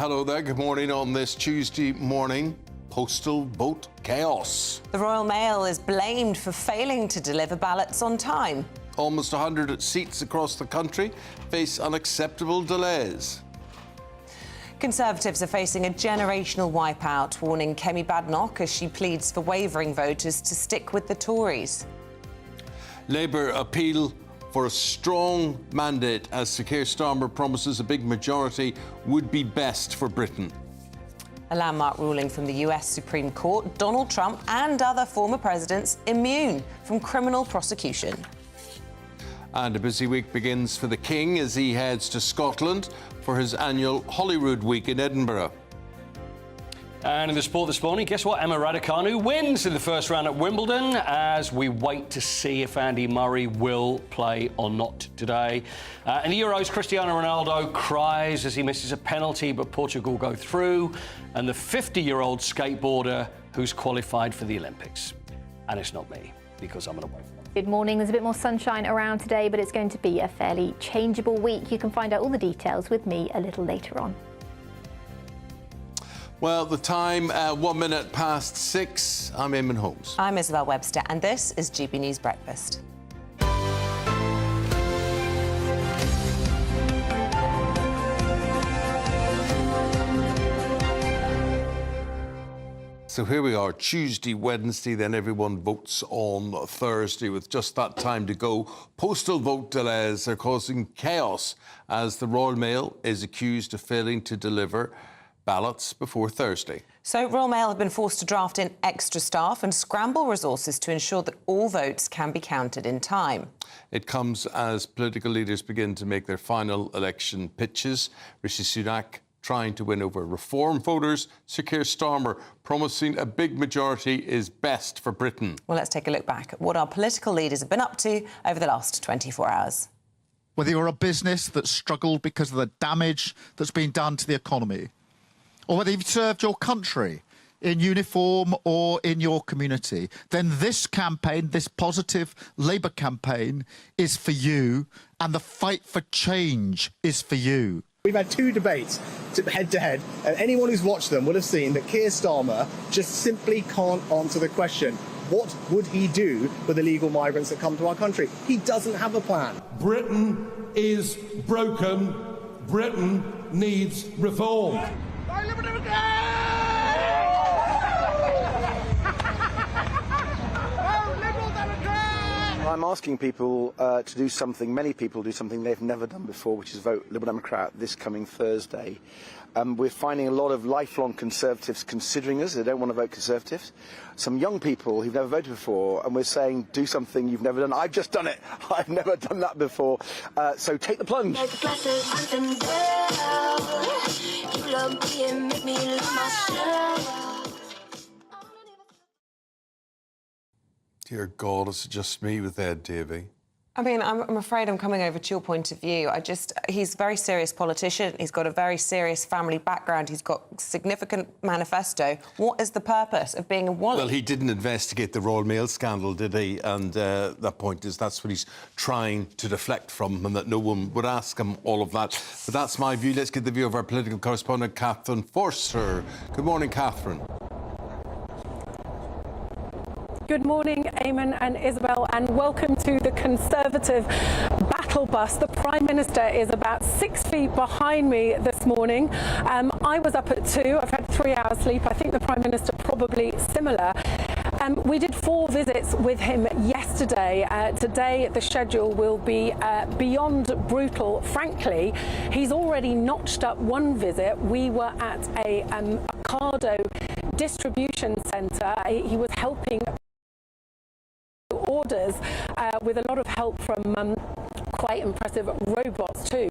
Hello there, good morning on this Tuesday morning. Postal vote chaos. The Royal Mail is blamed for failing to deliver ballots on time. Almost 100 seats across the country face unacceptable delays. Conservatives are facing a generational wipeout, warning Kemi Badenoch as she pleads for wavering voters to stick with the Tories. Labour appeal for a strong mandate as Sir Keir Starmer promises a big majority would be best for Britain. A landmark ruling from the US Supreme Court, Donald Trump and other former presidents immune from criminal prosecution. And a busy week begins for the King as he heads to Scotland for his annual Holyrood Week in Edinburgh. And in the sport this morning, guess what? Emma Raducanu wins in the first round at Wimbledon as we wait to see if Andy Murray will play or not today. In the Euros, Cristiano Ronaldo cries as he misses a penalty, but Portugal go through. And the 50-year-old skateboarder who's qualified for the Olympics. And it's not me, because I'm going to wait for it. Good morning. There's a bit more sunshine around today, but it's going to be a fairly changeable week. You can find out all the details with me a little later on. Well, the time, 1 minute past 6. I'm Eamonn Holmes. I'm Isabel Webster, and this is GB News Breakfast. So here we are, Tuesday, Wednesday, then everyone votes on Thursday with just that time to go. Postal vote delays are causing chaos as the Royal Mail is accused of failing to deliver ballots before Thursday. So Royal Mail have been forced to draft in extra staff and scramble resources to ensure that all votes can be counted in time. It comes as political leaders begin to make their final election pitches. Rishi Sunak trying to win over reform voters. Sir Keir Starmer promising a big majority is best for Britain. Well, let's take a look back at what our political leaders have been up to over the last 24 hours. Whether you're a business that's struggled because of the damage that's been done to the economy, or whether you've served your country in uniform or in your community, then this campaign, this positive Labour campaign, is for you, and the fight for change is for you. We've had two debates head-to-head, and anyone who's watched them will have seen that Keir Starmer just simply can't answer the question. What would he do with illegal migrants that come to our country? He doesn't have a plan. Britain is broken. Britain needs reform. I'm asking people to do something, many people do something they've never done before, which is vote Liberal Democrat this coming Thursday. We're finding a lot of lifelong Conservatives considering us. They don't want to vote Conservative. Some young people who've never voted before, and we're saying, do something you've never done. I've just done it. I've never done that before. So take the plunge. Dear God, it's just me with Ed Davey. I mean, I'm afraid I'm coming over to your point of view. He's a very serious politician. He's got a very serious family background. He's got a significant manifesto. What is the purpose of being a wally? Well, he didn't investigate the Royal Mail scandal, did he? And that point is that's what he's trying to deflect from, and that no one would ask him all of that. But that's my view. Let's get the view of our political correspondent, Catherine Forster. Good morning, Catherine. Good morning, Eamonn and Isabel, and welcome to the Conservative battle bus. The Prime Minister is about 6 feet behind me this morning. I was up at 2. I've had 3 hours sleep. I think the Prime Minister probably similar. We did 4 visits with him yesterday. Today, the schedule will be beyond brutal. Frankly, he's already notched up 1 visit. We were at a Ocado distribution centre. He was helping orders with a lot of help from quite impressive robots too.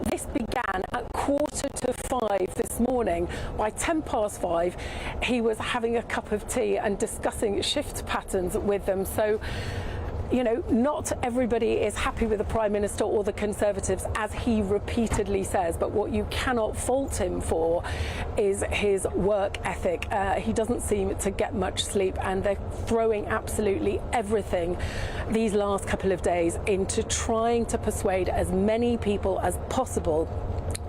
This began at 4:45 this morning. By 5:10, he was having a cup of tea and discussing shift patterns with them. So, you know, not everybody is happy with the Prime Minister or the Conservatives, as he repeatedly says, but what you cannot fault him for is his work ethic. He doesn't seem to get much sleep, and they're throwing absolutely everything these last couple of days into trying to persuade as many people as possible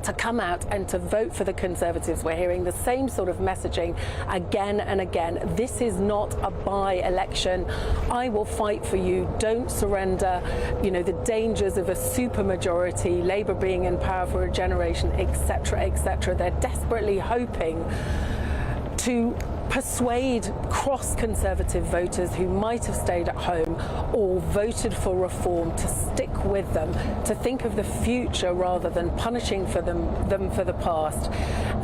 to come out and to vote for the Conservatives. We're hearing the same sort of messaging again and again. This is not a by-election. I will fight for you. Don't surrender. You know, the dangers of a supermajority, Labour being in power for a generation, etc., etc. They're desperately hoping to persuade cross-Conservative voters who might have stayed at home or voted for reform to stick with them, to think of the future rather than punishing them for the past,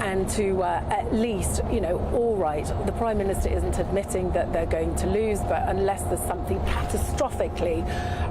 and to at least, you know, all right, the Prime Minister isn't admitting that they're going to lose, but unless there's something catastrophically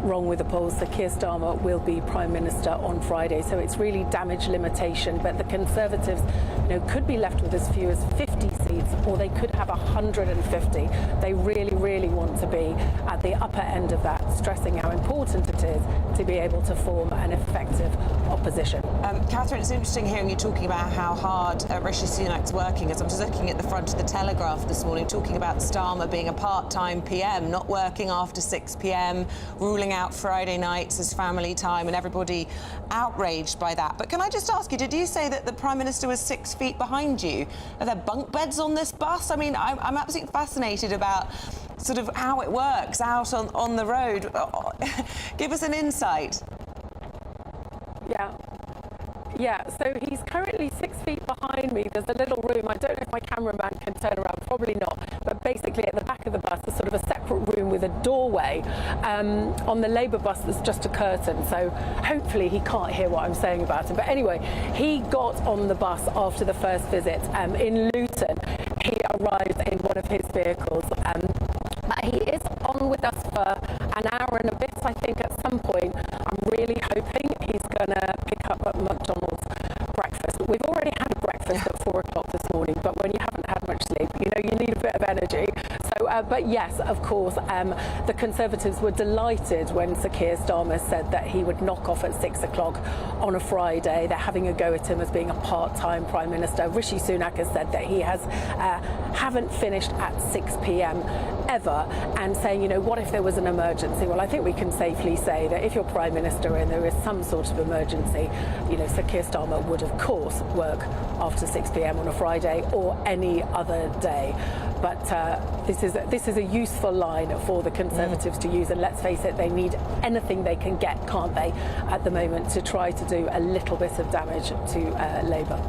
wrong with the polls, that Keir Starmer will be Prime Minister on Friday. So it's really damage limitation, but the Conservatives, you know, could be left with as few as 50 seats, or they could have 150. They really, really want to be at the upper end of that, stressing how important it is to be able to form an effective opposition. Catherine, it's interesting hearing you talking about how hard Rishi Sunak's working. As I was looking at the front of the Telegraph this morning, talking about Starmer being a part-time PM, not working after 6 p.m, ruling out Friday nights as family time, and everybody outraged by that. But can I just ask you, did you say that the Prime Minister was 6 feet behind you? Are there bunk beds on this bus? I mean, I'm absolutely fascinated about sort of how it works out on the road. Give us an insight. Yeah, so he's currently 6 feet behind me. There's a little room. I don't know if my cameraman can turn around, probably not. But basically at the back of the bus, there's sort of a separate room with a doorway. On the Labour bus, there's just a curtain. So hopefully he can't hear what I'm saying about him. But anyway, he got on the bus after the first visit in Luton. He arrived in one of his vehicles. He is on with us for an hour and a bit, I think, at some point. I'm really hoping he's going to pick up at McDonald's breakfast. We've already had a breakfast at 4 o'clock this morning, but when you haven't had much sleep, you know, you need a bit of energy. So, but yes, of course, the Conservatives were delighted when Sir Keir Starmer said that he would knock off at 6 o'clock on a Friday. They're having a go at him as being a part-time Prime Minister. Rishi Sunak has said that he haven't finished at 6 p.m. ever, and saying, you know, what if there was an emergency? Well, I think we can safely say that if you're Prime Minister and there is some sort of emergency, you know, Sir Keir Starmer would, of course, work after 6 p.m. on a Friday or any other day. But this is a useful line for the Conservatives to use, and let's face it, they need anything they can get, can't they, at the moment, to try to do a little bit of damage to Labour.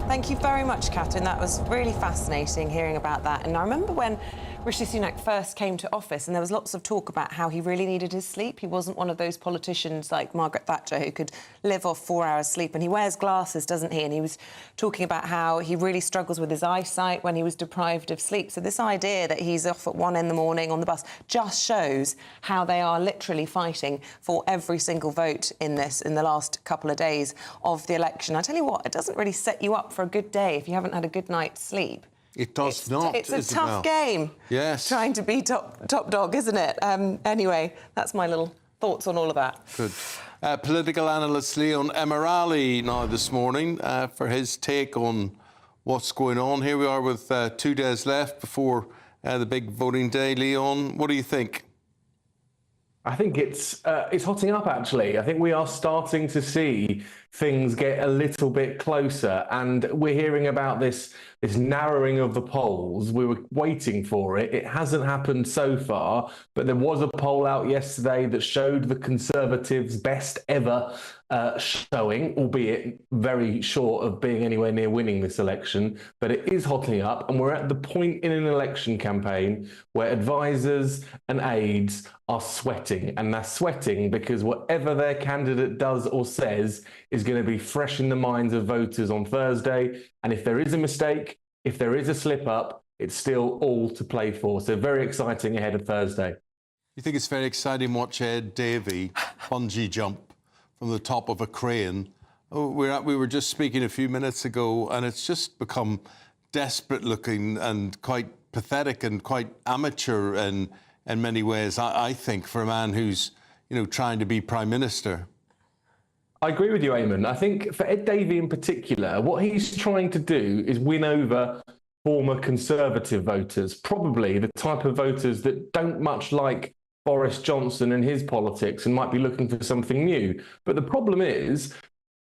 Thank you very much, Catherine. That was really fascinating hearing about that. And I remember when Rishi Sunak first came to office and there was lots of talk about how he really needed his sleep. He wasn't one of those politicians like Margaret Thatcher who could live off 4 hours sleep. And he wears glasses, doesn't he? And he was talking about how he really struggles with his eyesight when he was deprived of sleep. So this idea that he's off at 1 a.m. on the bus just shows how they are literally fighting for every single vote in the last couple of days of the election. I tell you what, it doesn't really set you up for a good day if you haven't had a good night's sleep. It does not. It's a tough game. Yes. Trying to be top dog, isn't it? Anyway, that's my little thoughts on all of that. Good. Political analyst Leon Emirali now this morning for his take on what's going on. Here we are with 2 days left before the big voting day. Leon, what do you think? I think it's hotting up, actually. I think we are starting to see things get a little bit closer, and we're hearing about this narrowing of the polls. We were waiting for it. It hasn't happened so far, but there was a poll out yesterday that showed the Conservatives' best ever showing, albeit very short of being anywhere near winning this election. But it is hotting up, and we're at the point in an election campaign where advisors and aides are sweating, and they're sweating because whatever their candidate does or says is going to be fresh in the minds of voters on Thursday. And if there is a mistake, if there is a slip up, it's still all to play for. So very exciting ahead of Thursday. You think it's very exciting watch Ed Davey bungee jump from the top of a crane? Oh, we were just speaking a few minutes ago, and it's just become desperate looking and quite pathetic and quite amateur in many ways, I think, for a man who's, you know, trying to be Prime Minister. I agree with you, Eamonn. I think for Ed Davey in particular, what he's trying to do is win over former Conservative voters, probably the type of voters that don't much like Boris Johnson and his politics and might be looking for something new. But the problem is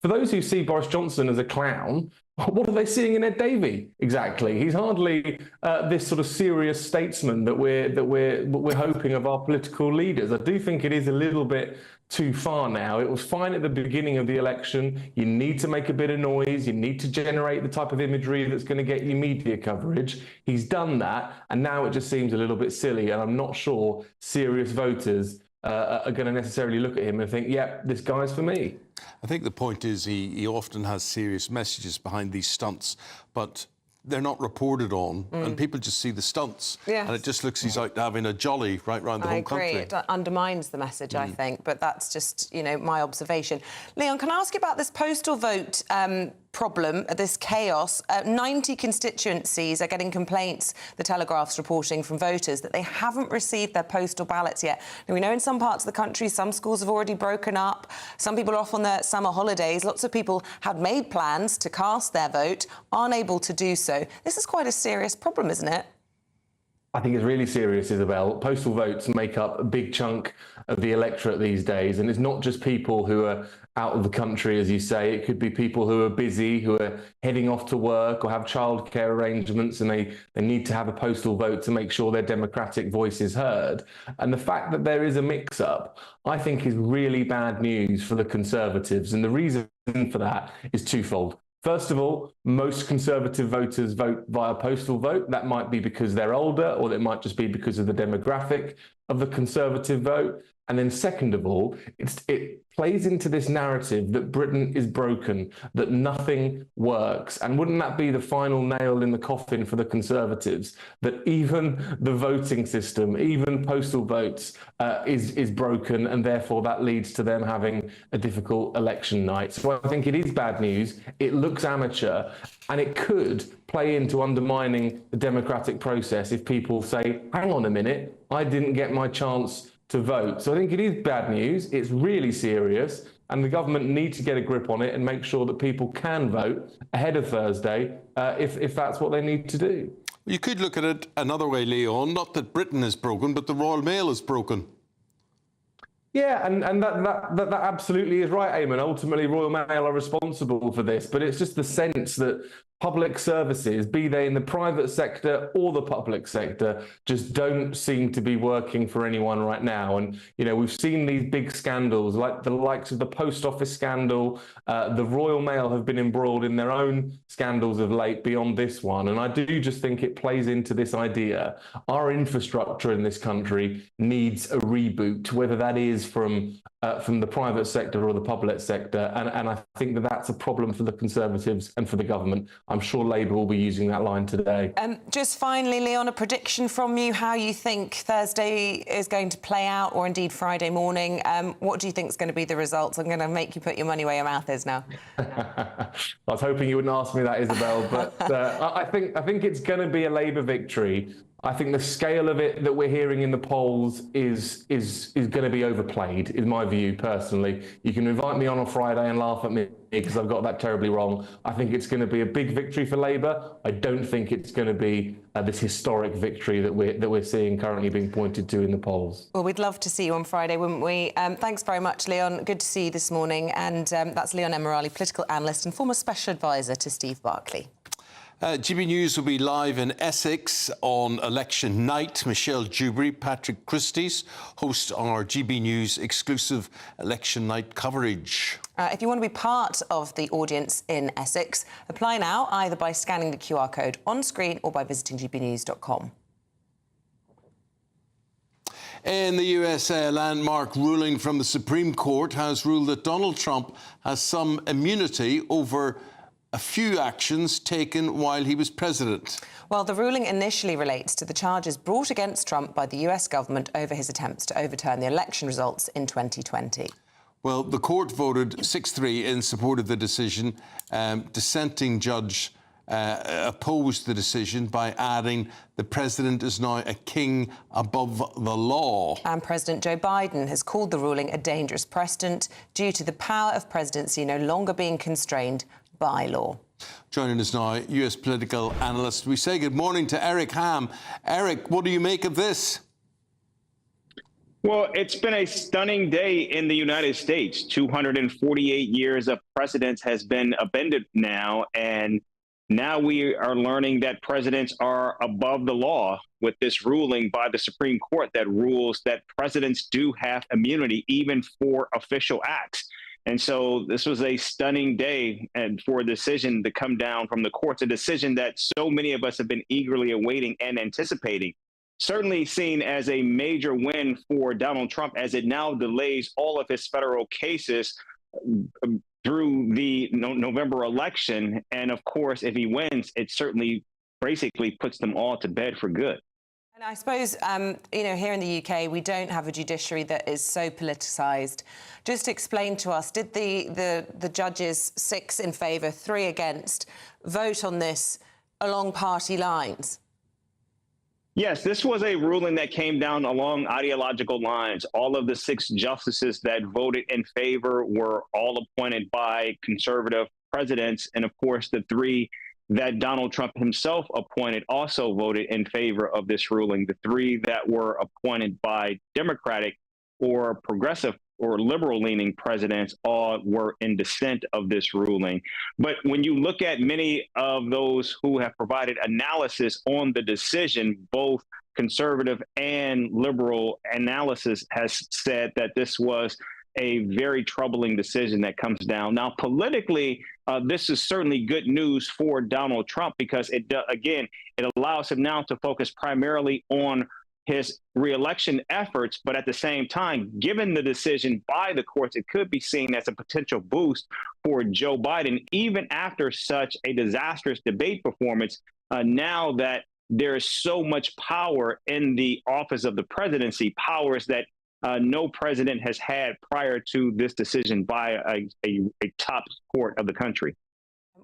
For those who see Boris Johnson as a clown, what are they seeing in Ed Davey exactly? He's hardly this sort of serious statesman that we're hoping of our political leaders. I do think it is a little bit too far now. It was fine at the beginning of the election. You need to make a bit of noise. You need to generate the type of imagery that's going to get you media coverage. He's done that, and now it just seems a little bit silly. And I'm not sure serious voters are going to necessarily look at him and think, yep, this guy's for me. I think the point is he often has serious messages behind these stunts, but they're not reported on, and people just see the stunts. Yes. And it just looks he's out having a jolly right round the whole country. I agree. It undermines the message, I think, but that's just, you know, my observation. Leon, can I ask you about this postal vote problem, this chaos? 90 constituencies are getting complaints, the Telegraph's reporting, from voters that they haven't received their postal ballots yet. Now, we know in some parts of the country, some schools have already broken up. Some people are off on their summer holidays. Lots of people had made plans to cast their vote, aren't able to do so. This is quite a serious problem, isn't it? I think it's really serious, Isabel. Postal votes make up a big chunk of the electorate these days, and it's not just people who are out of the country, as you say. It could be people who are busy, who are heading off to work or have childcare arrangements, and they need to have a postal vote to make sure their democratic voice is heard. And the fact that there is a mix-up, I think, is really bad news for the Conservatives, and the reason for that is twofold. First of all, most Conservative voters vote via postal vote. That might be because they're older, or it might just be because of the demographic of the Conservative vote. And then second of all, it plays into this narrative that Britain is broken, that nothing works. And wouldn't that be the final nail in the coffin for the Conservatives, that even the voting system, even postal votes, is broken, and therefore that leads to them having a difficult election night. So I think it is bad news. It looks amateur, and it could play into undermining the democratic process if people say, hang on a minute, I didn't get my chance to vote. So I think it is bad news. It's really serious, and the government need to get a grip on it and make sure that people can vote ahead of Thursday if that's what they need to do. You could look at it another way, Leon. Not that Britain is broken, but the Royal Mail is broken. Yeah, and that absolutely is right, Eamonn. Ultimately, Royal Mail are responsible for this, but it's just the sense that public services, be they in the private sector or the public sector, just don't seem to be working for anyone right now. And, you know, we've seen these big scandals, like the likes of the Post Office scandal. The Royal Mail have been embroiled in their own scandals of late beyond this one. And I do just think it plays into this idea. Our infrastructure in this country needs a reboot, whether that is from the private sector or the public sector. And I think that that's a problem for the Conservatives and for the government. I'm sure Labour will be using that line today. Just finally, Leon, a prediction from you, how you think Thursday is going to play out, or indeed Friday morning. What do you think is going to be the results? I'm going to make you put your money where your mouth is now. I was hoping you wouldn't ask me that, Isabel, but I think it's going to be a Labour victory. I think the scale of it that we're hearing in the polls is going to be overplayed, in my view, personally. You can invite me on a Friday and laugh at me because I've got that terribly wrong. I think it's going to be a big victory for Labour. I don't think it's going to be this historic victory that we're seeing currently being pointed to in the polls. Well, we'd love to see you on Friday, wouldn't we? Thanks very much, Leon. Good to see you this morning. And that's Leon Emirali, political analyst and former special advisor to Steve Barclay. GB News will be live in Essex on election night. Michelle Dewberry, Patrick Christie's host our GB News exclusive election night coverage. If you want to be part of the audience in Essex, apply now either by scanning the QR code on screen or by visiting gbnews.com. In the USA, a landmark ruling from the Supreme Court has ruled that Donald Trump has some immunity over a few actions taken while he was president. Well, the ruling initially relates to the charges brought against Trump by the US government over his attempts to overturn the election results in 2020. Well, the court voted 6-3 in support of the decision. Dissenting judge opposed the decision by adding the president is now a king above the law. And President Joe Biden has called the ruling a dangerous precedent due to the power of presidency no longer being constrained by law. Joining us now, US political analyst. We say good morning to Eric Ham. Eric, what do you make of this? Well, it's been a stunning day in the United States. 248 years of precedence has been upended now, and now we are learning that presidents are above the law with this ruling by the Supreme Court that rules that presidents do have immunity even for official acts. And so this was a stunning day and for a decision to come down from the courts, a decision that so many of us have been eagerly awaiting and anticipating. Certainly seen as a major win for Donald Trump as it now delays all of his federal cases through the November election. And of course, if he wins, it certainly basically puts them all to bed for good. And I suppose, here in the UK, we don't have a judiciary that is so politicised. Just explain to us, did the judges, 6 in favour, 3 against, vote on this along party lines? Yes, this was a ruling that came down along ideological lines. All of the 6 justices that voted in favor were all appointed by conservative presidents. And of course, the 3 that Donald Trump himself appointed also voted in favor of this ruling. The 3 that were appointed by Democratic or progressive or liberal-leaning presidents all were in dissent of this ruling. But when you look at many of those who have provided analysis on the decision, both conservative and liberal analysis has said that this was a very troubling decision that comes down. Now, politically, this is certainly good news for Donald Trump because it allows him now to focus primarily on his reelection efforts, but at the same time, given the decision by the courts, it could be seen as a potential boost for Joe Biden, even after such a disastrous debate performance. Now that there is so much power in the office of the presidency, powers that no president has had prior to this decision by a top court of the country.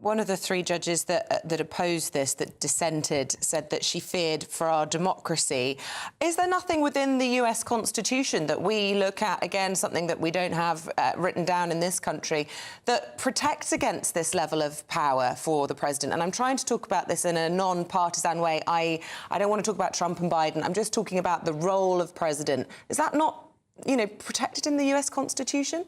One of the 3 judges that opposed this, that dissented, said that she feared for our democracy. Is there nothing within the US Constitution that we look at, again, something that we don't have written down in this country, that protects against this level of power for the president? And I'm trying to talk about this in a non-partisan way. I don't want to talk about Trump and Biden. I'm just talking about the role of president. Is that not, protected in the US Constitution?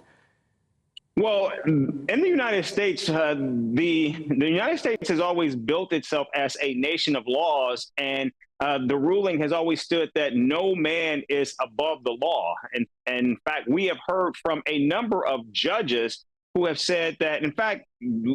Well, in the United States, the United States has always built itself as a nation of laws, and the ruling has always stood that no man is above the law. And in fact, we have heard from a number of judges who have said that, in fact,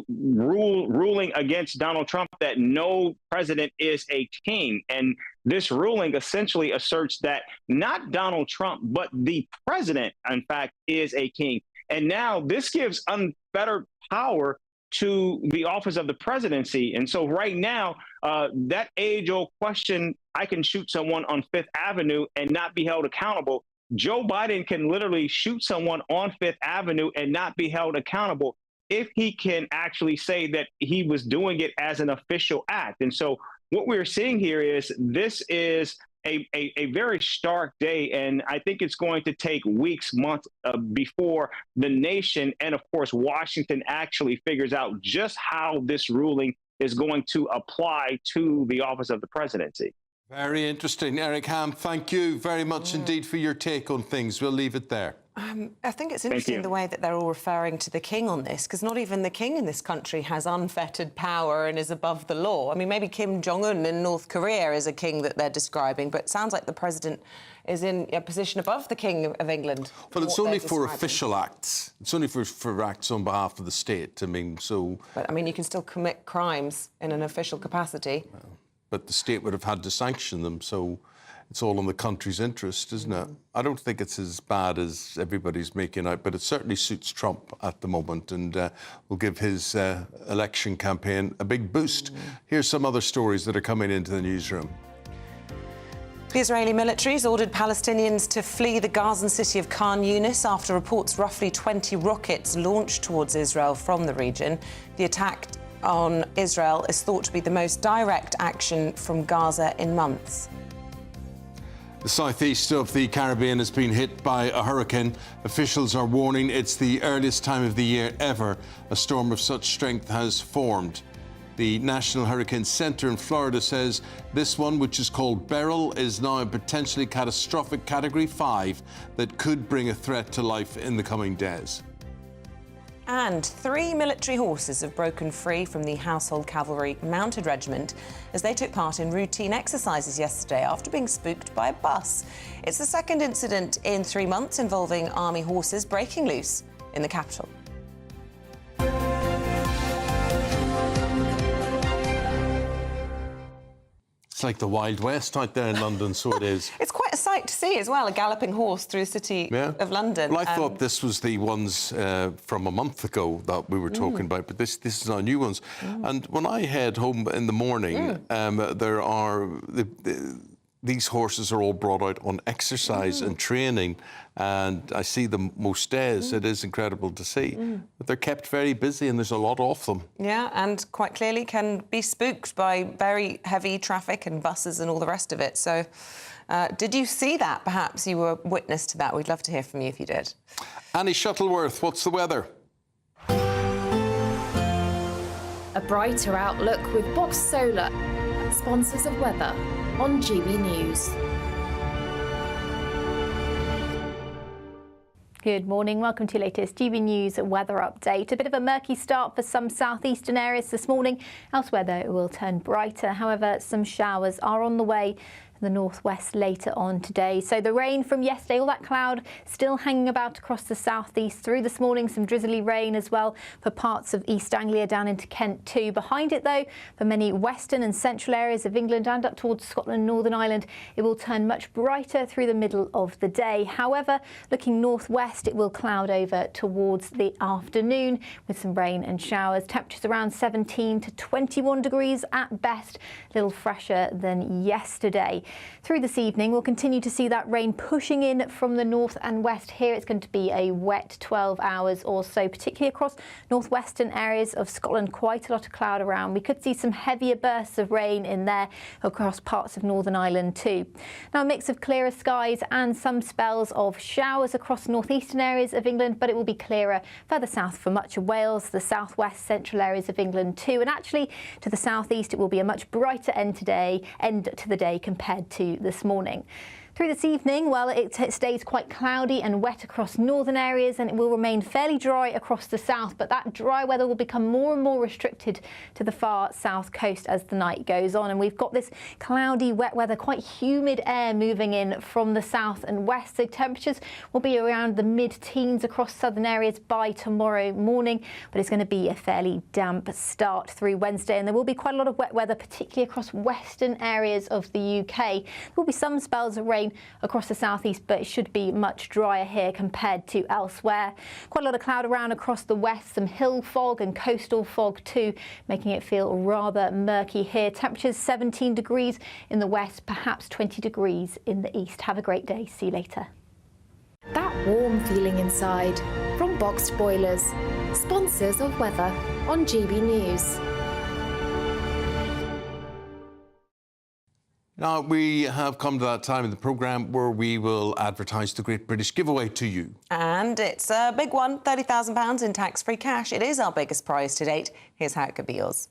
ruling against Donald Trump that no president is a king. And this ruling essentially asserts that not Donald Trump, but the president, in fact, is a king. And now this gives unfettered power to the office of the presidency. And so right now, that age-old question, I can shoot someone on Fifth Avenue and not be held accountable. Joe Biden can literally shoot someone on Fifth Avenue and not be held accountable if he can actually say that he was doing it as an official act. And so what we're seeing here is this is a very stark day, and I think it's going to take weeks, months before the nation and, of course, Washington actually figures out just how this ruling is going to apply to the office of the presidency. Very interesting. Eric Ham, thank you very much indeed for your take on things. We'll leave it there. I think it's interesting the way that they're all referring to the king on this, because not even the king in this country has unfettered power and is above the law. I mean, maybe Kim Jong-un in North Korea is a king that they're describing, but it sounds like the president is in a position above the King of England. Well, it's only for official acts. It's only for acts on behalf of the state. I mean, so... But, I mean, you can still commit crimes in an official capacity. Well, but the state would have had to sanction them, so... It's all in the country's interest, isn't it? I don't think it's as bad as everybody's making out, but it certainly suits Trump at the moment and will give his election campaign a big boost. Here's some other stories that are coming into the newsroom. The Israeli military has ordered Palestinians to flee the Gazan city of Khan Yunis after reports roughly 20 rockets launched towards Israel from the region. The attack on Israel is thought to be the most direct action from Gaza in months. The southeast of the Caribbean has been hit by a hurricane. Officials are warning it's the earliest time of the year ever a storm of such strength has formed. The National Hurricane Center in Florida says this one, which is called Beryl, is now a potentially catastrophic Category 5 that could bring a threat to life in the coming days. And 3 military horses have broken free from the Household Cavalry Mounted Regiment as they took part in routine exercises yesterday after being spooked by a bus. It's the second incident in 3 months involving Army horses breaking loose in the capital. It's like the Wild West out there in London, so it is. It's quite a sight to see as well, a galloping horse through the city of London. Well, I thought this was the ones from a month ago that we were talking about, but this is our new ones. And when I head home in the morning, there are... These horses are all brought out on exercise and training, and I see them most days. It is incredible to see. But they're kept very busy, and there's a lot of them. Yeah, and quite clearly can be spooked by very heavy traffic and buses and all the rest of it. So did you see that? Perhaps you were witness to that. We'd love to hear from you if you did. Annie Shuttleworth, what's the weather? A brighter outlook with Box Solar, sponsors of weather on GB News. Good morning. Welcome to your latest GB News weather update. A bit of a murky start for some southeastern areas this morning. Elsewhere, though, it will turn brighter. However, some showers are on the way in the northwest later on today. So the rain from yesterday, all that cloud still hanging about across the southeast through this morning. Some drizzly rain as well for parts of East Anglia down into Kent too. Behind it, though, for many western and central areas of England and up towards Scotland and Northern Ireland, it will turn much brighter through the middle of the day. However, looking northwest, it will cloud over towards the afternoon with some rain and showers. Temperatures around 17 to 21 degrees at best, a little fresher than yesterday. Through this evening, we'll continue to see that rain pushing in from the north and west. Here it's going to be a wet 12 hours or so, particularly across northwestern areas of Scotland. Quite a lot of cloud around. We could see some heavier bursts of rain in there across parts of Northern Ireland too. Now, a mix of clearer skies and some spells of showers across northeastern areas of England, but it will be clearer further south for much of Wales, the southwest central areas of England too. And actually to the southeast, it will be a much brighter end to the day compared to this morning. Through this evening, well, it stays quite cloudy and wet across northern areas, and it will remain fairly dry across the south, but that dry weather will become more and more restricted to the far south coast as the night goes on. And we've got this cloudy, wet weather, quite humid air moving in from the south and west, so temperatures will be around the mid-teens across southern areas by tomorrow morning, but it's going to be a fairly damp start through Wednesday, and there will be quite a lot of wet weather, particularly across western areas of the UK. There will be some spells of rain across the southeast, but it should be much drier here compared to elsewhere. Quite a lot of cloud around across the west, some hill fog and coastal fog too, making it feel rather murky here. Temperatures 17 degrees in the west, perhaps 20 degrees in the east. Have a great day. See you later. That warm feeling inside from Boxed Boilers, sponsors of weather on GB News. Now, we have come to that time in the programme where we will advertise the Great British Giveaway to you. And it's a big one, £30,000 in tax-free cash. It is our biggest prize to date. Here's how it could be yours.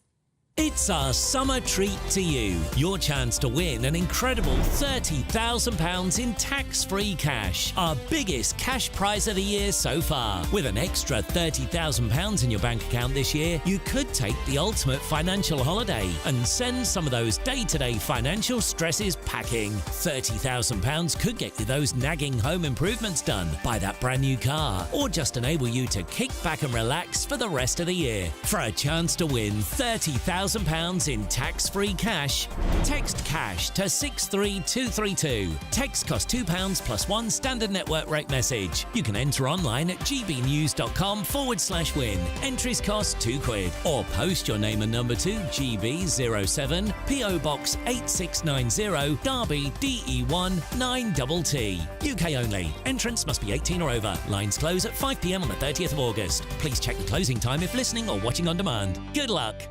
It's our summer treat to you. Your chance to win an incredible £30,000 in tax-free cash. Our biggest cash prize of the year so far. With an extra £30,000 in your bank account this year, you could take the ultimate financial holiday and send some of those day-to-day financial stresses packing. £30,000 could get you those nagging home improvements done, buy that brand new car, or just enable you to kick back and relax for the rest of the year. For a chance to win £30,000 in tax-free cash, text cash to 63232. Text costs £2 plus one standard network rate message. You can enter online at gbnews.com/win. Entries cost £2. Or post your name and number to GB07 PO Box 8690 Derby DE1 9TT. UK only. Entrants must be 18 or over. Lines close at 5 p.m. on the 30th of August. Please check the closing time if listening or watching on demand. Good luck.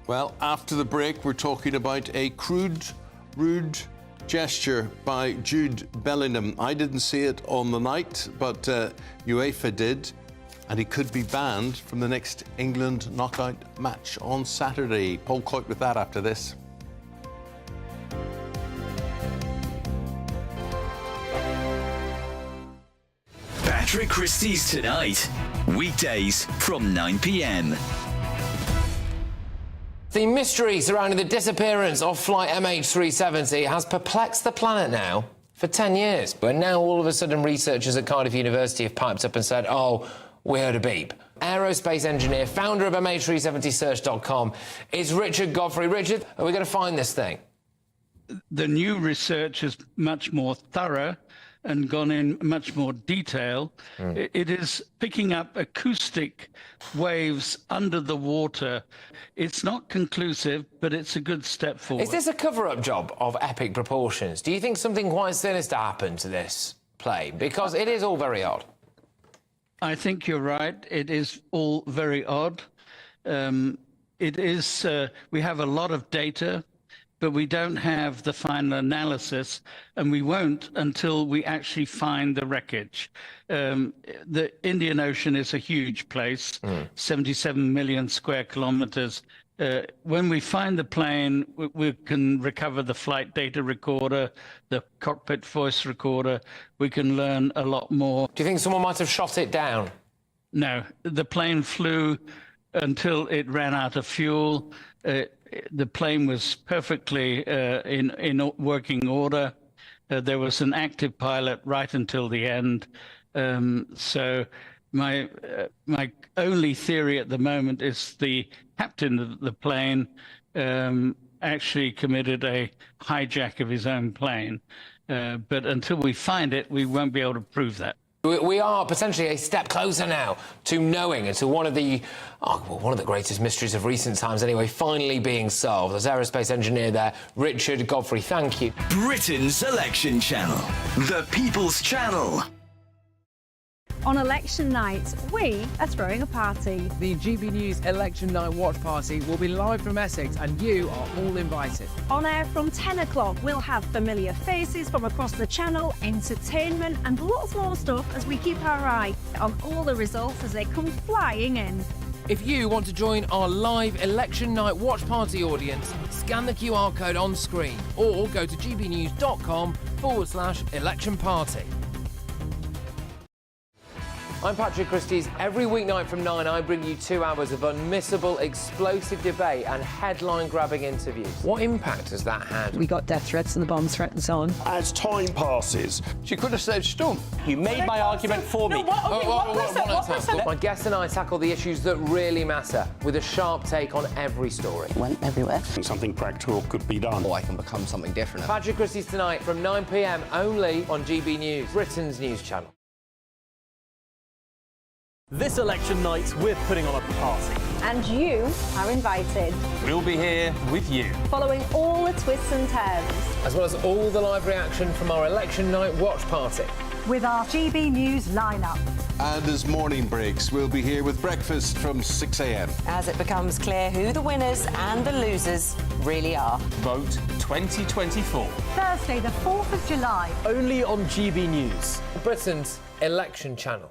Well, after the break, we're talking about a crude, rude gesture by Jude Bellingham. I didn't see it on the night, but UEFA did. and he could be banned from the next England knockout match on Saturday. Paul Coit with that after this. Patrick Christie's Tonight, weekdays from 9 p.m. The mystery surrounding the disappearance of flight MH370 has perplexed the planet now for 10 years. But now all of a sudden researchers at Cardiff University have piped up and said, oh, we heard a beep. Aerospace engineer, founder of MH370search.com is Richard Godfrey. Richard, are we going to find this thing? The new research is much more thorough and gone in much more detail. It is picking up acoustic waves under the water. It's not conclusive, but it's a good step forward. Is this a cover-up job of epic proportions? Do you think something quite sinister happened to this plane? Because it is all very odd. I think you're right. It is all very odd. It is. We have a lot of data, but we don't have the final analysis, and we won't until we actually find the wreckage. The Indian Ocean is a huge place, 77 million square kilometers. When we find the plane, we can recover the flight data recorder, the cockpit voice recorder. We can learn a lot more. Do you think someone might have shot it down? No, the plane flew until it ran out of fuel. The plane was perfectly in working order. There was an active pilot right until the end. So my only theory at the moment is the captain of the plane actually committed a hijack of his own plane. But until we find it, we won't be able to prove that. We are potentially a step closer now to knowing and to one of the greatest mysteries of recent times anyway, finally being solved. There's aerospace engineer there, Richard Godfrey. Thank you. Britain's election channel, the People's Channel. On election night, we are throwing a party. The GB News Election Night Watch Party will be live from Essex and you are all invited. On air from 10 o'clock, we'll have familiar faces from across the channel, entertainment and lots more stuff as we keep our eye on all the results as they come flying in. If you want to join our live Election Night Watch Party audience, scan the QR code on screen or go to gbnews.com/election party. I'm Patrick Christie's. Every weeknight from 9, I bring you 2 hours of unmissable, explosive debate and headline-grabbing interviews. What impact has that had? We got death threats and the bomb threat and so on. As time passes, she could have said stump. You made my argument for me. My guest and I tackle the issues that really matter with a sharp take on every story. Went everywhere. Something practical could be done. Or I can become something different. Patrick Christie's Tonight from 9 p.m. only on GB News, Britain's news channel. This election night, we're putting on a party. And you are invited. We'll be here with you. Following all the twists and turns. As well as all the live reaction from our election night watch party. With our GB News lineup. And as morning breaks, we'll be here with breakfast from 6 a.m. As it becomes clear who the winners and the losers really are. Vote 2024. Thursday, the 4th of July. Only on GB News. Britain's election channel.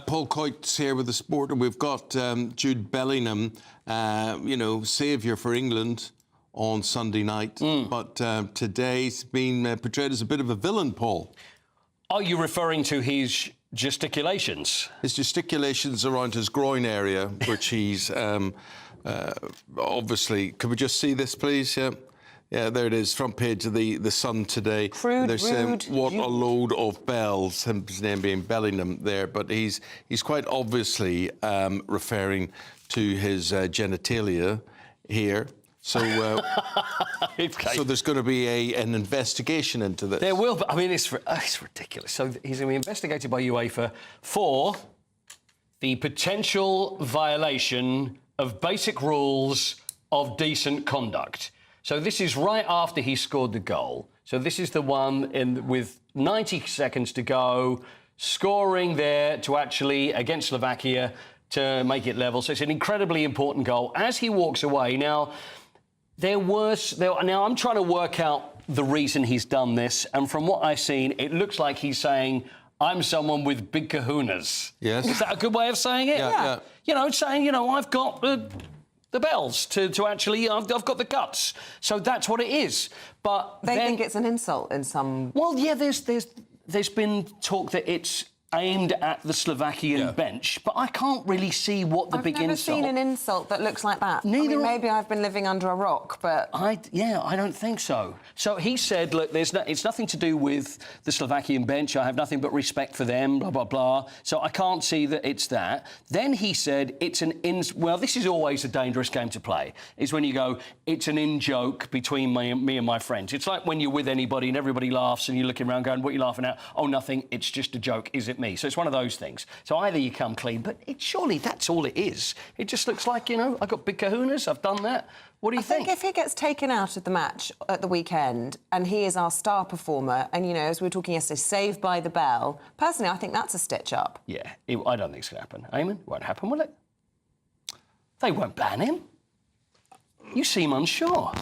Paul Coit's here with the sport, and we've got Jude Bellingham, saviour for England on Sunday night. But today's been portrayed as a bit of a villain, Paul. Are you referring to his gesticulations? His gesticulations around his groin area, which he's obviously... Could we just see this, please? Yeah. Yeah, there it is, front page of the Sun today. Crude, they're saying, rude. what a load of bells, his name being Bellingham there, but he's quite obviously referring to his genitalia here. So, so there's going to be an investigation into this. There will, but I mean, it's ridiculous. So he's going to be investigated by UEFA for the potential violation of basic rules of decent conduct. So this is right after he scored the goal. So this is the one with 90 seconds to go, scoring there to actually, against Slovakia, to make it level. So it's an incredibly important goal. As he walks away, now I'm trying to work out the reason he's done this. And from what I've seen, it looks like he's saying, I'm someone with big kahunas. Yes. Is that a good way of saying it? Yeah. You know, saying, you know, I've got the bells to actually, I've got the guts. So that's what it is. But they think it's an insult in some... Well, yeah, there's been talk that it's aimed at the Slovakian bench, but I can't really see what the big insult... I've never seen an insult that looks like that. Neither. Maybe I've been living under a rock, but... I don't think so. So he said, look, it's nothing to do with the Slovakian bench. I have nothing but respect for them, blah, blah, blah. So I can't see that it's that. Then he said it's well, this is always a dangerous game to play, is when you go, it's an in-joke between me and my friends. It's like when you're with anybody and everybody laughs and you're looking around going, what are you laughing at? Oh, nothing, it's just a joke, is it me? So it's one of those things. So either you come clean, but surely that's all it is. It just looks like, you know, I've got big kahunas, I've done that. What do you think? I think if he gets taken out of the match at the weekend and he is our star performer and, you know, as we were talking yesterday, saved by the bell, personally, I think that's a stitch-up. Yeah, I don't think it's going to happen. Eamonn, it won't happen, will it? They won't ban him. You seem unsure.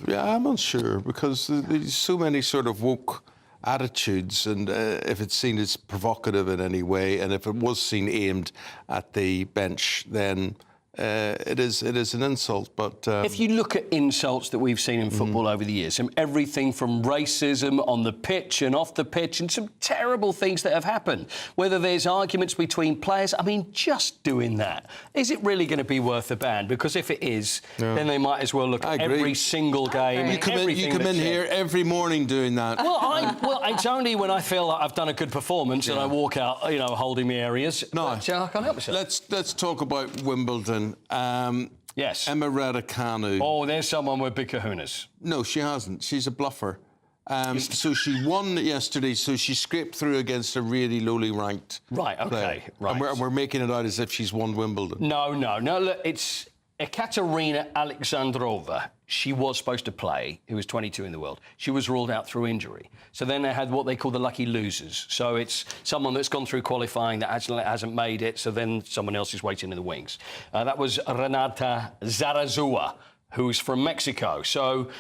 Yeah, I'm unsure because there's so many sort of woke attitudes, and if it's seen as provocative in any way, and if it was seen aimed at the bench, then it is an insult. But if you look at insults that we've seen in football over the years, everything from racism on the pitch and off the pitch, and some terrible things that have happened, whether there's arguments between players, I mean, just doing that, is it really going to be worth a ban? Because if it is, then they might as well look at every single game. You come in here every morning doing that. Well, it's only when I feel like I've done a good performance and I walk out, you know, holding my areas. No, I can't help myself. Let's talk about Wimbledon. Yes. Emma Raducanu. Oh, there's someone with big kahunas. No, she hasn't. She's a bluffer. So she won yesterday, so she scraped through against a really lowly ranked player. Right. And we're making it out as if she's won Wimbledon. No, look, it's Ekaterina Alexandrova. She was supposed to play, who was 22 in the world. She was ruled out through injury. So then they had what they call the lucky losers. So it's someone that's gone through qualifying that actually hasn't made it, so then someone else is waiting in the wings. That was Renata Zarazua, who's from Mexico. So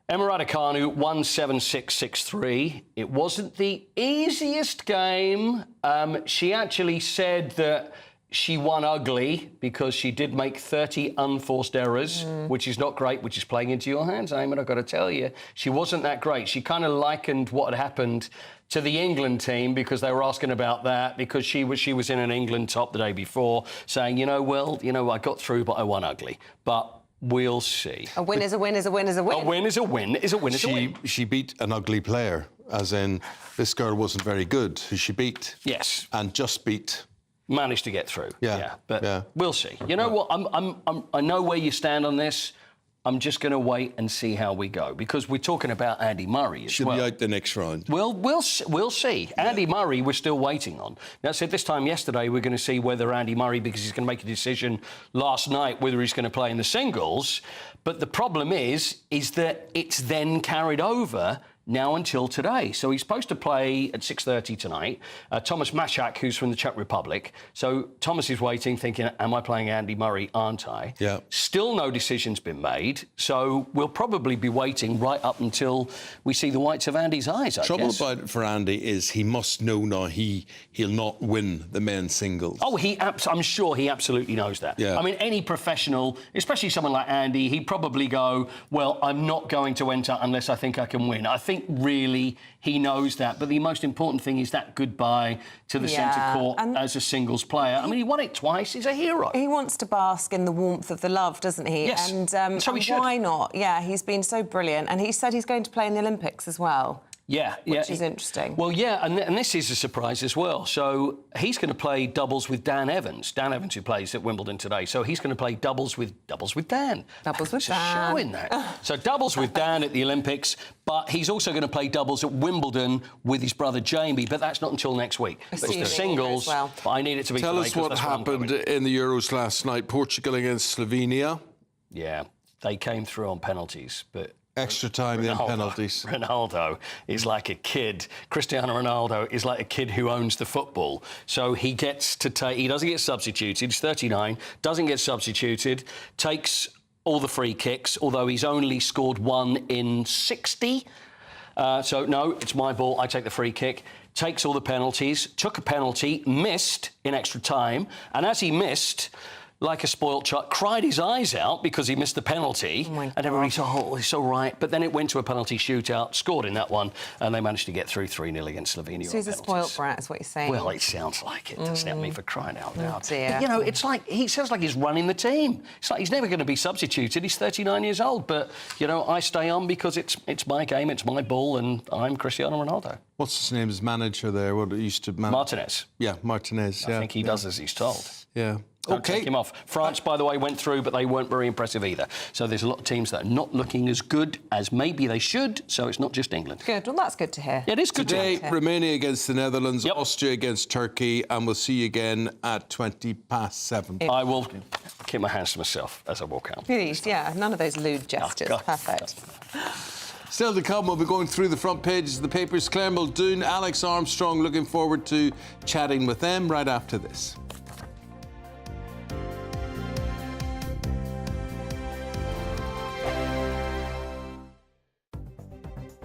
Emma Raducanu, 1-7-6-6-3. It wasn't the easiest game. She actually said that she won ugly because she did make 30 unforced errors, which is not great, which is playing into your hands, Eamonn, I've got to tell you. She wasn't that great. She kind of likened what had happened to the England team because they were asking about that, because she was in an England top the day before, saying, I got through, but I won ugly. But we'll see. A win is a win is a win is a win. A win is a win is a win is a win. She beat an ugly player, as in this girl wasn't very good, who she beat. Yes. And just beat. Managed to get through. But we'll see. You know what? I know where you stand on this. I'm just going to wait and see how we go, because we're talking about Andy Murray as well. She'll be out the next round. We'll see. Andy Murray, we're still waiting on. Now, I said this time yesterday we're going to see whether Andy Murray, because he's going to make a decision last night whether he's going to play in the singles. But the problem is that it's then carried over now until today. So he's supposed to play at 6:30 tonight. Thomas Mashak, who's from the Czech Republic. So Thomas is waiting, thinking, am I playing Andy Murray, aren't I? Yeah. Still no decision's been made. So we'll probably be waiting right up until we see the whites of Andy's eyes, I Trouble guess. about it for Andy is he must know now he'll not win the men's singles. Oh, I'm sure he absolutely knows that. Yeah. I mean, any professional, especially someone like Andy, he'd probably go, well, I'm not going to enter unless I think I can win. I think really he knows that. But the most important thing is that goodbye to the centre court as a singles player. I mean, he won it twice. He's a hero. He wants to bask in the warmth of the love, doesn't he? Yes. And so he should. Why not? Yeah, he's been so brilliant. And he said he's going to play in the Olympics as well. Yeah, which is interesting. Well, yeah, and this is a surprise as well. So he's going to play doubles with Dan Evans. Dan Evans, who plays at Wimbledon today. So he's going to play doubles with Dan. Doubles with Dan. There's a show in that. So doubles with Dan at the Olympics, but he's also going to play doubles at Wimbledon with his brother Jamie. But that's not until next week. It's the singles. But I need it to be. Tell us what happened in the Euros last night. Portugal against Slovenia. Yeah, they came through on penalties, but. Extra time, then penalties. Ronaldo is like a kid. Cristiano Ronaldo is like a kid who owns the football. So he gets to take... He doesn't get substituted. He's 39, doesn't get substituted, takes all the free kicks, although he's only scored one in 60. So, no, it's my ball. I take the free kick. Takes all the penalties. Took a penalty. Missed in extra time. And as he missed, like a spoilt child, cried his eyes out because he missed the penalty. Oh, and everybody said, oh, he's so right. But then it went to a penalty shootout, scored in that one, and they managed to get through 3-0 against Slovenia. So he's a spoilt brat, is what you're saying. Well, it sounds like it, doesn't it? Me, for crying out loud. Oh, dear. But, you know, it's like, he sounds like he's running the team. It's like he's never going to be substituted. He's 39 years old. But, you know, I stay on because it's my game, it's my ball, and I'm Cristiano Ronaldo. What's his name? His manager there? What he used to manage? Martinez. Yeah, Martinez. I think he does as he's told. Yeah. Don't take him off. France, by the way, went through, but they weren't very impressive either. So there's a lot of teams that are not looking as good as maybe they should, so it's not just England. Good. Well, that's good to hear. It is good Today, to hear. Romania against the Netherlands, Austria against Turkey, and we'll see you again at 7:20. I will keep my hands to myself as I walk out. Please, yeah. None of those lewd gestures. God. Perfect. Still to come, we'll be going through the front pages of the papers. Claire Muldoon, Alex Armstrong, looking forward to chatting with them right after this.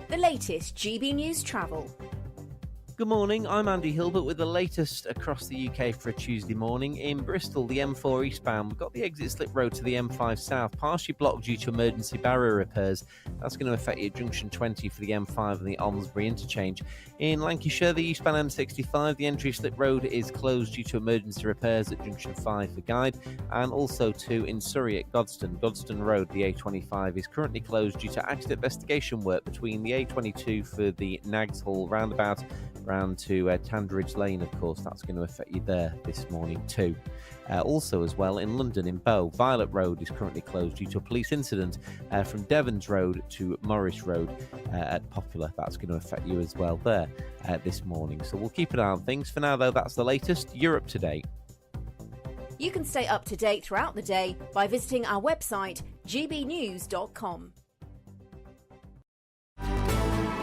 The latest GB News travel. Good morning, I'm Andy Hilbert with the latest across the UK for a Tuesday morning. In Bristol, the M4 eastbound, we've got the exit slip road to the M5 south, partially blocked due to emergency barrier repairs. That's going to affect you at junction 20 for the M5 and the Almsbury interchange. In Lancashire, the eastbound M65, the entry slip road is closed due to emergency repairs at junction 5 for Guide, and also in Surrey at Godstone Road, the A25 is currently closed due to accident investigation work between the A22 for the Nags Hall roundabout round to Tandridge Lane, of course. That's going to affect you there this morning too. Also as well in London, in Bow, Violet Road is currently closed due to a police incident from Devons Road to Morris Road at Popular. That's going to affect you as well there this morning. So we'll keep an eye on things. For now though, that's the latest. Europe Today. You can stay up to date throughout the day by visiting our website, gbnews.com.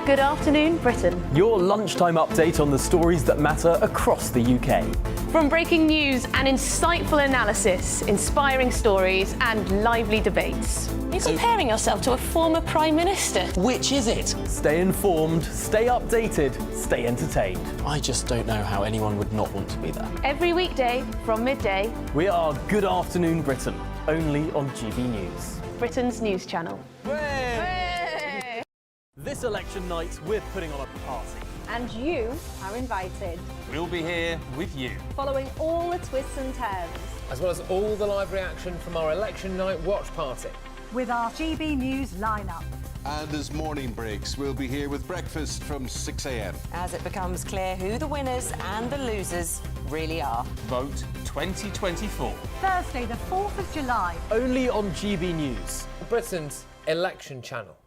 Good afternoon, Britain. Your lunchtime update on the stories that matter across the UK. From breaking news and insightful analysis, inspiring stories and lively debates. You're comparing yourself to a former Prime Minister. Which is it? Stay informed, stay updated, stay entertained. I just don't know how anyone would not want to be there. Every weekday from midday. We are Good Afternoon Britain, only on GB News. Britain's news channel. This election night, we're putting on a party. And you are invited. We'll be here with you. Following all the twists and turns. As well as all the live reaction from our election night watch party. With our GB News lineup. And as morning breaks, we'll be here with breakfast from 6 a.m. As it becomes clear who the winners and the losers really are. Vote 2024. Thursday, the 4th of July. Only on GB News. Britain's election channel.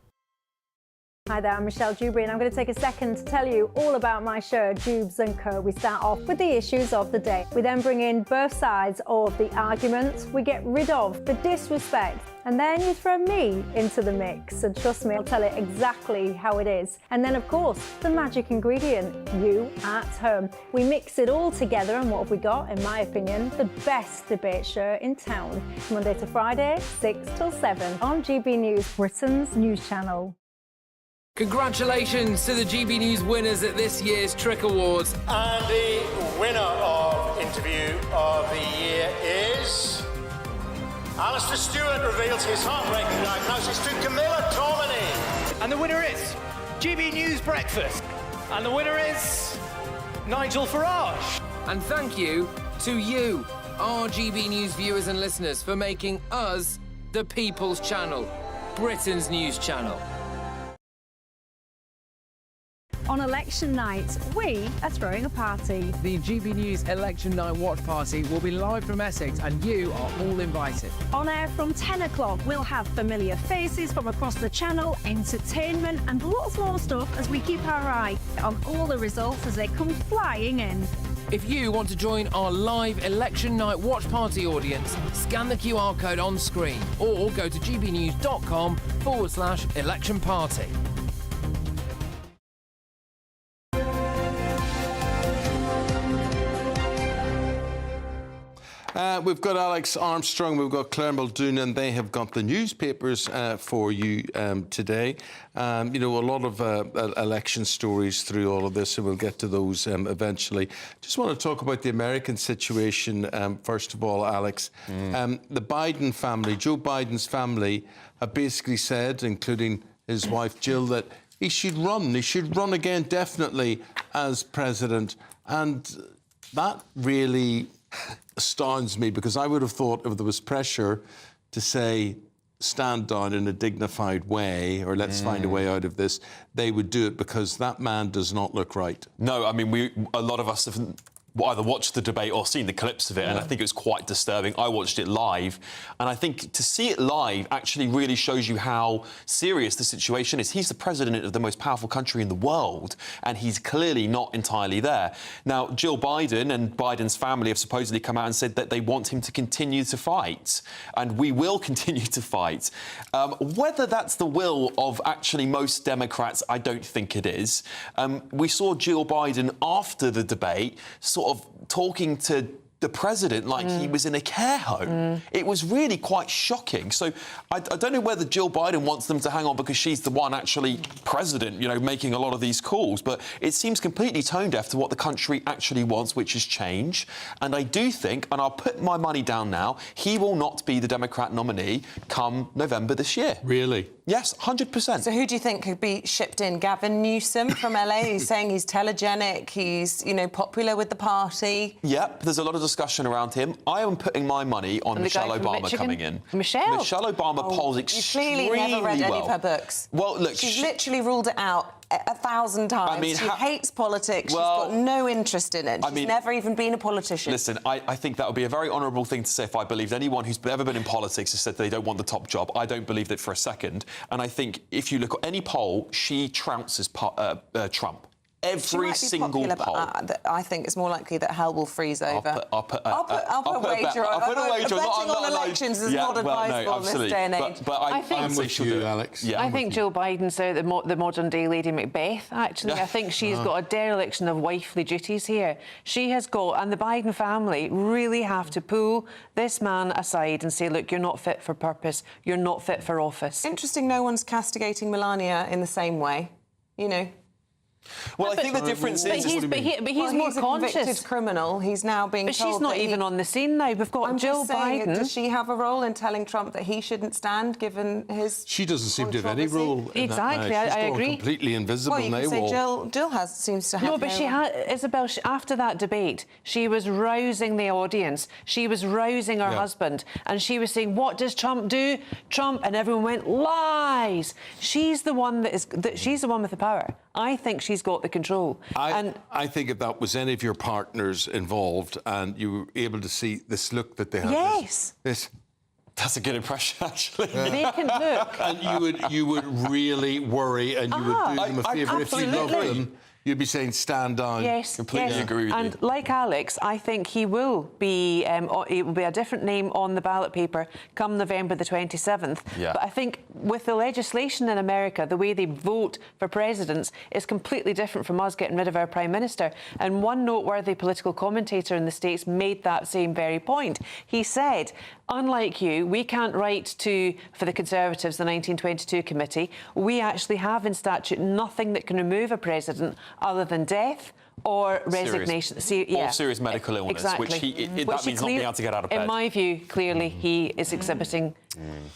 Hi there, I'm Michelle Dewberry and I'm going to take a second to tell you all about my show, Dubes & Co. We start off with the issues of the day. We then bring in both sides of the argument. We get rid of the disrespect. And then you throw me into the mix. And trust me, I'll tell it exactly how it is. And then, of course, the magic ingredient, you at home. We mix it all together and what have we got, in my opinion, the best debate show in town. Monday to Friday, 6 till 7 on GB News, Britain's news channel. Congratulations to the GB News winners at this year's Trick Awards. And the winner of Interview of the Year is... Alistair Stewart reveals his heartbreaking diagnosis to Camilla Tominey. And the winner is GB News Breakfast. And the winner is Nigel Farage. And thank you to you, our GB News viewers and listeners, for making us the People's Channel, Britain's news channel. On election night, we are throwing a party. The GB News Election Night Watch Party will be live from Essex and you are all invited. On air from 10 o'clock, we'll have familiar faces from across the channel, entertainment and lots more stuff as we keep our eye on all the results as they come flying in. If you want to join our live Election Night Watch Party audience, scan the QR code on screen or go to gbnews.com/election party. We've got Alex Armstrong, we've got Claire Muldoon, and they have got the newspapers for you today. You know, a lot of election stories through all of this, and we'll get to those eventually. Just want to talk about the American situation, first of all, Alex. The Biden family, Joe Biden's family, have basically said, including his wife Jill, that he should run. He should run again, definitely, as president. And that really astounds me, because I would have thought if there was pressure to say, stand down in a dignified way, or let's find a way out of this, they would do it, because that man does not look right. No, I mean, a lot of us have either watched the debate or seen the clips of it, and I think it was quite disturbing. I watched it live, and I think to see it live actually really shows you how serious the situation is. He's the president of the most powerful country in the world, and he's clearly not entirely there. Now, Jill Biden and Biden's family have supposedly come out and said that they want him to continue to fight, and we will continue to fight. Whether that's the will of actually most Democrats, I don't think it is. We saw Jill Biden after the debate sort of talking to the president like he was in a care home. It was really quite shocking. So I don't know whether Jill Biden wants them to hang on because she's the one actually president, you know, making a lot of these calls. But it seems completely tone deaf to what the country actually wants, which is change. And I do think, and I'll put my money down now, he will not be the Democrat nominee come November this year. Really? Yes, 100%. So who do you think could be shipped in? Gavin Newsom from LA? He's saying he's telegenic, he's, you know, popular with the party. Yep, there's a lot of discussion around him. I am putting my money on Michelle Obama coming in. Michelle Obama polls extremely well. You clearly never read any of her books. Well, look, she's literally ruled it out 1,000 times. I mean, she hates politics. Well, she's got no interest in it. She's never even been a politician. Listen, I think that would be a very honourable thing to say if I believed anyone who's ever been in politics has said they don't want the top job. I don't believe that for a second. And I think if you look at any poll, she trounces Trump. Every single poll. But, I think it's more likely that hell will freeze over. I'll put a wager on. Betting on elections is not advisable in this day and age. But I'm with you, Alex. Yeah, I think Jill Biden's the modern-day Lady Macbeth, actually. I think she's got a dereliction of wifely duties here. She has got, and the Biden family really have to pull this man aside and say, look, you're not fit for purpose, you're not fit for office. Interesting, no one's castigating Melania in the same way, you know. Well, I think the difference is... He's more conscious. A convicted criminal. He's now being told... But she's not even on the scene now. We've got Jill Biden. Does she have a role in telling Trump that he shouldn't stand, given his... She doesn't seem to have any role in exactly, that. I agree. She's completely invisible now. Well, you can say Jill seems to have... No, but she had... Isabel, after that debate, she was rousing the audience. She was rousing her husband. And she was saying, what does Trump do? Trump... And everyone went, lies! She's the one that is... She's the one with the power. I think she's got the control. I think if that was any of your partners involved and you were able to see this look that they have. Yes. That's a good impression, actually. Vacant look. And you would really worry, and you would do them a favour if you loved them. You'd be saying, stand down. Yes, completely agree with you. And like Alex, I think he will be. It will be a different name on the ballot paper come November the 27th. Yeah. But I think with the legislation in America, the way they vote for presidents is completely different from us getting rid of our prime minister. And one noteworthy political commentator in the States made that same very point. He said, unlike you, we can't write for the Conservatives, the 1922 committee. We actually have in statute nothing that can remove a president other than death or resignation. Or serious medical illness, exactly. which that means not being able to get out of bed. In my view, clearly, he is exhibiting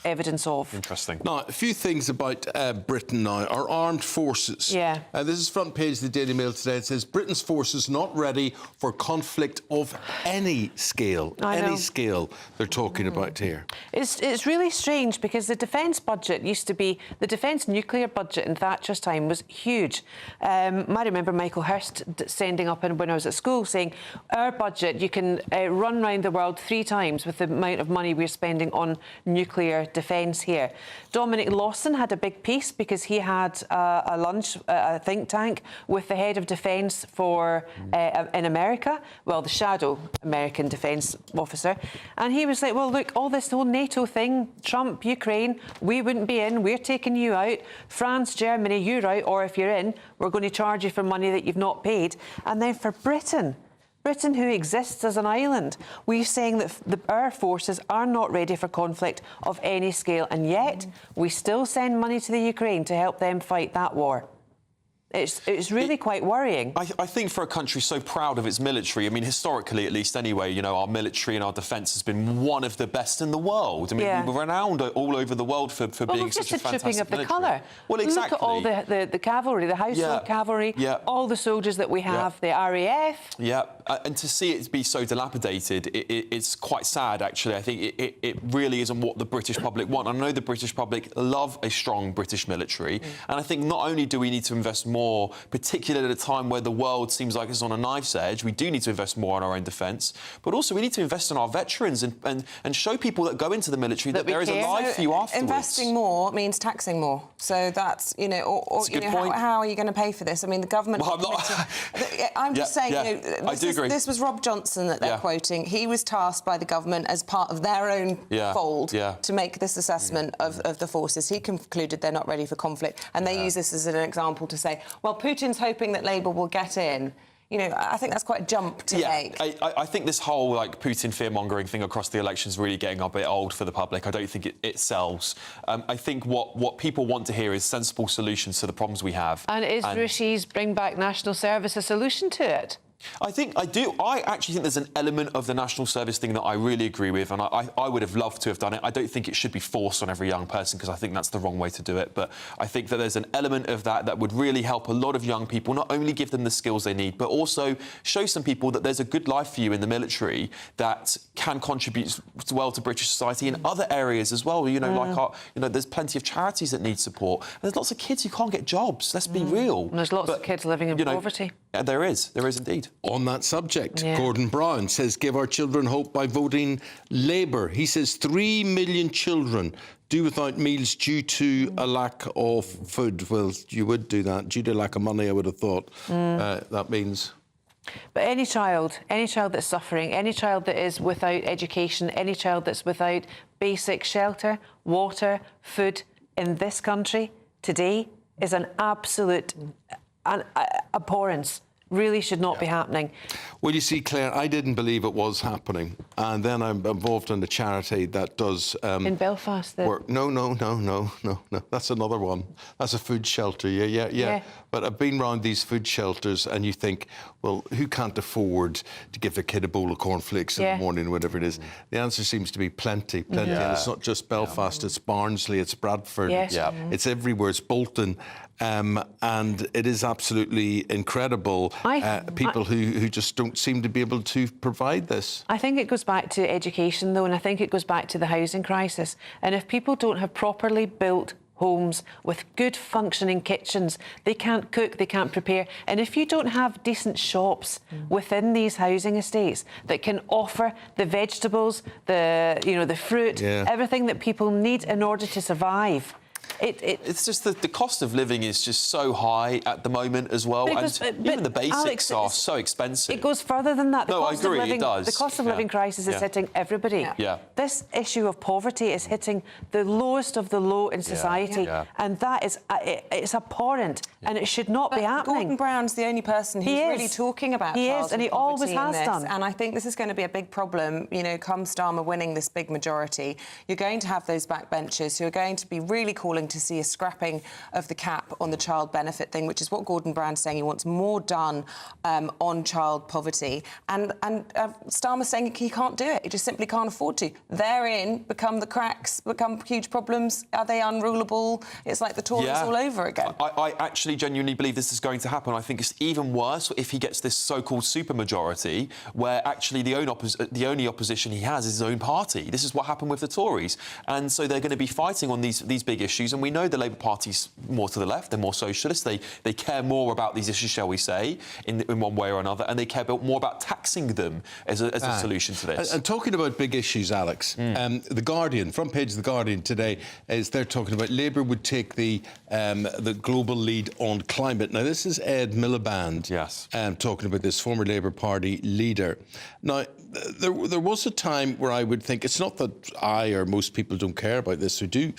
evidence of. Interesting. Now, a few things about Britain now. Our armed forces. Yeah. This is front page of the Daily Mail today. It says, Britain's forces not ready for conflict of any scale. Any scale they're talking about here. It's really strange because the defence budget used to be... The defence nuclear budget in Thatcher's time was huge. I remember Michael Hirst sending up when I was at school saying, our budget, you can run round the world 3 times with the amount of money we're spending on nuclear defence here. Dominic Lawson had a big piece because he had a lunch, a think tank, with the head of defence in America, well, the shadow American defence officer, and he was like, well, look, all this whole NATO thing, Trump, Ukraine, we wouldn't be in, we're taking you out. France, Germany, you're out, or if you're in, we're going to charge you for money that you've not paid. And then for Britain, Britain, who exists as an island. We're saying that our forces are not ready for conflict of any scale, and yet we still send money to the Ukraine to help them fight that war. It's really quite worrying. I think for a country so proud of its military, I mean, historically at least anyway, you know, our military and our defence has been one of the best in the world. I mean, we're renowned all over the world for being such a fantastic military. Just the tripping of the colour. Well, exactly. Look at all the cavalry, the household cavalry, all the soldiers that we have, the RAF. Yeah, and to see it be so dilapidated, it's quite sad, actually. I think it really isn't what the British public want. I know the British public love a strong British military, and I think not only do we need to invest more, particularly at a time where the world seems like it's on a knife's edge, we do need to invest more in our own defence, but also we need to invest in our veterans and show people that go into the military that there is a life for you afterwards. Investing more means taxing more. So that's, you know, or you know, how are you going to pay for this? I mean, the government... Well, I'm just saying, you know, I do agree. This was Rob Johnson that they're quoting. He was tasked by the government as part of their own fold to make this assessment of the forces. He concluded they're not ready for conflict, and they use this as an example to say, well, Putin's hoping that Labour will get in. You know, I think that's quite a jump to make. I think this whole, like, Putin fear-mongering thing across the elections is really getting a bit old for the public. I don't think it sells. I think what people want to hear is sensible solutions to the problems we have. And is Rishi's Bring Back National Service a solution to it? I do. I actually think there's an element of the national service thing that I really agree with, and I would have loved to have done it. I don't think it should be forced on every young person, because I think that's the wrong way to do it. But I think that there's an element of that would really help a lot of young people, not only give them the skills they need, but also show some people that there's a good life for you in the military that can contribute well to British society in other areas as well. You know, like there's plenty of charities that need support. And there's lots of kids who can't get jobs. Let's be real. And there's lots of kids living in poverty. Yeah, there is indeed. On that subject, Gordon Brown says give our children hope by voting Labour. He says 3 million children do without meals due to a lack of food. Well, you would do that. Due to lack of money, I would have thought. That means... But any child that's suffering, any child that is without education, any child that's without basic shelter, water, food in this country today is an absolute... abhorrence. Really should not be happening. Well, you see, Claire, I didn't believe it was happening, and then I'm involved in a charity that does in Belfast. Work. No. That's another one. That's a food shelter. Yeah. But I've been around these food shelters, and you think, well, who can't afford to give a kid a bowl of cornflakes in the morning, whatever it is? The answer seems to be plenty. And it's not just Belfast. It's Barnsley. It's Bradford. It's everywhere. It's Bolton. And it is absolutely incredible. People who just don't seem to be able to provide this. I think it goes back to education, though, and I think it goes back to the housing crisis. And if people don't have properly built homes with good functioning kitchens, they can't cook, they can't prepare. And if you don't have decent shops within these housing estates that can offer the vegetables, the fruit, everything that people need in order to survive, it's just the cost of living is just so high at the moment as well, even the basics Alex, are so expensive. It goes further than that. I agree, it does. The cost of living crisis is hitting everybody. This issue of poverty is hitting the lowest of the low in society, and that is it's abhorrent, and it should not be happening. Gordon Brown's the only person who's really talking about childhood and he always has done. And I think this is going to be a big problem. You know, come Starmer winning this big majority, you're going to have those backbenchers who are going to be really calling to see a scrapping of the cap on the child benefit thing, which is what Gordon Brown's saying. He wants more done on child poverty. And Starmer's saying he can't do it. He just simply can't afford to. Therein become the cracks, become huge problems. Are they unrulable? It's like the Tories all over again. I actually genuinely believe this is going to happen. I think it's even worse if he gets this so-called supermajority, where actually the only opposition he has is his own party. This is what happened with the Tories. And so they're going to be fighting on these big issues. And we know the Labour Party's more to the left, they're more socialist, they care more about these issues, shall we say, in one way or another, and they care more about taxing them as a solution to this. And talking about big issues, Alex, The Guardian, front page of The Guardian today, they're talking about Labour would take the global lead on climate. Now, this is Ed Miliband talking about this, former Labour Party leader. Now, there was a time where I would think, it's not that I or most people don't care about this, or do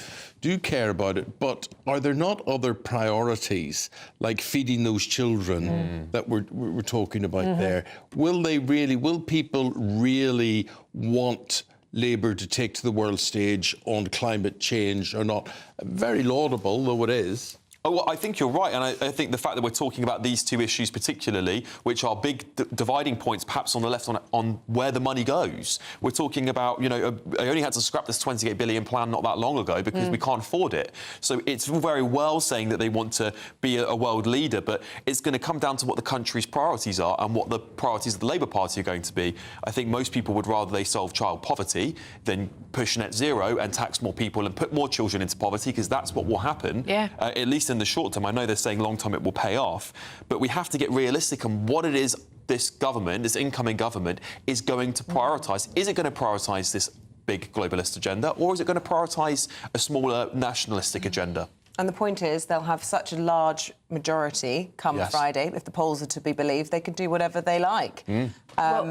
care about it, but are there not other priorities, like feeding those children that we're talking about there? Will people really want Labour to take to the world stage on climate change or not? Very laudable, though it is. Oh, well, I think you're right, and I think the fact that we're talking about these two issues particularly, which are big dividing points perhaps on the left on where the money goes. We're talking about, I only had to scrap this 28 billion plan not that long ago because we can't afford it. So it's very well saying that they want to be a world leader, but it's going to come down to what the country's priorities are and what the priorities of the Labour Party are going to be. I think most people would rather they solve child poverty than push net zero and tax more people and put more children into poverty, because that's what will happen, at least in the short term. I know they're saying long term it will pay off, but we have to get realistic on what it is this government, this incoming government, is going to prioritise. Is it going to prioritise this big globalist agenda, or is it going to prioritise a smaller nationalistic agenda? And the point is, they'll have such a large majority come Friday, if the polls are to be believed, they can do whatever they like.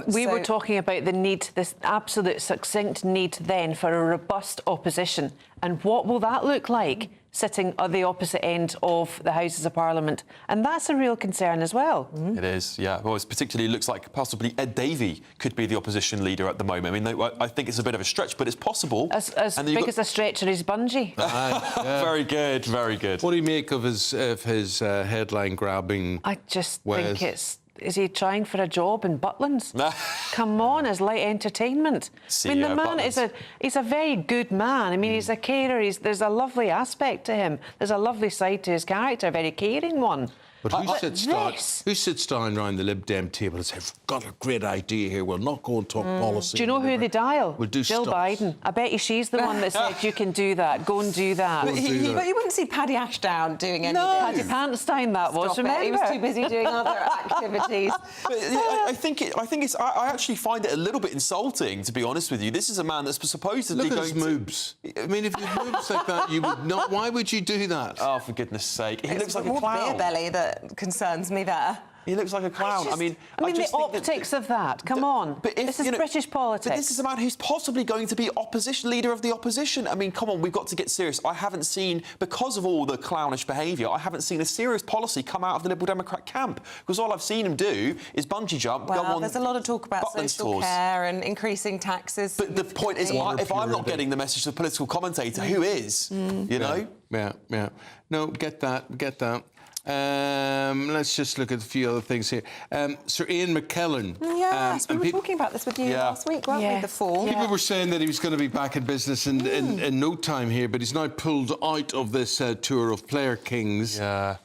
We were talking about the need, this absolute succinct need then for a robust opposition. And what will that look like, sitting at the opposite end of the Houses of Parliament? And that's a real concern as well. It is, yeah. Well, it particularly looks like possibly Ed Davey could be the opposition leader at the moment. I mean, I think it's a bit of a stretch, but it's possible. As big as a stretcher is Bungie. Very good, very good. What do you make of his headline grabbing? I just think is he trying for a job in Butlins? Come on, as light entertainment. I mean, the man he's a very good man. I mean, he's a carer. There's a lovely aspect to him. There's a lovely side to his character, a very caring one. But who sits down around the Lib Dem table and says, "We've got a great idea here, we'll not go and talk policy"? Do you know who they dial? We'll do Jill Biden. I bet you she's the one that said, "You can do that, go and do that." But you wouldn't see Paddy Ashdown doing anything. Paddy Panstein, that was, remember? He was too busy doing other activities. I actually find it a little bit insulting, to be honest with you. This is a man that's supposedly Look at his moves. I mean, if he moves like that, you would not. Why would you do that? Oh, for goodness sake. He looks like a more clown. Beer belly that concerns me there. He looks like a clown. I mean the optics of that. Come on. But this is British politics. But this is a man who's possibly going to be leader of the opposition. I mean, come on, we've got to get serious. I haven't seen, because of all the clownish behaviour, I haven't seen a serious policy come out of the Liberal Democrat camp. Because all I've seen him do is bungee jump, go on. There's a lot of talk about social care and increasing taxes. But the point is, if I'm not getting the message of the political commentator, who is? You know? Yeah. No, get that. Let's just look at a few other things here. Sir Ian McKellen. Yes, we were talking about this with you last week, weren't we? The fall. People were saying that he was going to be back in business in no time here, but he's now pulled out of this tour of Player Kings. Yeah.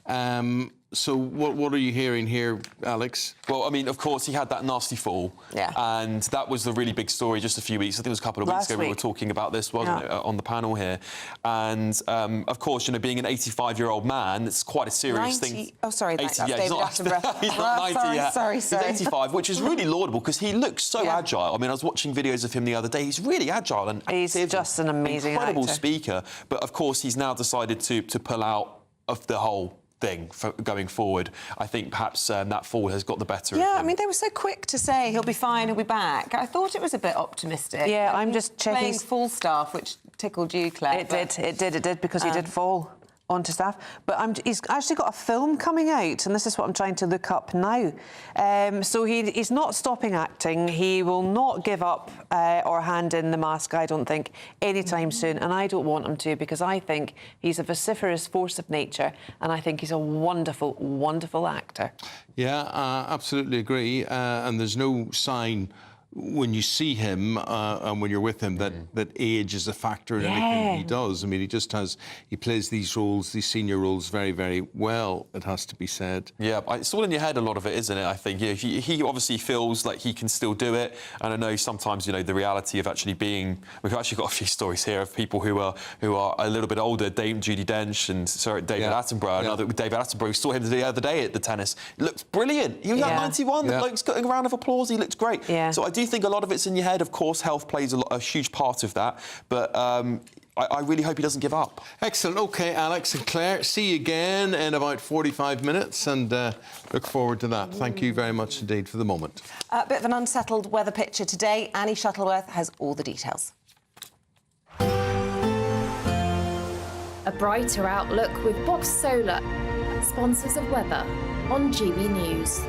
So what are you hearing here, Alex? Well, I mean, of course, he had that nasty fall. Yeah. And that was the really big story just a few weeks, I think it was a couple of weeks ago we were talking about this, wasn't it, on the panel here. And, of course, being an 85-year-old man, it's quite a serious thing. Oh, sorry, that's David Attenborough. He's not 90 yet. Sorry. He's 85, which is really laudable because he looks so agile. I mean, I was watching videos of him the other day. He's really agile and active. He's just an amazing incredible actor. Speaker. But, of course, he's now decided to pull out of the whole thing for going forward. I think perhaps that fall has got the better of him. I mean, they were so quick to say he'll be fine, he'll be back. I thought it was a bit optimistic. Yeah, I'm just checking. Playing full staff, which tickled you, Claire. It did, because he did fall onto staff. But he's actually got a film coming out, and this is what I'm trying to look up now. So he's not stopping acting. He will not give up or hand in the mask, I don't think, anytime soon. And I don't want him to, because I think he's a vociferous force of nature, and I think he's a wonderful, wonderful actor. Yeah, absolutely agree. And there's no sign when you see him and when you're with him that age is a factor in anything he does. I mean, he plays these roles, these senior roles, very, very well, it has to be said. Yeah, it's all in your head, a lot of it, isn't it, I think? He obviously feels like he can still do it, and I know sometimes, the reality of actually being... We've actually got a few stories here of people who are a little bit older, Dame Judi Dench and David Attenborough. David Attenborough, we saw him the other day at the tennis. He looks brilliant. He was at 91, the bloke's getting a round of applause, he looks great. So I do think a lot of it's in your head. Of course, health plays a huge part of that. But I really hope he doesn't give up. Excellent. OK, Alex and Claire, see you again in about 45 minutes and look forward to that. Thank you very much indeed for the moment. A bit of an unsettled weather picture today. Annie Shuttleworth has all the details. A brighter outlook with Box Solar, sponsors of weather on GB News.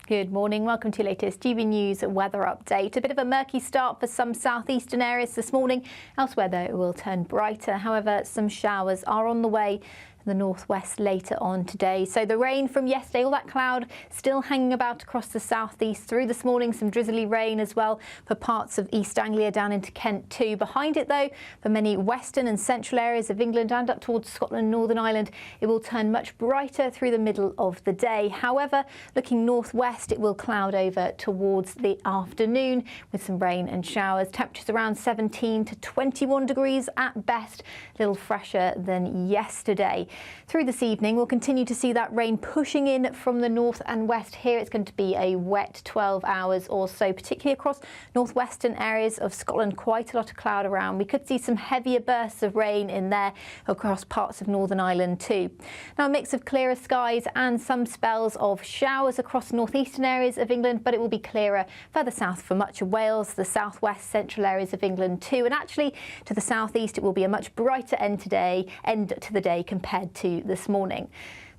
Good morning. Welcome to your latest GB News weather update. A bit of a murky start for some southeastern areas this morning. Elsewhere, though, it will turn brighter. However, some showers are on the way in the northwest later on today. So the rain from yesterday, all that cloud still hanging about across the southeast through this morning. Some drizzly rain as well for parts of East Anglia down into Kent too. Behind it, though, for many western and central areas of England and up towards Scotland and Northern Ireland, it will turn much brighter through the middle of the day. However, looking northwest, it will cloud over towards the afternoon with some rain and showers. Temperatures around 17 to 21 degrees at best, a little fresher than yesterday. Through this evening, we'll continue to see that rain pushing in from the north and west. Here it's going to be a wet 12 hours or so, particularly across northwestern areas of Scotland. Quite a lot of cloud around. We could see some heavier bursts of rain in there across parts of Northern Ireland too. Now, a mix of clearer skies and some spells of showers across northeastern areas of England, but it will be clearer further south for much of Wales, the southwest central areas of England too. And actually to the southeast, it will be a much brighter end to the day compared to this morning.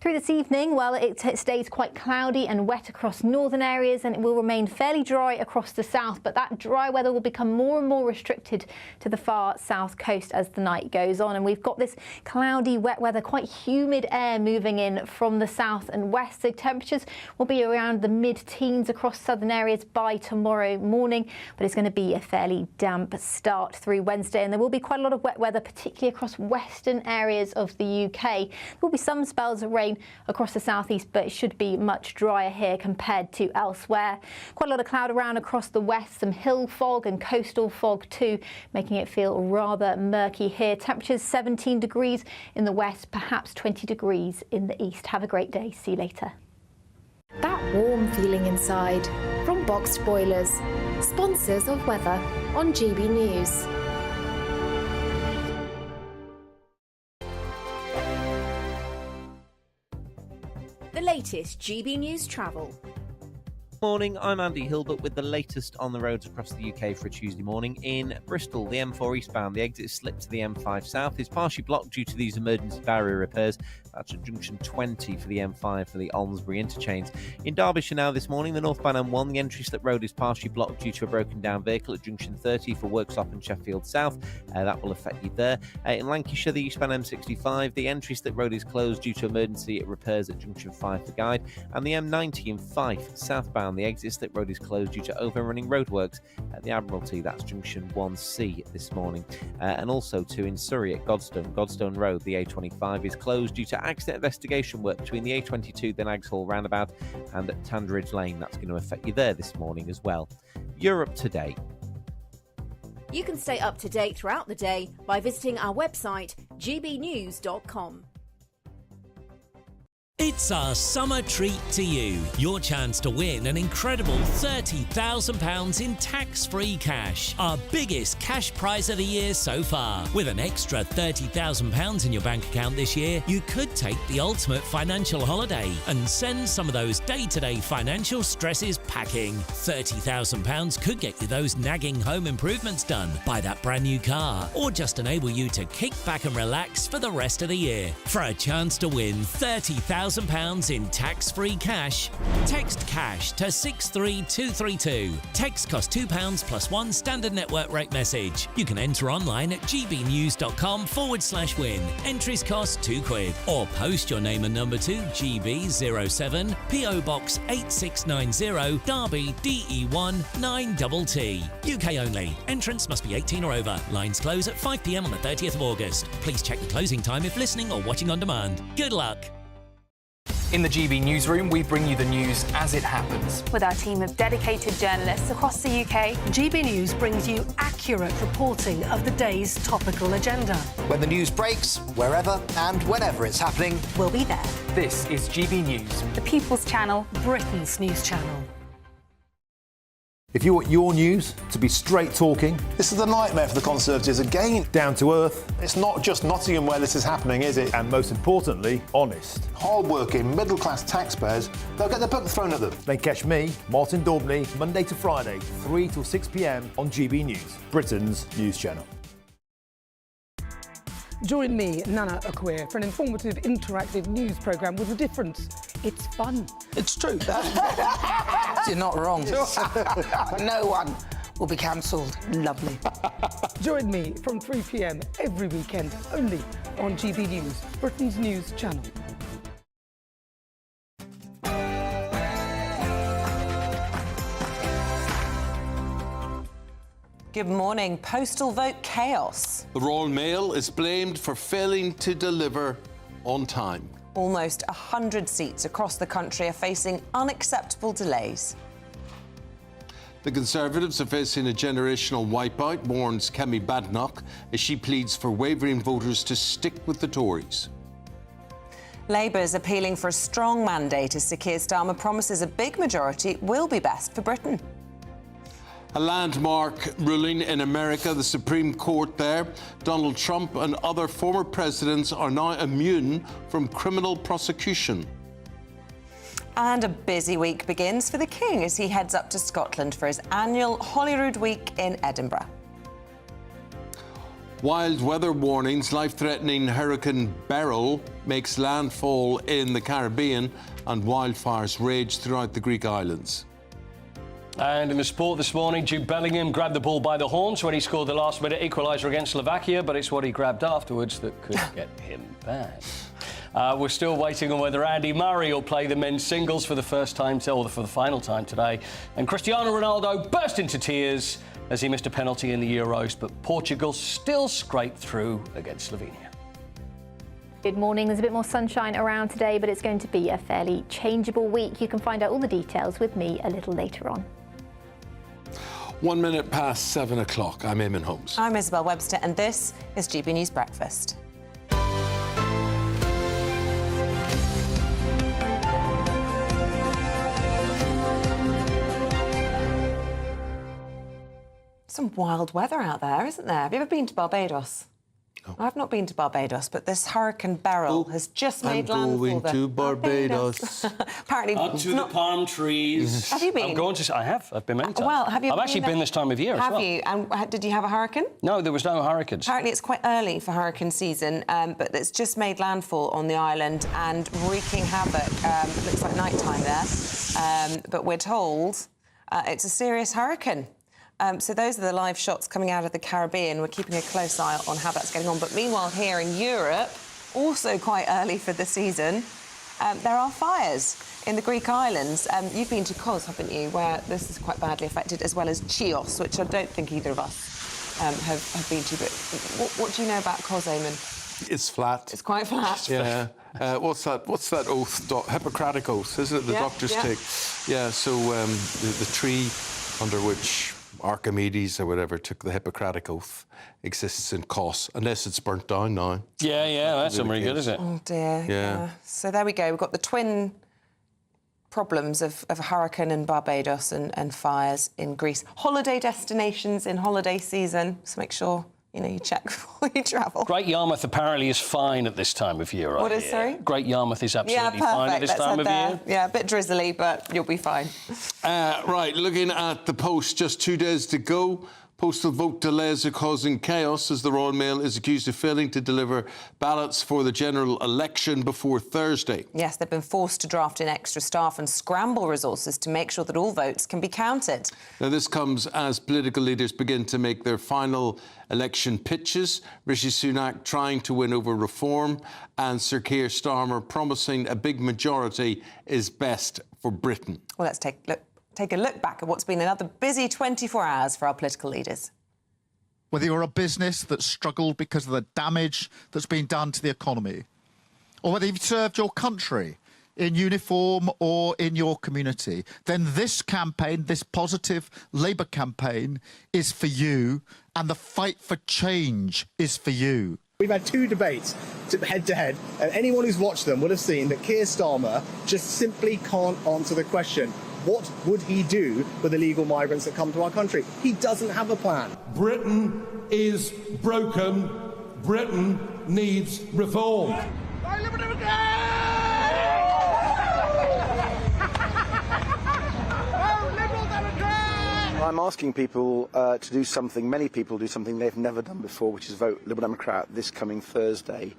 Through this evening, well, it stays quite cloudy and wet across northern areas, and it will remain fairly dry across the south, but that dry weather will become more and more restricted to the far south coast as the night goes on. And we've got this cloudy, wet weather, quite humid air moving in from the south and west. So temperatures will be around the mid-teens across southern areas by tomorrow morning, but it's going to be a fairly damp start through Wednesday, and there will be quite a lot of wet weather, particularly across western areas of the UK. There will be some spells of rain across the southeast, but it should be much drier here compared to elsewhere. Quite a lot of cloud around across the west, some hill fog and coastal fog too, making it feel rather murky here. Temperatures 17 degrees in the west, perhaps 20 degrees in the east. Have a great day. See you later. That warm feeling inside from Boxed Boilers, sponsors of weather on GB News. The latest GB News travel. Morning, I'm Andy Hilbert with the latest on the roads across the UK for a Tuesday morning. In Bristol, the M4 eastbound, the exit slip to the M5 south is partially blocked due to these emergency barrier repairs. That's at junction 20 for the M5 for the Almesbury interchange. In Derbyshire now this morning, the northbound M1, the entry slip road is partially blocked due to a broken down vehicle at junction 30 for Worksop and Sheffield South. That will affect you there. In Lancashire, the eastbound M65, the entry slip road is closed due to emergency repairs at junction 5 for Guide. And the M90 in Fife, southbound, the exit slip road is closed due to overrunning roadworks at the Admiralty. That's junction 1C this morning. And also to in Surrey at Godstone Road, the A25 is closed due to accident investigation work between the A22, the Nags Hall roundabout, and at Tanderidge Lane. That's going to affect you there this morning as well. Europe Today. You can stay up to date throughout the day by visiting our website, gbnews.com. It's our summer treat to you. Your chance to win an incredible £30,000 in tax-free cash. Our biggest cash prize of the year so far. With an extra £30,000 in your bank account this year, you could take the ultimate financial holiday and send some of those day-to-day financial stresses packing. £30,000 could get you those nagging home improvements done, buy that brand new car, or just enable you to kick back and relax for the rest of the year. For a chance to win £30,000 in tax-free cash, text cash to 63232. Text costs £2 plus one standard network rate message. You can enter online at gbnews.com/win. Entries cost £2. Or post your name and number to GB07 PO Box 8690 Derby DE1 9TT. UK only. Entrants must be 18 or over. Lines close at 5 p.m. on the 30th of August. Please check the closing time if listening or watching on demand. Good luck. In the GB newsroom, we bring you the news as it happens. With our team of dedicated journalists across the UK, GB News brings you accurate reporting of the day's topical agenda. When the news breaks, wherever and whenever it's happening, we'll be there. This is GB News, the People's Channel, Britain's news channel. If you want your news to be straight talking... This is a nightmare for the Conservatives again. Down to earth. It's not just Nottingham where this is happening, is it? And most importantly, honest. Hard-working, middle-class taxpayers, they'll get their book thrown at them. Then catch me, Martin Daubney, Monday to Friday, 3 till 6 p.m. on GB News, Britain's news channel. Join me, Nana Akwe, for an informative, interactive news programme with a difference. It's fun. It's true. You're not wrong. No one will be cancelled. Lovely. Join me from 3 p.m. every weekend, only on GB News, Britain's news channel. Good morning. Postal vote chaos. The Royal Mail is blamed for failing to deliver on time. Almost 100 seats across the country are facing unacceptable delays. The Conservatives are facing a generational wipeout, warns Kemi Badenoch, as she pleads for wavering voters to stick with the Tories. Labour's appealing for a strong mandate as Sir Keir Starmer promises a big majority will be best for Britain. A landmark ruling in America, the Supreme Court there. Donald Trump and other former presidents are now immune from criminal prosecution. And a busy week begins for the King as he heads up to Scotland for his annual Holyrood Week in Edinburgh. Wild weather warnings, life-threatening Hurricane Beryl makes landfall in the Caribbean and wildfires rage throughout the Greek islands. And in the sport this morning, Jude Bellingham grabbed the ball by the horns when he scored the last-minute equaliser against Slovakia, but it's what he grabbed afterwards that could get him banned. We're still waiting on whether Andy Murray will play the men's singles for the first time, or for the final time today. And Cristiano Ronaldo burst into tears as he missed a penalty in the Euros, but Portugal still scraped through against Slovenia. Good morning. There's a bit more sunshine around today, but it's going to be a fairly changeable week. You can find out all the details with me a little later on. 1 minute past 7 o'clock. I'm Eamonn Holmes. I'm Isabel Webster, and this is GB News Breakfast. Some wild weather out there, isn't there? Have you ever been to Barbados? No. I've not been to Barbados, but this Hurricane Beryl has just made landfall there. I'm going to Barbados. Apparently, Up to the palm trees. Have you been? I'm going to. I have. I've been many times. Well, have you? I've actually been this time of year as well. Have you? And did you have a hurricane? No, there was no hurricanes. Apparently, it's quite early for hurricane season, but it's just made landfall on the island and wreaking havoc. Looks like night time there, but we're told it's a serious hurricane. So those are the live shots coming out of the Caribbean. We're keeping a close eye on how that's getting on. But meanwhile, here in Europe, also quite early for the season, there are fires in the Greek islands. You've been to Kos, haven't you, where this is quite badly affected, as well as Chios, which I don't think either of us have been to. But what do you know about Kos, Eamonn? It's flat. It's quite flat. Yeah. What's that oath? Hippocratic oath, isn't it? The doctors take. Yeah. So the tree under which Archimedes or whatever took the Hippocratic Oath exists in Kos, unless it's burnt down now. Yeah, that's not very good, is it? Oh, dear. Yeah. So there we go. We've got the twin problems of a hurricane in Barbados and fires in Greece. Holiday destinations in holiday season. So make sure, you check before you travel. Great Yarmouth apparently is fine at this time of year. What is, sorry? Great Yarmouth is absolutely fine at this time of year. Yeah, a bit drizzly, but you'll be fine. Right, looking at the Post, just 2 days to go. Postal vote delays are causing chaos as the Royal Mail is accused of failing to deliver ballots for the general election before Thursday. Yes, they've been forced to draft in extra staff and scramble resources to make sure that all votes can be counted. Now, this comes as political leaders begin to make their final election pitches. Rishi Sunak trying to win over reform and Sir Keir Starmer promising a big majority is best for Britain. Well, let's take a look back at what's been another busy 24 hours for our political leaders. Whether you're a business that's struggled because of the damage that's been done to the economy, or whether you've served your country in uniform or in your community, then this campaign, this positive Labour campaign, is for you, and the fight for change is for you. We've had two debates head-to-head, and anyone who's watched them would have seen that Keir Starmer just simply can't answer the question, What would he do with illegal migrants that come to our country? He doesn't have a plan. Britain is broken. Britain needs reform. I'm asking people to do something, many people do something they've never done before, which is vote Liberal Democrat this coming Thursday.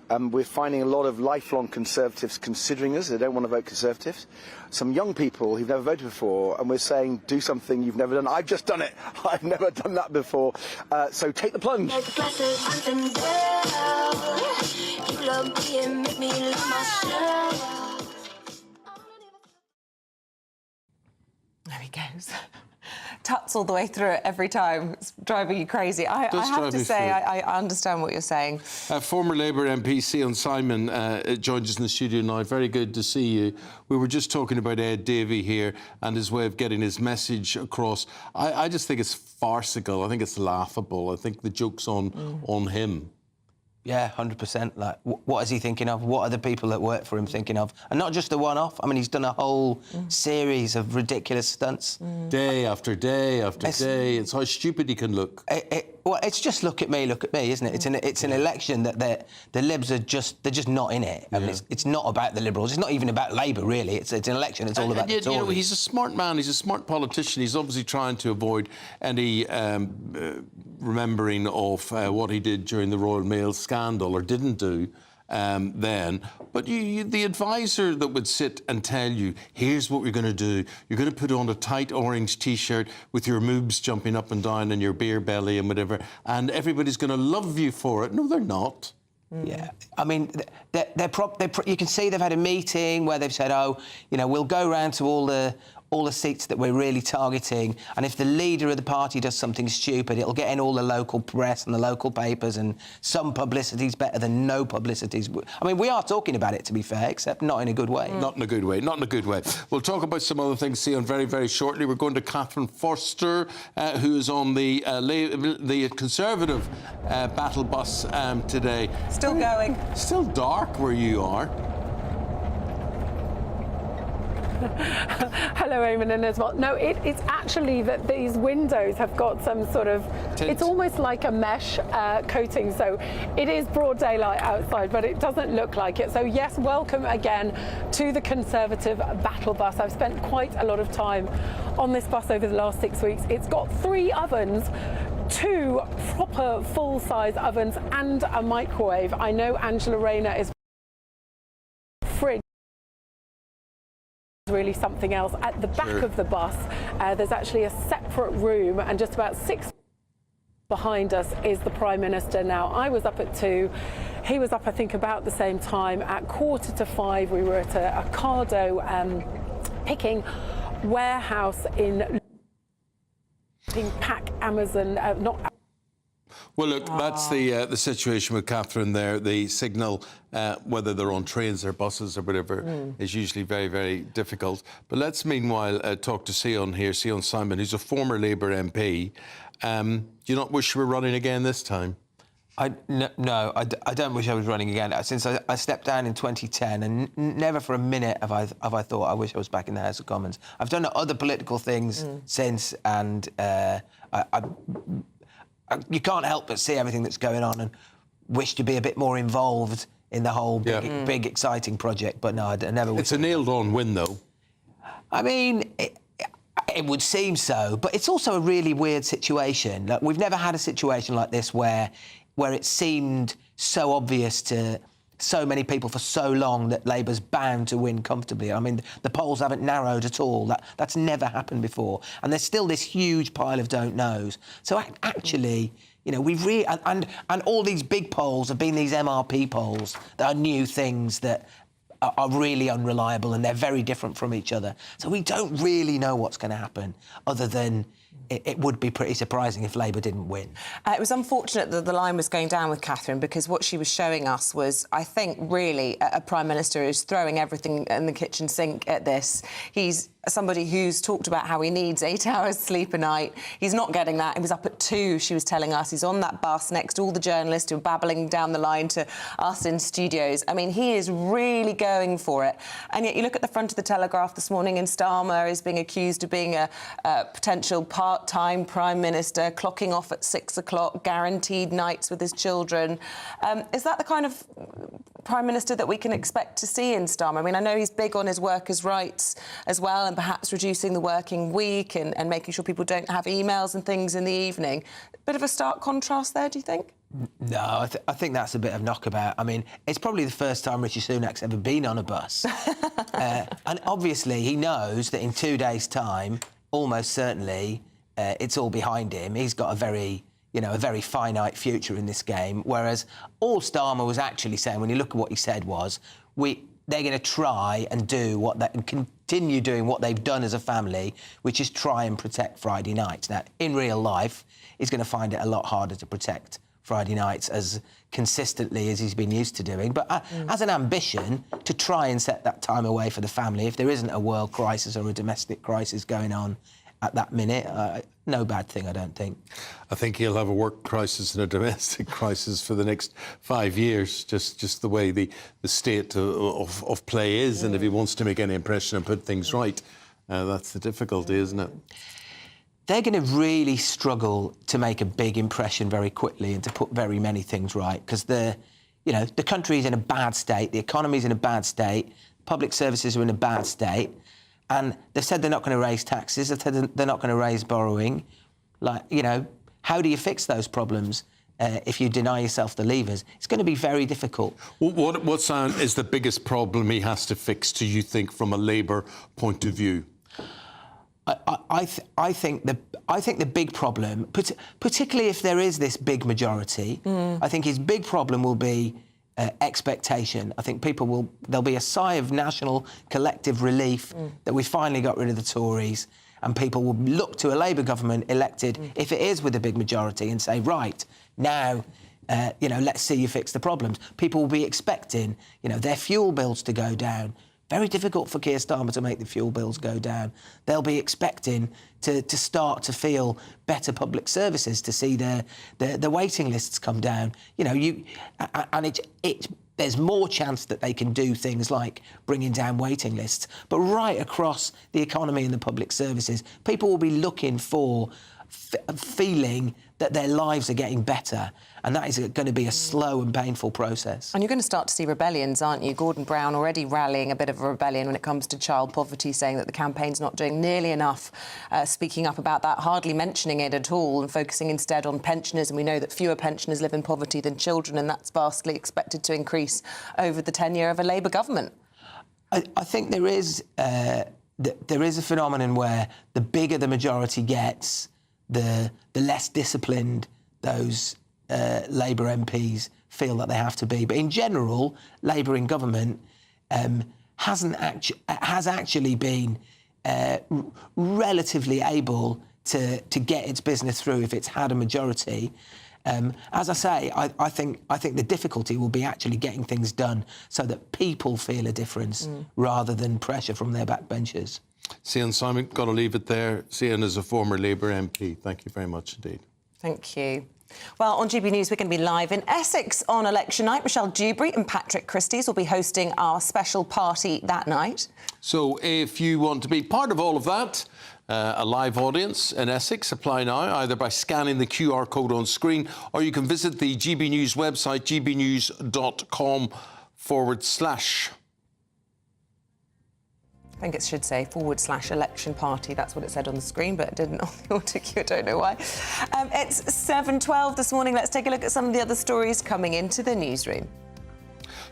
We're finding a lot of lifelong Conservatives considering us. They don't want to vote Conservative. Some young people who've never voted before, and we're saying, do something you've never done. I've just done it. I've never done that before. So take the plunge. There he goes. Tuts all the way through it every time. It's driving you crazy. I have to say, I understand what you're saying. Former Labour MP Eamonn Simon joins us in the studio now. Very good to see you. We were just talking about Ed Davey here and his way of getting his message across. I just think it's farcical. I think it's laughable. I think the joke's on him. Yeah, 100%. Like, what is he thinking of? What are the people that work for him thinking of? And not just a one-off. I mean, he's done a whole series of ridiculous stunts. Day after day after day. It's how stupid he can look. Well, it's just look at me, isn't it? It's an election that the Libs are they're just not in it. I mean, it's not about the Liberals. It's not even about Labour, really. It's an election. It's all about the Tories. You know, he's a smart man. He's a smart politician. He's obviously trying to avoid any remembering of what he did during the Royal Mail scandal, or didn't do then. But the advisor that would sit and tell you, here's what we're going to do. You're going to put on a tight orange T-shirt with your moobs jumping up and down and your beer belly and whatever, and everybody's going to love you for it. No, they're not. Yeah, I mean, you can see they've had a meeting where they've said, oh, you know, we'll go round to all the seats that we're really targeting, and if the leader of the party does something stupid, it'll get in all the local press and the local papers, and some publicity's better than no publicity's. I mean, we are talking about it, to be fair, except not in a good way. Not in a good way, not in a good way. We'll talk about some other things, Sion, very, very shortly. We're going to Catherine Forster, who is on the Conservative battle bus today. Still going. Still dark where you are. Hello, Eamonn and Isabel. No, it's actually that these windows have got some sort of... Tint. It's almost like a mesh coating, so it is broad daylight outside, but it doesn't look like it. So, yes, welcome again to the Conservative battle bus. I've spent quite a lot of time on this bus over the last 6 weeks. It's got 3 ovens, 2 proper full-size ovens and a microwave. I know Angela Rayner is... fridge. Really something else. At the back of the bus, there's actually a separate room, and just about 6 behind us is the Prime Minister. Now, I was up at 2. He was up, I think, about the same time. At 4:45, we were at a Ocado picking warehouse in Pack Amazon, not... Well, look, that's the situation with Catherine there. The signal, whether they're on trains or buses or whatever, is usually very, very difficult. But let's meanwhile talk to Sion here, Eamonn Simon, who's a former Labour MP. Do you not wish you were running again this time? No, I don't wish I was running again. Since I stepped down in 2010, and never for a minute have I thought I wish I was back in the House of Commons. I've done other political things since, and you can't help but see everything that's going on and wish to be a bit more involved in the whole big exciting project. But no, I never. It's a nailed-on win, though. I mean, it would seem so, but it's also a really weird situation. Like, we've never had a situation like this where it seemed so obvious to so many people for so long that Labour's bound to win comfortably. I mean, the polls haven't narrowed at all. That's never happened before. And there's still this huge pile of don't knows. So actually, you know, we've really... And all these big polls have been these MRP polls that are new things that are really unreliable, and they're very different from each other. So we don't really know what's going to happen, other than it would be pretty surprising if Labour didn't win. It was unfortunate that the line was going down with Catherine, because what she was showing us was, I think, really a Prime Minister who's throwing everything in the kitchen sink at this. He's somebody who's talked about how he needs 8 hours sleep a night. He's not getting that. He was up at 2, she was telling us. He's on that bus next to all the journalists who are babbling down the line to us in studios. I mean, he is really going for it. And yet you look at the front of the Telegraph this morning and Starmer is being accused of being a potential part-time Prime Minister, clocking off at 6 o'clock, guaranteed nights with his children. Is that the kind of Prime Minister that we can expect to see in Starmer? I mean, I know he's big on his workers' rights as well, and perhaps reducing the working week and making sure people don't have emails and things in the evening. Bit of a stark contrast there, do you think? No, I think that's a bit of knockabout. I mean, it's probably the first time Rishi Sunak's ever been on a bus. And obviously he knows that in 2 days' time, almost certainly, it's all behind him. He's got a very finite future in this game, whereas all Starmer was actually saying, when you look at what he said, was they're going to try and continue doing what they've done as a family, which is try and protect Friday nights. Now, in real life, he's going to find it a lot harder to protect Friday nights as consistently as he's been used to doing. But as an ambition to try and set that time away for the family, if there isn't a world crisis or a domestic crisis going on at that minute, no bad thing, I don't think. I think he'll have a work crisis and a domestic crisis for the next 5 years, just the way the state of play is. And if he wants to make any impression and put things right, that's the difficulty, isn't it? They're going to really struggle to make a big impression very quickly and to put very many things right, because the country's in a bad state, the economy's in a bad state, public services are in a bad state. And they've said they're not going to raise taxes. They've said they're not going to raise borrowing. How do you fix those problems if you deny yourself the levers? It's going to be very difficult. What is the biggest problem he has to fix, do you think, from a Labour point of view? I think the big problem, particularly if there is this big majority, I think his big problem will be expectation. I think there'll be a sigh of national collective relief that we finally got rid of the Tories, and people will look to a Labour government elected, if it is with a big majority, and say, right, now, let's see you fix the problems. People will be expecting, their fuel bills to go down. Very difficult for Keir Starmer to make the fuel bills go down. They'll be expecting to start to feel better public services, to see the waiting lists come down. There's more chance that they can do things like bringing down waiting lists. But right across the economy and the public services, people will be looking for feeling that their lives are getting better, and that is going to be a slow and painful process. And you're going to start to see rebellions, aren't you? Gordon Brown already rallying a bit of a rebellion when it comes to child poverty, saying that the campaign's not doing nearly enough, speaking up about that, hardly mentioning it at all, and focusing instead on pensioners. And we know that fewer pensioners live in poverty than children, and that's vastly expected to increase over the tenure of a Labour government. I think there is a phenomenon where the bigger the majority gets, the less disciplined those Labour MPs feel that they have to be. But in general, Labour in government has actually been relatively able to get its business through if it's had a majority. As I say, I think the difficulty will be actually getting things done so that people feel a difference rather than pressure from their backbenchers. Cian Simon, got to leave it there. Cian is a former Labour MP. Thank you very much indeed. Thank you. Well, on GB News, we're going to be live in Essex on election night. Michelle Dewberry and Patrick Christys will be hosting our special party that night. So if you want to be part of all of that, a live audience in Essex, apply now, either by scanning the QR code on screen, or you can visit the GB News website, gbnews.com/. I think it should say /election party. That's what it said on the screen, but it didn't on the autocue. I don't know why. It's 7:12 this morning. Let's take a look at some of the other stories coming into the newsroom.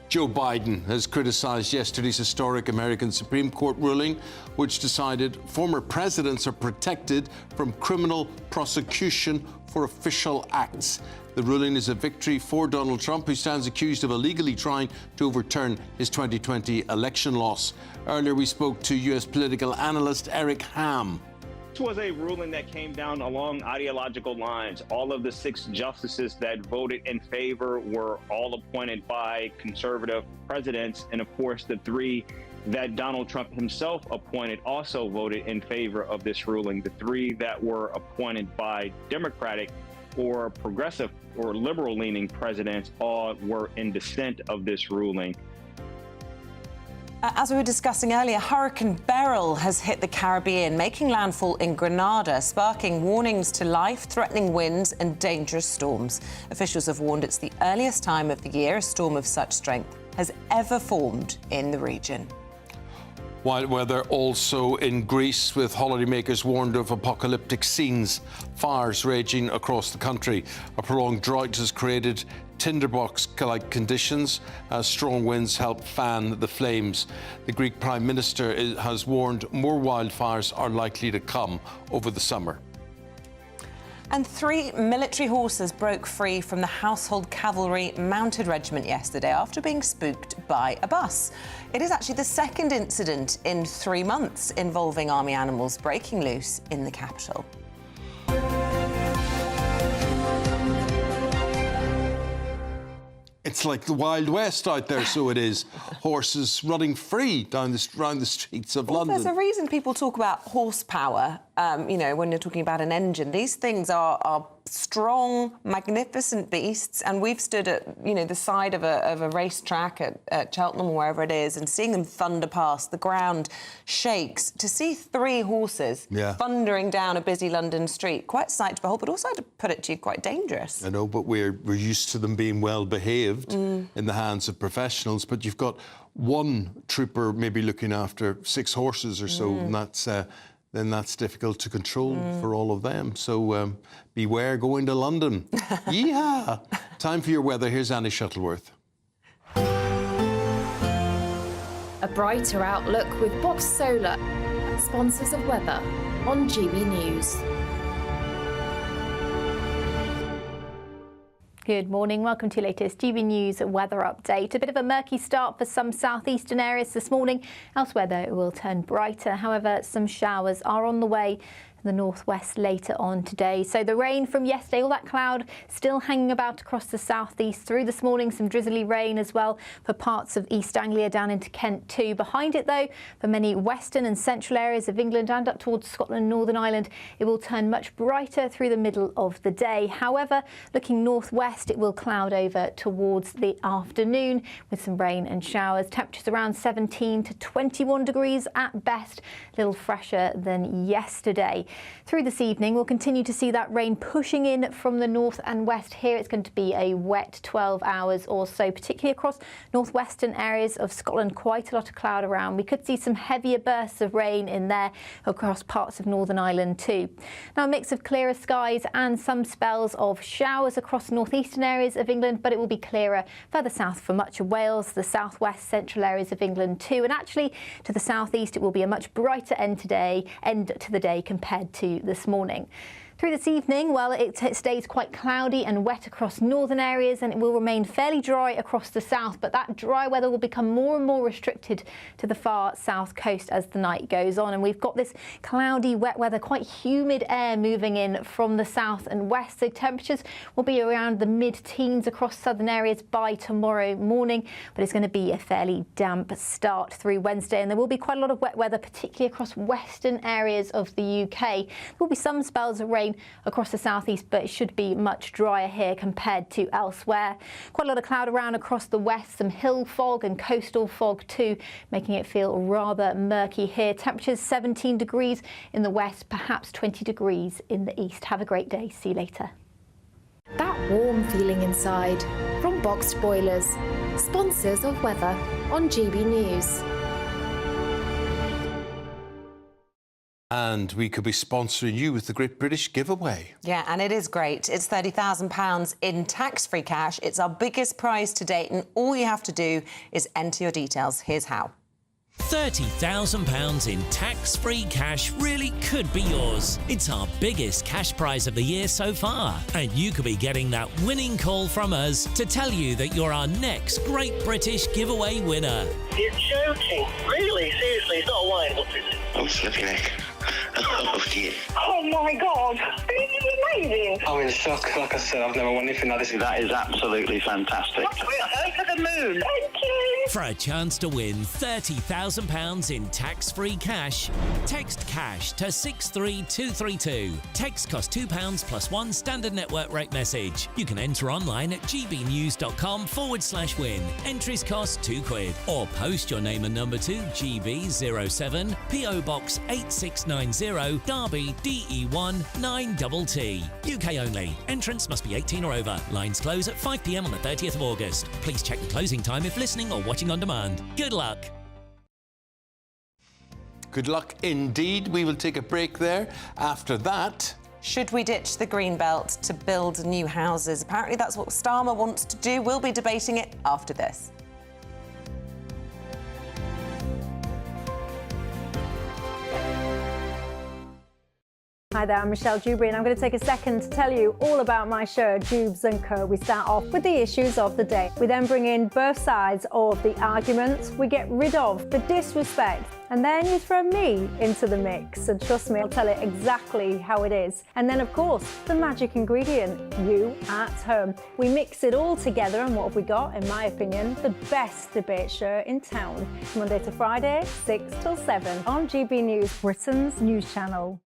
Joe Biden has criticised yesterday's historic American Supreme Court ruling, which decided former presidents are protected from criminal prosecution for official acts. The ruling is a victory for Donald Trump, who stands accused of illegally trying to overturn his 2020 election loss. Earlier, we spoke to US political analyst Eric Ham. This was a ruling that came down along ideological lines. All of the 6 justices that voted in favor were all appointed by conservative presidents. And of course, the 3 that Donald Trump himself appointed also voted in favor of this ruling. The 3 that were appointed by Democratic or progressive or liberal-leaning presidents all were in dissent of this ruling. As we were discussing earlier, Hurricane Beryl has hit the Caribbean, making landfall in Grenada, sparking warnings to life-threatening winds and dangerous storms. Officials have warned it's the earliest time of the year a storm of such strength has ever formed in the region. Wild weather also in Greece, with holidaymakers warned of apocalyptic scenes, fires raging across the country. A prolonged drought has created tinderbox-like conditions as strong winds help fan the flames. The Greek Prime Minister has warned more wildfires are likely to come over the summer. And 3 military horses broke free from the Household Cavalry Mounted Regiment yesterday after being spooked by a bus. It is actually the second incident in 3 months involving army animals breaking loose in the capital. It's like the Wild West out there, so it is. Horses running free down around the streets of London. There's a reason people talk about horsepower, you know, when you're talking about an engine. These things are strong, magnificent beasts, and we've stood at, you know, the side of a racetrack at Cheltenham or wherever it is, and seeing them thunder past, the ground shakes. To see 3 horses thundering down a busy London street, quite a sight to behold, but also, to put it to you, quite dangerous. I know, but we're used to them being well behaved in the hands of professionals, but you've got one trooper maybe looking after 6 horses or so, and then that's difficult to control for all of them. So beware going to London. Yeehaw! Time for your weather. Here's Annie Shuttleworth. A brighter outlook with Box Solar, sponsors of weather on GB News. Good morning. Welcome to your latest GB News weather update. A bit of a murky start for some southeastern areas this morning. Elsewhere, though, it will turn brighter. However, some showers are on the way in the northwest later on today. So the rain from yesterday, all that cloud still hanging about across the southeast through this morning. Some drizzly rain as well for parts of East Anglia down into Kent too. Behind it, though, for many western and central areas of England and up towards Scotland and Northern Ireland, it will turn much brighter through the middle of the day. However, looking northwest, it will cloud over towards the afternoon with some rain and showers. Temperatures around 17 to 21 degrees at best, a little fresher than yesterday. Through this evening, we'll continue to see that rain pushing in from the north and west. Here it's going to be a wet 12 hours or so, particularly across northwestern areas of Scotland. Quite a lot of cloud around. We could see some heavier bursts of rain in there across parts of Northern Ireland too. Now, a mix of clearer skies and some spells of showers across northeastern areas of England, but it will be clearer further south for much of Wales, the southwest central areas of England too. And actually to the southeast, it will be a much brighter end to the day compared to this morning. Through this evening, well, it stays quite cloudy and wet across northern areas, and it will remain fairly dry across the south, but that dry weather will become more and more restricted to the far south coast as the night goes on. And we've got this cloudy, wet weather, quite humid air moving in from the south and west, so temperatures will be around the mid-teens across southern areas by tomorrow morning, but it's going to be a fairly damp start through Wednesday, and there will be quite a lot of wet weather, particularly across western areas of the UK. There will be some spells of rain across the southeast, but it should be much drier here compared to elsewhere. Quite a lot of cloud around across the west, some hill fog and coastal fog too, making it feel rather murky here. Temperatures 17 degrees in the west, perhaps 20 degrees in the east. Have a great day. See you later. That warm feeling inside from Boxed Boilers, sponsors of weather on GB News. And we could be sponsoring you with the Great British Giveaway. Yeah, and it is great. It's £30,000 in tax-free cash. It's our biggest prize to date, and all you have to do is enter your details. Here's how. £30,000 in tax-free cash really could be yours. It's our biggest cash prize of the year so far. And you could be getting that winning call from us to tell you that you're our next Great British Giveaway winner. You're joking. Really? Seriously? It's not a wine. What is it? Oh, slipping neck. Oh, dear. Oh, my God. This is amazing. I'm in shock. Like I said, I've never won anything like this. That is absolutely fantastic. We're over the moon. Thank you. For a chance to win £30,000 in tax-free cash, text cash to 63232. Text costs £2 plus one standard network rate message. You can enter online at gbnews.com/win. Entries cost £2. Or post your name and number to GB07 PO Box 8690 Derby DE1 9TT. UK only. Entrance must be 18 or over. Lines close at 5 p.m. on the 30th of August. Please check the closing time if listening or watching on demand. Good luck. Good luck indeed. We will take a break there. After that... Should we ditch the green belt to build new houses? Apparently that's what Starmer wants to do. We'll be debating it after this. Hi there, I'm Michelle Dewberry and I'm going to take a second to tell you all about my show, Dubes & Co. We start off with the issues of the day. We then bring in both sides of the argument. We get rid of the disrespect. And then you throw me into the mix. And trust me, I'll tell it exactly how it is. And then, of course, the magic ingredient, you at home. We mix it all together and what have we got, in my opinion, the best debate show in town. Monday to Friday, 6 till 7 on GB News, Britain's news channel.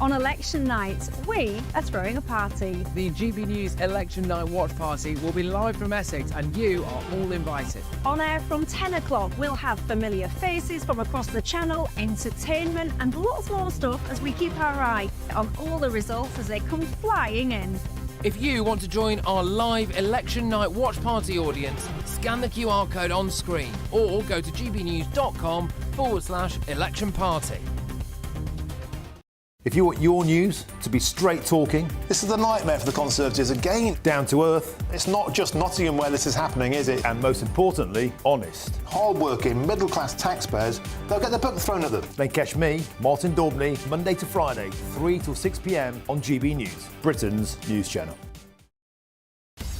On election night, we are throwing a party. The GB News Election Night Watch Party will be live from Essex and you are all invited. On air from 10 o'clock, we'll have familiar faces from across the channel, entertainment and lots more stuff as we keep our eye on all the results as they come flying in. If you want to join our live Election Night Watch Party audience, scan the QR code on screen or go to gbnews.com/election party. If you want your news to be straight talking... This is a nightmare for the Conservatives again. Down to earth. It's not just Nottingham where this is happening, is it? And most importantly, honest. Hard-working, middle-class taxpayers, they'll get the book thrown at them. Then catch me, Martin Daubney, Monday to Friday, 3 till 6 p.m. on GB News, Britain's news channel.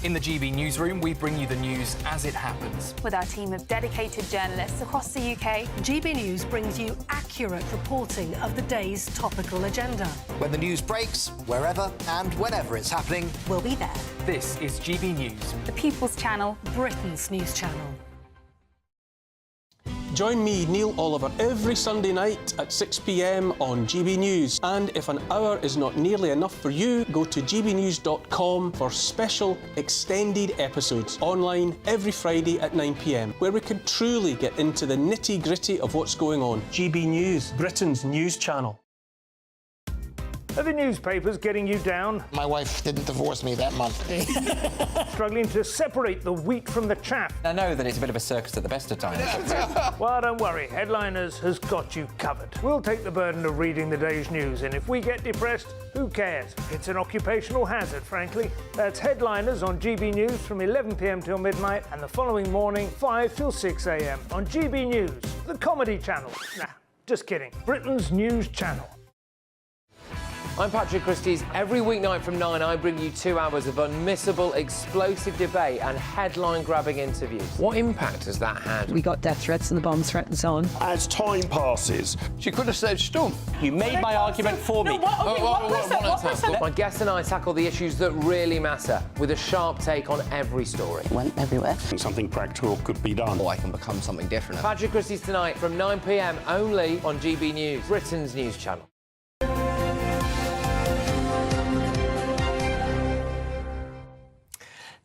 In the GB Newsroom, we bring you the news as it happens. With our team of dedicated journalists across the UK, GB News brings you accurate reporting of the day's topical agenda. When the news breaks, wherever and whenever it's happening, we'll be there. This is GB News. The People's Channel, Britain's news channel. Join me, Neil Oliver, every Sunday night at 6 p.m. on GB News. And if an hour is not nearly enough for you, go to gbnews.com for special extended episodes online every Friday at 9 p.m, where we can truly get into the nitty-gritty of what's going on. GB News, Britain's news channel. Are the newspapers getting you down? My wife didn't divorce me that month. Struggling to separate the wheat from the chaff? I know that it's a bit of a circus at the best of times. Well, don't worry. Headliners has got you covered. We'll take the burden of reading the day's news, and if we get depressed, who cares? It's an occupational hazard, frankly. That's Headliners on GB News from 11 p.m. till midnight, and the following morning, 5 till 6 a.m. on GB News, the comedy channel. Nah, just kidding. Britain's news channel. I'm Patrick Christie's. Every weeknight from 9, I bring you 2 hours of unmissable, explosive debate and headline-grabbing interviews. What impact has that had? We got death threats and the bomb threat and so on. As time passes, she could have said stump. You made my argument for me. My guest and I tackle the issues that really matter with a sharp take on every story. It went everywhere. Something practical could be done. I can become something different. Patrick Christie's tonight from 9 p.m. only on GB News, Britain's news channel.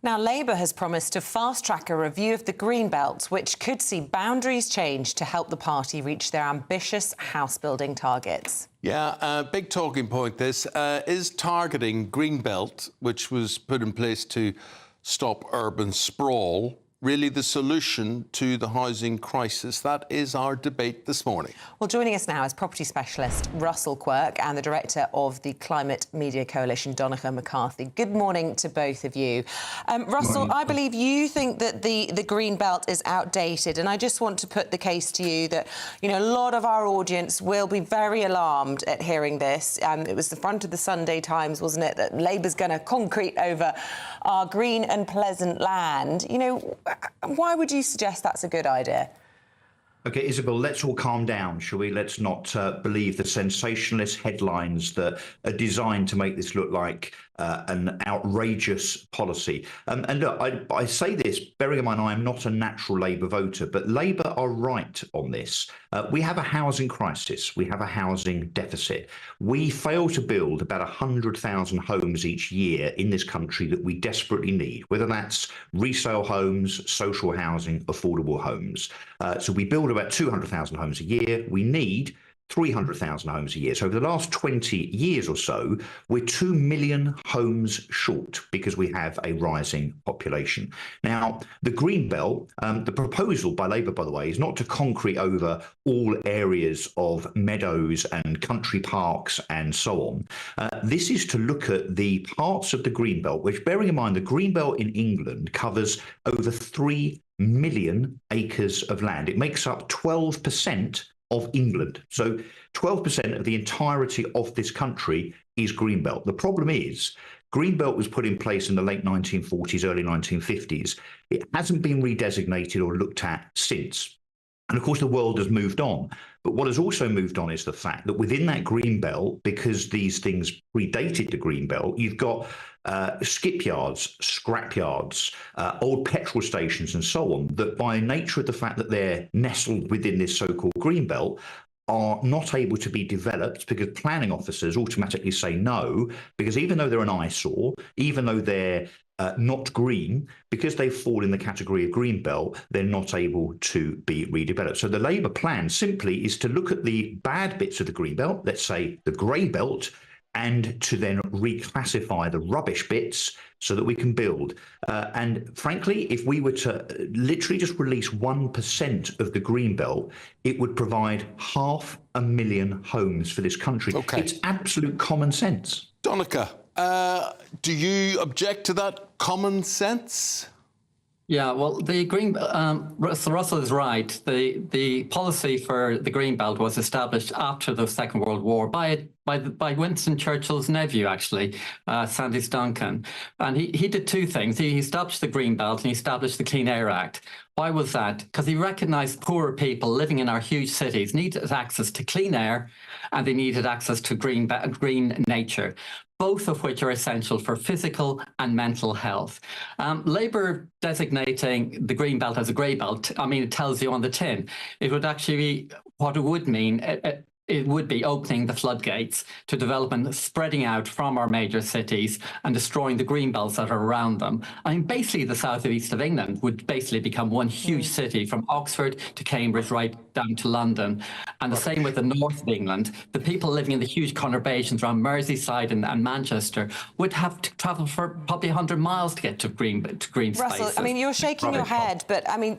Now, Labour has promised to fast-track a review of the Green Belt, which could see boundaries change to help the party reach their ambitious house-building targets. Yeah, big talking point this. Is targeting Green Belt, which was put in place to stop urban sprawl, really the solution to the housing crisis? That is our debate this morning. Well, joining us now is property specialist Russell Quirk and the director of the Climate Media Coalition, Donncha McCarthy. Good morning to both of you. Russell, I believe you think that the Green Belt is outdated, and I just want to put the case to you that, you know, a lot of our audience will be very alarmed at hearing this. It was the front of the Sunday Times, wasn't it, that Labour's going to concrete over our green and pleasant land. You know, why would you suggest that's a good idea? Okay, Isabel, let's all calm down, shall we? Let's not believe the sensationalist headlines that are designed to make this look like an outrageous policy. And look, I say this, bearing in mind I am not a natural Labour voter, but Labour are right on this. We have a housing crisis. We have a housing deficit. We fail to build about 100,000 homes each year in this country that we desperately need, whether that's resale homes, social housing, affordable homes. So we build about 200,000 homes a year. We need 300,000 homes a year. So over the last 20 years or so, we're 2 million homes short because we have a rising population. Now, the Green Belt, the proposal by Labour, by the way, is not to concrete over all areas of meadows and country parks and so on. This is to look at the parts of the Green Belt, which, bearing in mind, the Green Belt in England covers over 3 million acres of land. It makes up 12% of England. So 12% of the entirety of this country is Greenbelt. The problem is Greenbelt was put in place in the late 1940s, early 1950s. It hasn't been redesignated or looked at since. And of course, the world has moved on. But what has also moved on is the fact that within that green belt, because these things predated the green belt, you've got skipyards, scrapyards, old petrol stations and so on, that by nature of the fact that they're nestled within this so-called green belt, are not able to be developed because planning officers automatically say no, because even though they're an eyesore, even though they're not green, because they fall in the category of green belt, they're not able to be redeveloped. So the Labour plan simply is to look at the bad bits of the green belt, let's say the grey belt, and to then reclassify the rubbish bits so that we can build. And frankly, if we were to literally just release 1% of the green belt, it would provide 500,000 homes for this country. Okay. It's absolute common sense. Donica, do you object to that common sense? Yeah, well, the green Russell is right. The policy for the green belt was established after the Second World War by Winston Churchill's nephew, actually, Sandys Duncan, and he did two things. He established the green belt and he established the Clean Air Act. Why was that? Because he recognised poorer people living in our huge cities needed access to clean air, and they needed access to green nature, both of which are essential for physical and mental health. Labour designating the green belt as a grey belt, I mean, it tells you on the tin. It would actually be, what it would mean, it would be opening the floodgates to development spreading out from our major cities and destroying the green belts that are around them. I mean, basically the south of east of England would basically become one huge city, from Oxford to Cambridge right down to London. And the same with the north of England. The people living in the huge conurbations around Merseyside and Manchester would have to travel for probably 100 miles to get to green spaces. Russell, I mean, you're shaking your head, but I mean,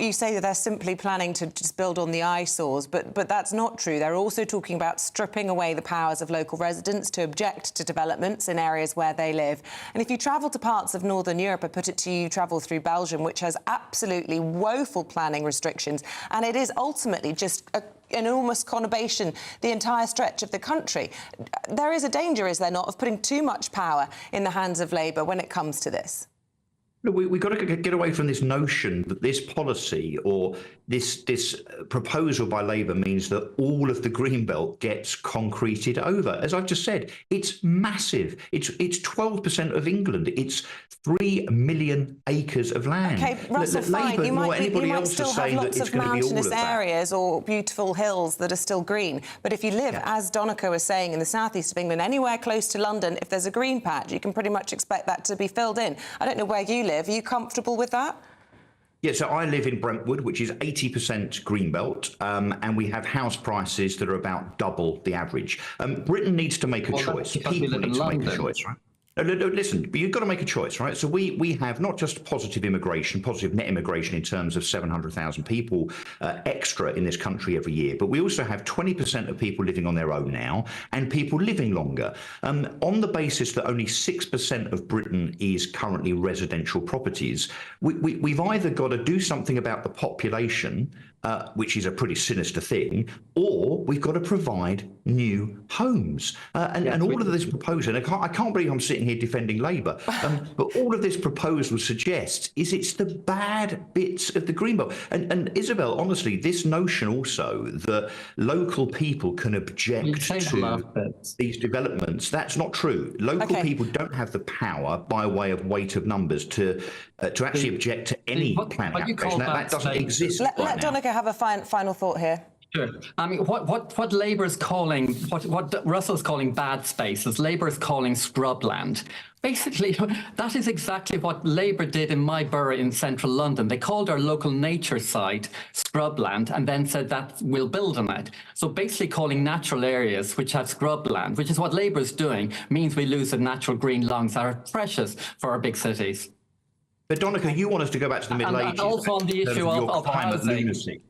you say that they're simply planning to just build on the eyesores, but that's not true. They're also talking about stripping away the powers of local residents to object to developments in areas where they live. And if you travel to parts of Northern Europe, I put it to you, travel through Belgium, which has absolutely woeful planning restrictions, and it is ultimately just an enormous conurbation, the entire stretch of the country. There is a danger, is there not, of putting too much power in the hands of Labour when it comes to this? We've got to get away from this notion that this policy or this proposal by Labour means that all of the green belt gets concreted over. As I've just said, it's massive. It's 12% of England. It's 3 million acres of land. OK, Russell, fine. You might still have lots of mountainous areas or beautiful hills that are still green. But if you live, as Donica was saying, in the southeast of England, anywhere close to London, if there's a green patch, you can pretty much expect that to be filled in. I don't know where you live. Are you comfortable with that? Yeah, so I live in Brentwood, which is 80% greenbelt, and we have house prices that are about double the average. Britain needs to make a choice. People need to make a choice, right? No, listen, but you've got to make a choice, right? So we have not just positive net immigration in terms of 700,000 people extra in this country every year, but we also have 20% of people living on their own now and people living longer. On the basis that only 6% of Britain is currently residential properties, we've either got to do something about the population which is a pretty sinister thing, or we've got to provide new homes. And all of this proposal, and I can't believe I'm sitting here defending Labour, but all of this proposal suggests is it's the bad bits of the Greenbelt. And Isabel, honestly, this notion also that local people can object to these developments, that's not true. Local people don't have the power by way of weight of numbers to actually object to any planning application. That doesn't exist. Let Donica have a final thought here. Sure. I mean, what Labour is calling, what Russell's calling bad spaces, Labour is calling scrubland. Basically, that is exactly what Labour did in my borough in central London. They called our local nature site scrubland and then said that we'll build on it. So basically calling natural areas which have scrubland, which is what Labour is doing, means we lose the natural green lungs that are precious for our big cities. But Donica, you want us to go back to the Middle Ages. And also on the issue of climate housing. lunacy.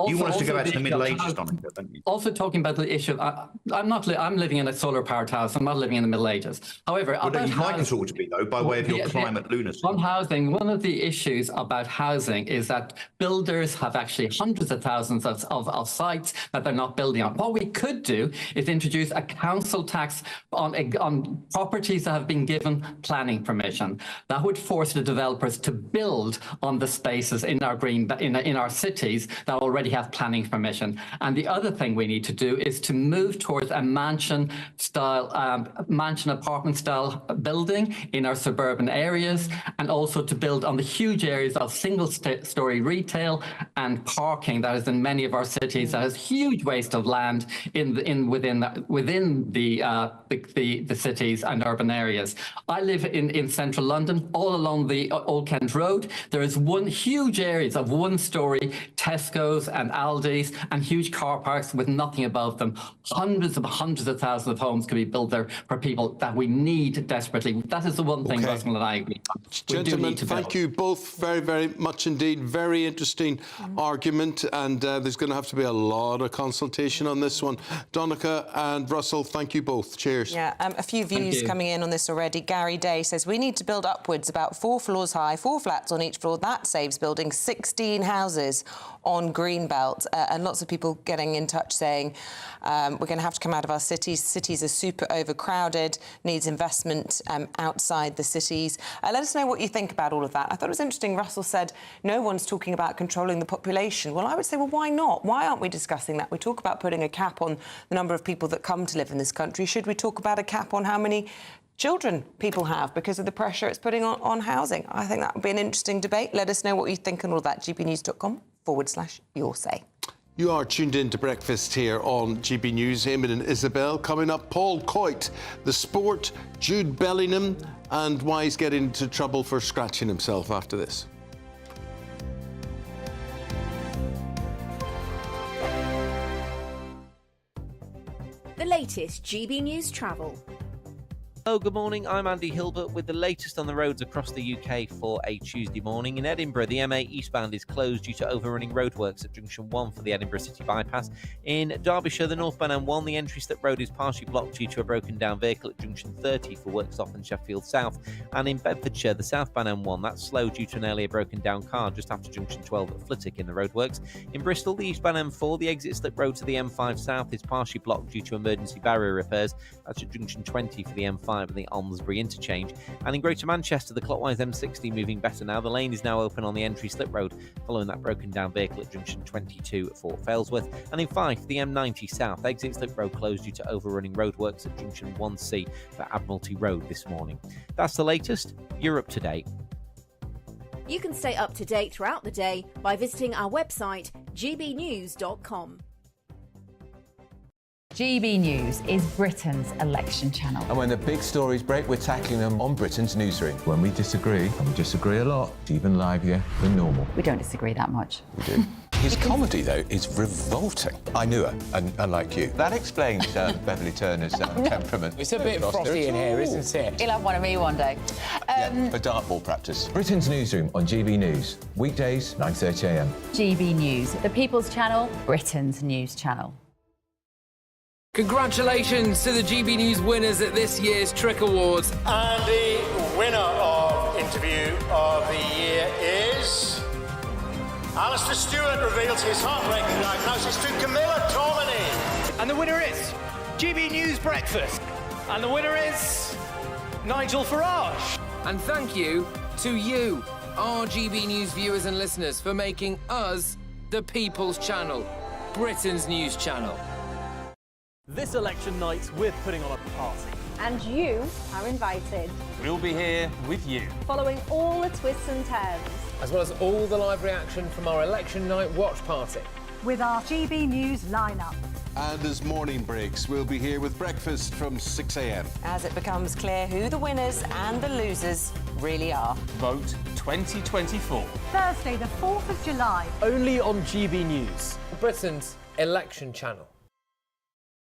You want us to go back to the Middle Ages, Donica, don't you? Also talking about the issue of, I'm living in a solar-powered house. I'm not living in the Middle Ages. However, well, about you'd like us all to be, though, by way of your climate lunacy. On housing, one of the issues about housing is that builders have actually hundreds of thousands of sites that they're not building on. What we could do is introduce a council tax on properties that have been given planning permission. That would force the developers to build on the spaces in our in our cities that already have planning permission. And the other thing we need to do is to move towards a mansion apartment style building in our suburban areas, and also to build on the huge areas of single story retail and parking that is in many of our cities. That has huge waste of land within the cities and urban areas. I live in central London, all along the Old Kent Road. There is huge areas of one-story Tesco's and Aldi's and huge car parks with nothing above them. Hundreds of thousands of homes can be built there for people that we need desperately. That is the one thing Russell and I agree on. Gentlemen, thank you both very, very much indeed. Very interesting argument, and there's going to have to be a lot of consultation on this one. Donica and Russell, thank you both. Cheers. Yeah, a few views coming in on this already. Gary Day says, we need to build upwards about 4 floors high, 4 flats on each floor. That saves building 16 houses on Greenbelt. And lots of people getting in touch saying we're going to have to come out of our cities. Cities are super overcrowded, needs investment outside the cities. Let us know what you think about all of that. I thought it was interesting, Russell said no one's talking about controlling the population. Well, I would say, well, why not? Why aren't we discussing that? We talk about putting a cap on the number of people that come to live in this country. Should we talk about a cap on how many children people have because of the pressure it's putting on housing? I think that would be an interesting debate. Let us know what you think and all of that. gbnews.com/your say. You are tuned in to Breakfast here on GB News. Eamonn and Isabel. Coming up, Paul Coit, the sport, Jude Bellingham, and why he's getting into trouble for scratching himself after this. The latest GB News travel. Hello, good morning. I'm Andy Hilbert with the latest on the roads across the UK for a Tuesday morning. In Edinburgh, the M8 eastbound is closed due to overrunning roadworks at Junction 1 for the Edinburgh City Bypass. In Derbyshire, the northbound M1, the entry slip road is partially blocked due to a broken down vehicle at Junction 30 for works off in Sheffield South. And in Bedfordshire, the southbound M1, that's slow due to an earlier broken down car just after Junction 12 at Flitwick in the roadworks. In Bristol, the eastbound M4, the exit slip road to the M5 South is partially blocked due to emergency barrier repairs. That's at Junction 20 for the M5 and the Almsbury interchange. And in Greater Manchester, the clockwise M60 moving better now. The lane is now open on the entry slip road following that broken down vehicle at Junction 22 at Fort Failsworth. And in Fife, the M90 South exit slip road closed due to overrunning roadworks at Junction 1C for Admiralty Road this morning. That's the latest. You're up to date. You can stay up to date throughout the day by visiting our website gbnews.com. GB News is Britain's election channel. And when the big stories break, we're tackling them on Britain's newsroom. When we disagree, and we disagree a lot, it's even livelier than normal. We don't disagree that much. We do. His comedy, though, is revolting. I knew her, unlike you. That explains Beverly Turner's temperament. It's a bit frosty in here, isn't it? He'll have one of me one day. For dartball practice. Britain's newsroom on GB News. Weekdays, 9:30 a.m. GB News, the People's Channel, Britain's news channel. Congratulations to the GB News winners at this year's Trick Awards. And the winner of Interview of the Year is Alistair Stewart reveals his heartbreaking diagnosis to Camilla Tominey. And the winner is GB News Breakfast. And the winner is Nigel Farage. And thank you to you, our GB News viewers and listeners, for making us the People's Channel, Britain's news channel. This election night, we're putting on a party. And you are invited, We'll be here with you. following all the twists and turns. As well as all the live reaction from our election night watch party. With our GB News lineup. And as morning breaks, we'll be here with breakfast from 6 a.m. As it becomes clear who the winners and the losers really are. Vote 2024. Thursday, the 4th of July. Only on GB News. Britain's election channel.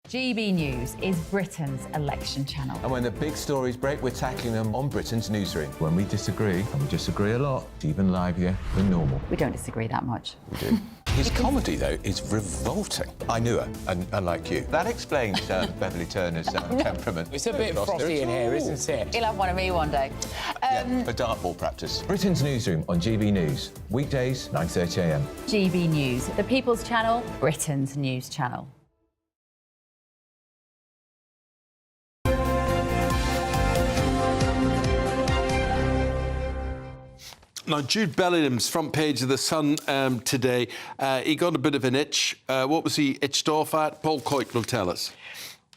GB News is Britain's election channel. And when the big stories break, we're tackling them on Britain's newsroom. When we disagree, and we disagree a lot, it's even livelier than normal. We don't disagree that much. We do. His comedy, though, is revolting. I knew her, and unlike you. That explains Beverly Turner's temperament. It's a bit frosty in here, isn't it? He'll have one of me one day. Yeah, for dartball practice. Britain's newsroom on GB News. Weekdays, 9:30 a.m. GB News, the People's Channel, Britain's news channel. Now, Jude Bellingham's front page of The Sun today, he got a bit of an itch. What was he itched off at? Paul Coyte will tell us.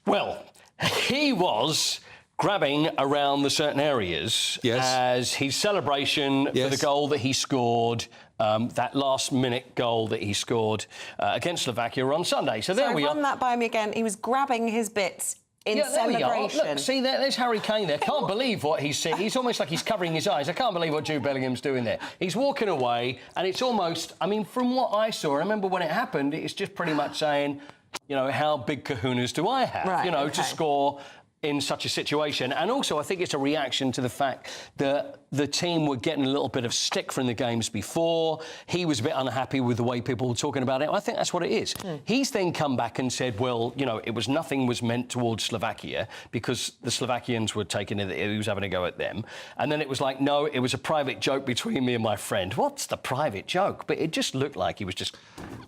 Well, he was grabbing around the certain areas as his celebration for the goal that he scored, that last-minute goal that he scored against Slovakia on Sunday. So there we are. Run that by me again. He was grabbing his bits in celebration. Look, see, there's Harry Kane there. Can't believe what he's seeing. He's almost like he's covering his eyes. I can't believe what Jude Bellingham's doing there. He's walking away, and it's almost, I mean, from what I saw, I remember when it happened, it's just pretty much saying, you know, how big kahunas do I have, Right, you know, okay. to score in such a situation. And also, I think it's a reaction to the fact that the team were getting a little bit of stick from the games before. He was a bit unhappy with the way people were talking about it. I think that's what it is. He's then come back and said, well, you know, nothing was meant towards Slovakia because the Slovakians were taking it, he was having a go at them. And then it was like, no, it was a private joke between me and my friend. What's the private joke? But it just looked like he was just...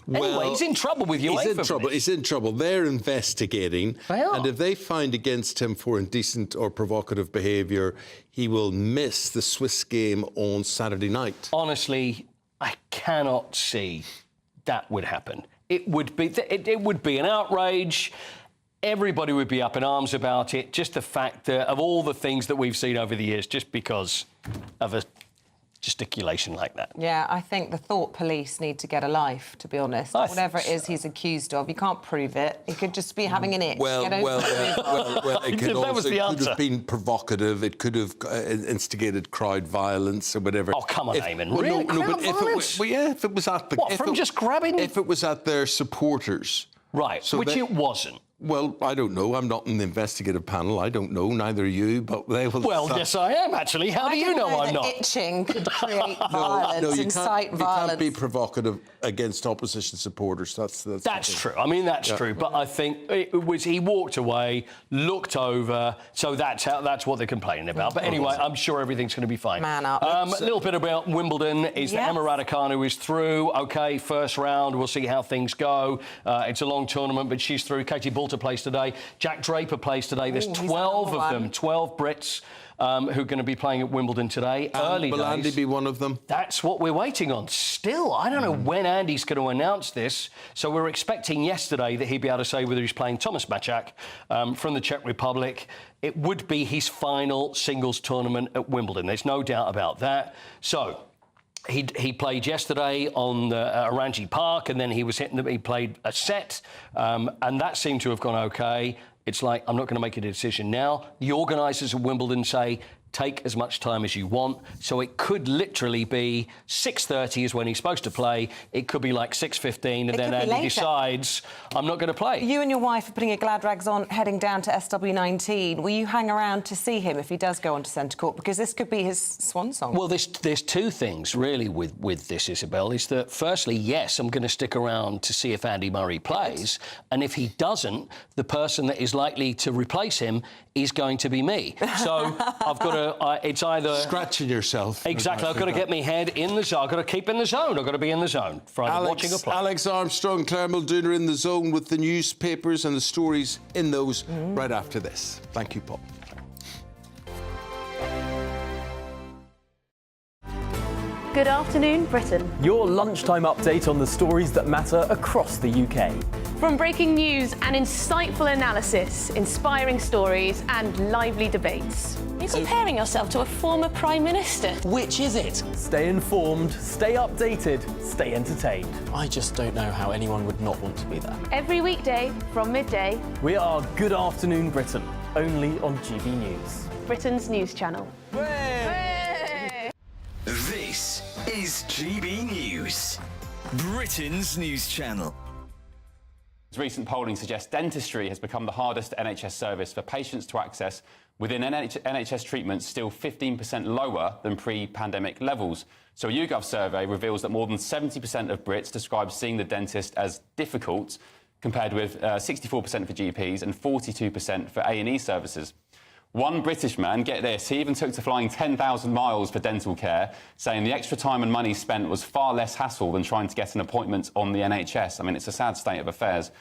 Anyway, he's in trouble with UEFA. He's in trouble. He's in trouble. They're investigating. They are. And if they find against him for indecent or provocative behaviour, he will miss the Swiss game on Saturday night. Honestly, I cannot see that would happen. It would be an outrage. Everybody would be up in arms about it. Just the fact that of all the things that we've seen over the years, just because of a gesticulation like that. Yeah, I think the thought police need to get a life, to be honest. Whatever it is he's accused of, you can't prove it. He could just be having an itch. Well, it could have been provocative. It could have instigated crowd violence or whatever. Oh, come on, Eamonn. Really? But if it was at... What, from just grabbing? If it was at their supporters. Right, So which it wasn't. Well, I don't know. I'm not in the investigative panel. I don't know. Neither are you, but they will... Well, yes, I am, actually. How do you know I'm not? Itching could create violence, incite violence. You can't be provocative against opposition supporters. That's true. I mean, that's true. But I think he walked away, looked over, so that's what they're complaining about. But anyway, I'm sure everything's going to be fine. Man up. A little bit about Wimbledon is that Emma Raducanu is through. OK, first round. We'll see how things go. It's a long tournament, but she's through. Katie Boulter plays today. Jack Draper plays today. There's 12 of them, 12 Brits who are going to be playing at Wimbledon today. Early days. Will Andy be one of them? That's what we're waiting on. Still, I don't know when Andy's going to announce this. So we're expecting yesterday that he'd be able to say whether he's playing Thomas Mačák from the Czech Republic. It would be his final singles tournament at Wimbledon. There's no doubt about that. So... He played yesterday on Orangi Park, and then he played a set, and that seemed to have gone OK. It's like, I'm not going to make a decision now. The organisers of Wimbledon say, take as much time as you want. So it could literally be 6:30 is when he's supposed to play. It could be like 6:15, and then Andy decides, I'm not going to play. You and your wife are putting your glad rags on, heading down to SW19. Will you hang around to see him if he does go onto centre court? Because this could be his swan song. Well, there's two things, really, with this, Isabel, is that, firstly, yes, I'm going to stick around to see if Andy Murray plays, and if he doesn't, the person that is likely to replace him is going to be me. So I've got it's either scratching yourself. Exactly. I've got to get my head in the zone. I've got to keep in the zone. I've got to be in the zone for either watching or playing. Alex Armstrong, Claire Muldoon are in the zone with the newspapers and the stories in those right after this. Thank you, Paul. Good afternoon, Britain. Your lunchtime update on the stories that matter across the UK. From breaking news and insightful analysis, inspiring stories and lively debates. You're comparing yourself to a former Prime Minister. Which is it? Stay informed, stay updated, stay entertained. I just don't know how anyone would not want to be there. Every weekday from midday. We are Good Afternoon Britain, only on GB News. Britain's news channel. This is GB News, Britain's news channel. Recent polling suggests dentistry has become the hardest NHS service for patients to access, within NHS treatments still 15% lower than pre-pandemic levels. So a YouGov survey reveals that more than 70% of Brits describe seeing the dentist as difficult, compared with 64% for GPs and 42% for A&E services. One British man, get this, he even took to flying 10,000 miles for dental care, saying the extra time and money spent was far less hassle than trying to get an appointment on the NHS. I mean, it's a sad state of affairs.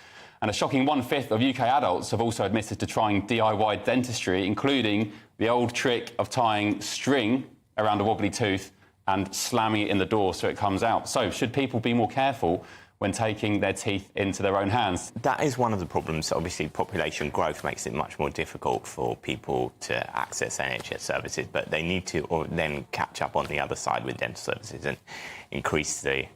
And a shocking 1/5 of UK adults have also admitted to trying DIY dentistry, including the old trick of tying string around a wobbly tooth and slamming it in the door so it comes out. So, should people be more careful when taking their teeth into their own hands? That is one of the problems. Obviously, population growth makes it much more difficult for people to access NHS services, but they need to then catch up on the other side with dental services and increase the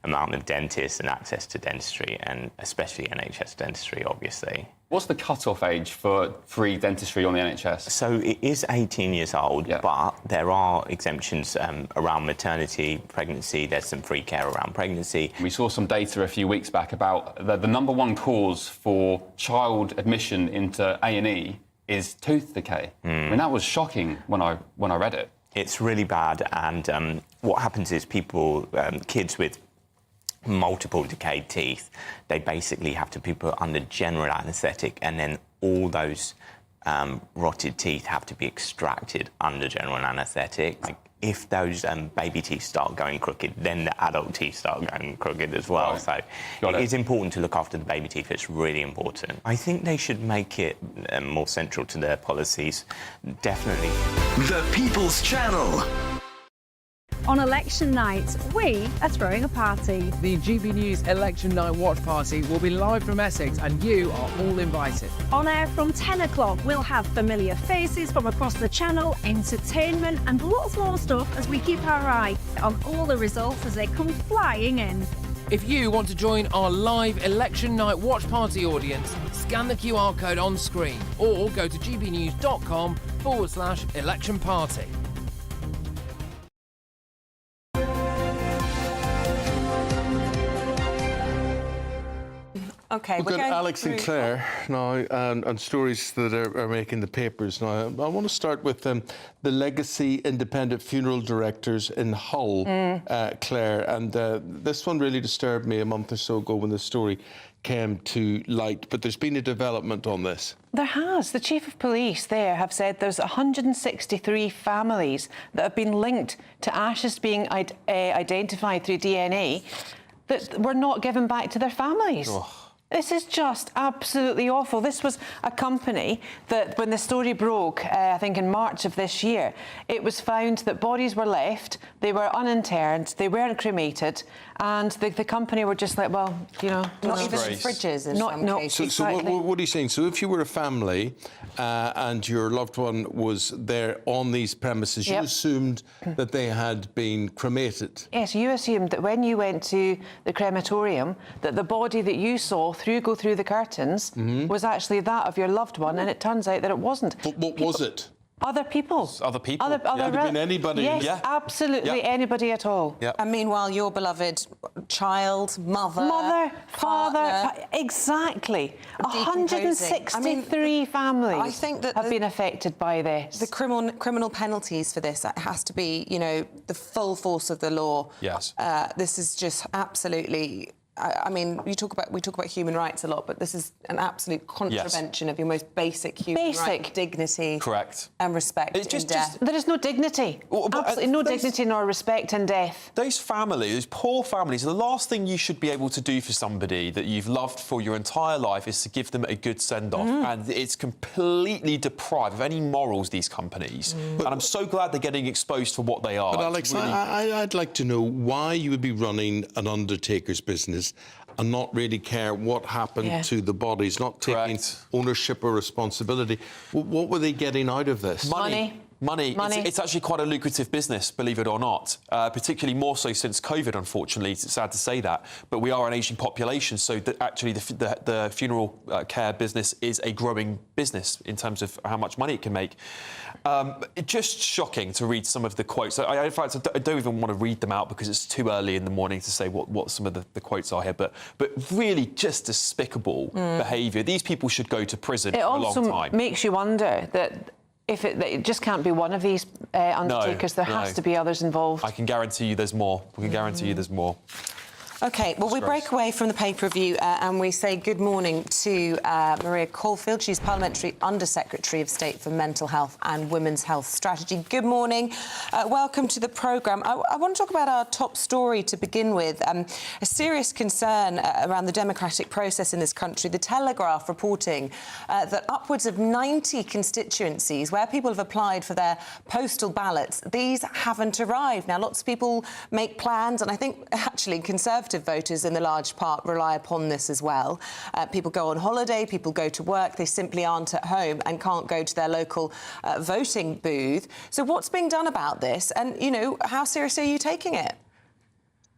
amount of dentists and access to dentistry, and especially NHS dentistry, obviously. What's the cut-off age for free dentistry on the NHS? So it is 18 years old, but there are exemptions around maternity, pregnancy. There's some free care around pregnancy. We saw some data a few weeks back about the number one cause for child admission into A&E is tooth decay. I mean, that was shocking when I read it. It's really bad, and what happens is people, kids with multiple decayed teeth, they basically have to be put under general anaesthetic, and then all those rotted teeth have to be extracted under general anaesthetic. Like, if those baby teeth start going crooked, then the adult teeth start going crooked as well. So it is important to look after the baby teeth. It's really important. I think they should make it more central to their policies, definitely. The People's Channel. On election night, we are throwing a party. The GB News Election Night Watch Party will be live from Essex, and you are all invited. On air from 10 o'clock, we'll have familiar faces from across the channel, entertainment and lots more stuff as we keep our eye on all the results as they come flying in. If you want to join our live Election Night Watch Party audience, scan the QR code on screen or go to gbnews.com/election party. OK, We've got Alex and Claire now, and stories that are making the papers now. I want to start with the legacy independent funeral directors in Hull, Claire. And this one really disturbed me a month or so ago when the story came to light. But there's been a development on this. There has. The Chief of Police there have said there's 163 families that have been linked to ashes being identified through DNA that were not given back to their families. Oh. This is just absolutely awful. This was a company that, when the story broke, I think in March of this year, it was found that bodies were left, they were uninterred, they weren't cremated, and the company were just like, well, you know... Not even in fridges in some cases. So what are you saying? So if you were a family and your loved one was there on these premises, you assumed that they had been cremated? Yes, you assumed that when you went to the crematorium, that the body that you saw go through the curtains was actually that of your loved one, and it turns out that it wasn't. But what was it? Other people. Other people? Could have been anybody. Yes, absolutely anybody at all. Yeah. And meanwhile, your beloved child, mother, father... Exactly. 163 families I think that have been affected by this. The criminal penalties for this has to be, you know, the full force of the law. Yes. This is just absolutely... I mean, we talk about human rights a lot, but this is an absolute contravention of your most basic human right, dignity, correct, and respect in death. There is no dignity, absolutely no dignity nor respect in death. Those families, those poor families, the last thing you should be able to do for somebody that you've loved for your entire life is to give them a good send-off, and it's completely deprived of any morals, these companies. And I'm so glad they're getting exposed for what they are. But Alex, really... I'd like to know why you would be running an undertaker's business and not really care what happened to the bodies, not taking ownership or responsibility. What were they getting out of this? Money. It's actually quite a lucrative business, believe it or not, particularly more so since COVID, unfortunately. It's sad to say that. But we are an ageing population, so that actually the funeral care business is a growing business in terms of how much money it can make. It's just shocking to read some of the quotes. In fact, I don't even want to read them out because it's too early in the morning to say what some of the quotes are here. But really just despicable behaviour. These people should go to prison for a long time. It also makes you wonder that it just can't be one of these undertakers. There has to be others involved. I can guarantee you there's more. We can guarantee you there's more. OK, well, we break away from the paper review and we say good morning to Maria Caulfield. She's Parliamentary Under-Secretary of State for Mental Health and Women's Health Strategy. Good morning. Welcome to the programme. I want to talk about our top story to begin with. A serious concern around the democratic process in this country. The Telegraph reporting that upwards of 90 constituencies where people have applied for their postal ballots, these haven't arrived. Now, lots of people make plans, and I think actually Conservative voters in the large part rely upon this as well. People go on holiday, people go to work, they simply aren't at home and can't go to their local voting booth. So what's being done about this, and, you know, how seriously are you taking it?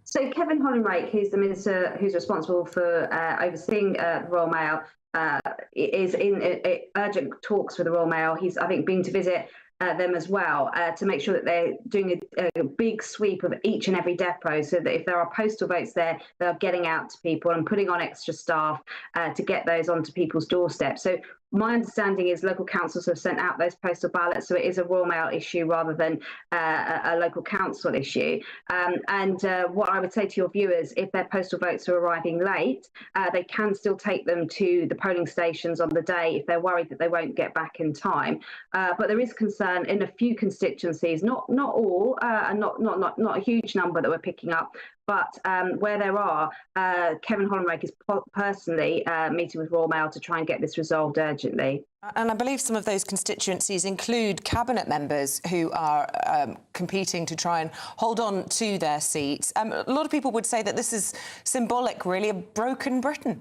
So Kevin Hollinrake, who's the minister who's responsible for overseeing the Royal Mail, is in urgent talks with the Royal Mail. He's, I think, been to visit them as well to make sure that they're doing a big sweep of each and every depot, so that if there are postal votes there, they're getting out to people and putting on extra staff to get those onto people's doorsteps. So my understanding is local councils have sent out those postal ballots, so it is a Royal Mail issue rather than a local council issue. And what I would say to your viewers, if their postal votes are arriving late, they can still take them to the polling stations on the day if they're worried that they won't get back in time. But there is concern in a few constituencies, not all, and not a huge number that we're picking up. But where there are, Kevin Hollinrake is personally meeting with Royal Mail to try and get this resolved urgently. And I believe some of those constituencies include cabinet members who are competing to try and hold on to their seats. A lot of people would say that this is symbolic, really, of broken Britain.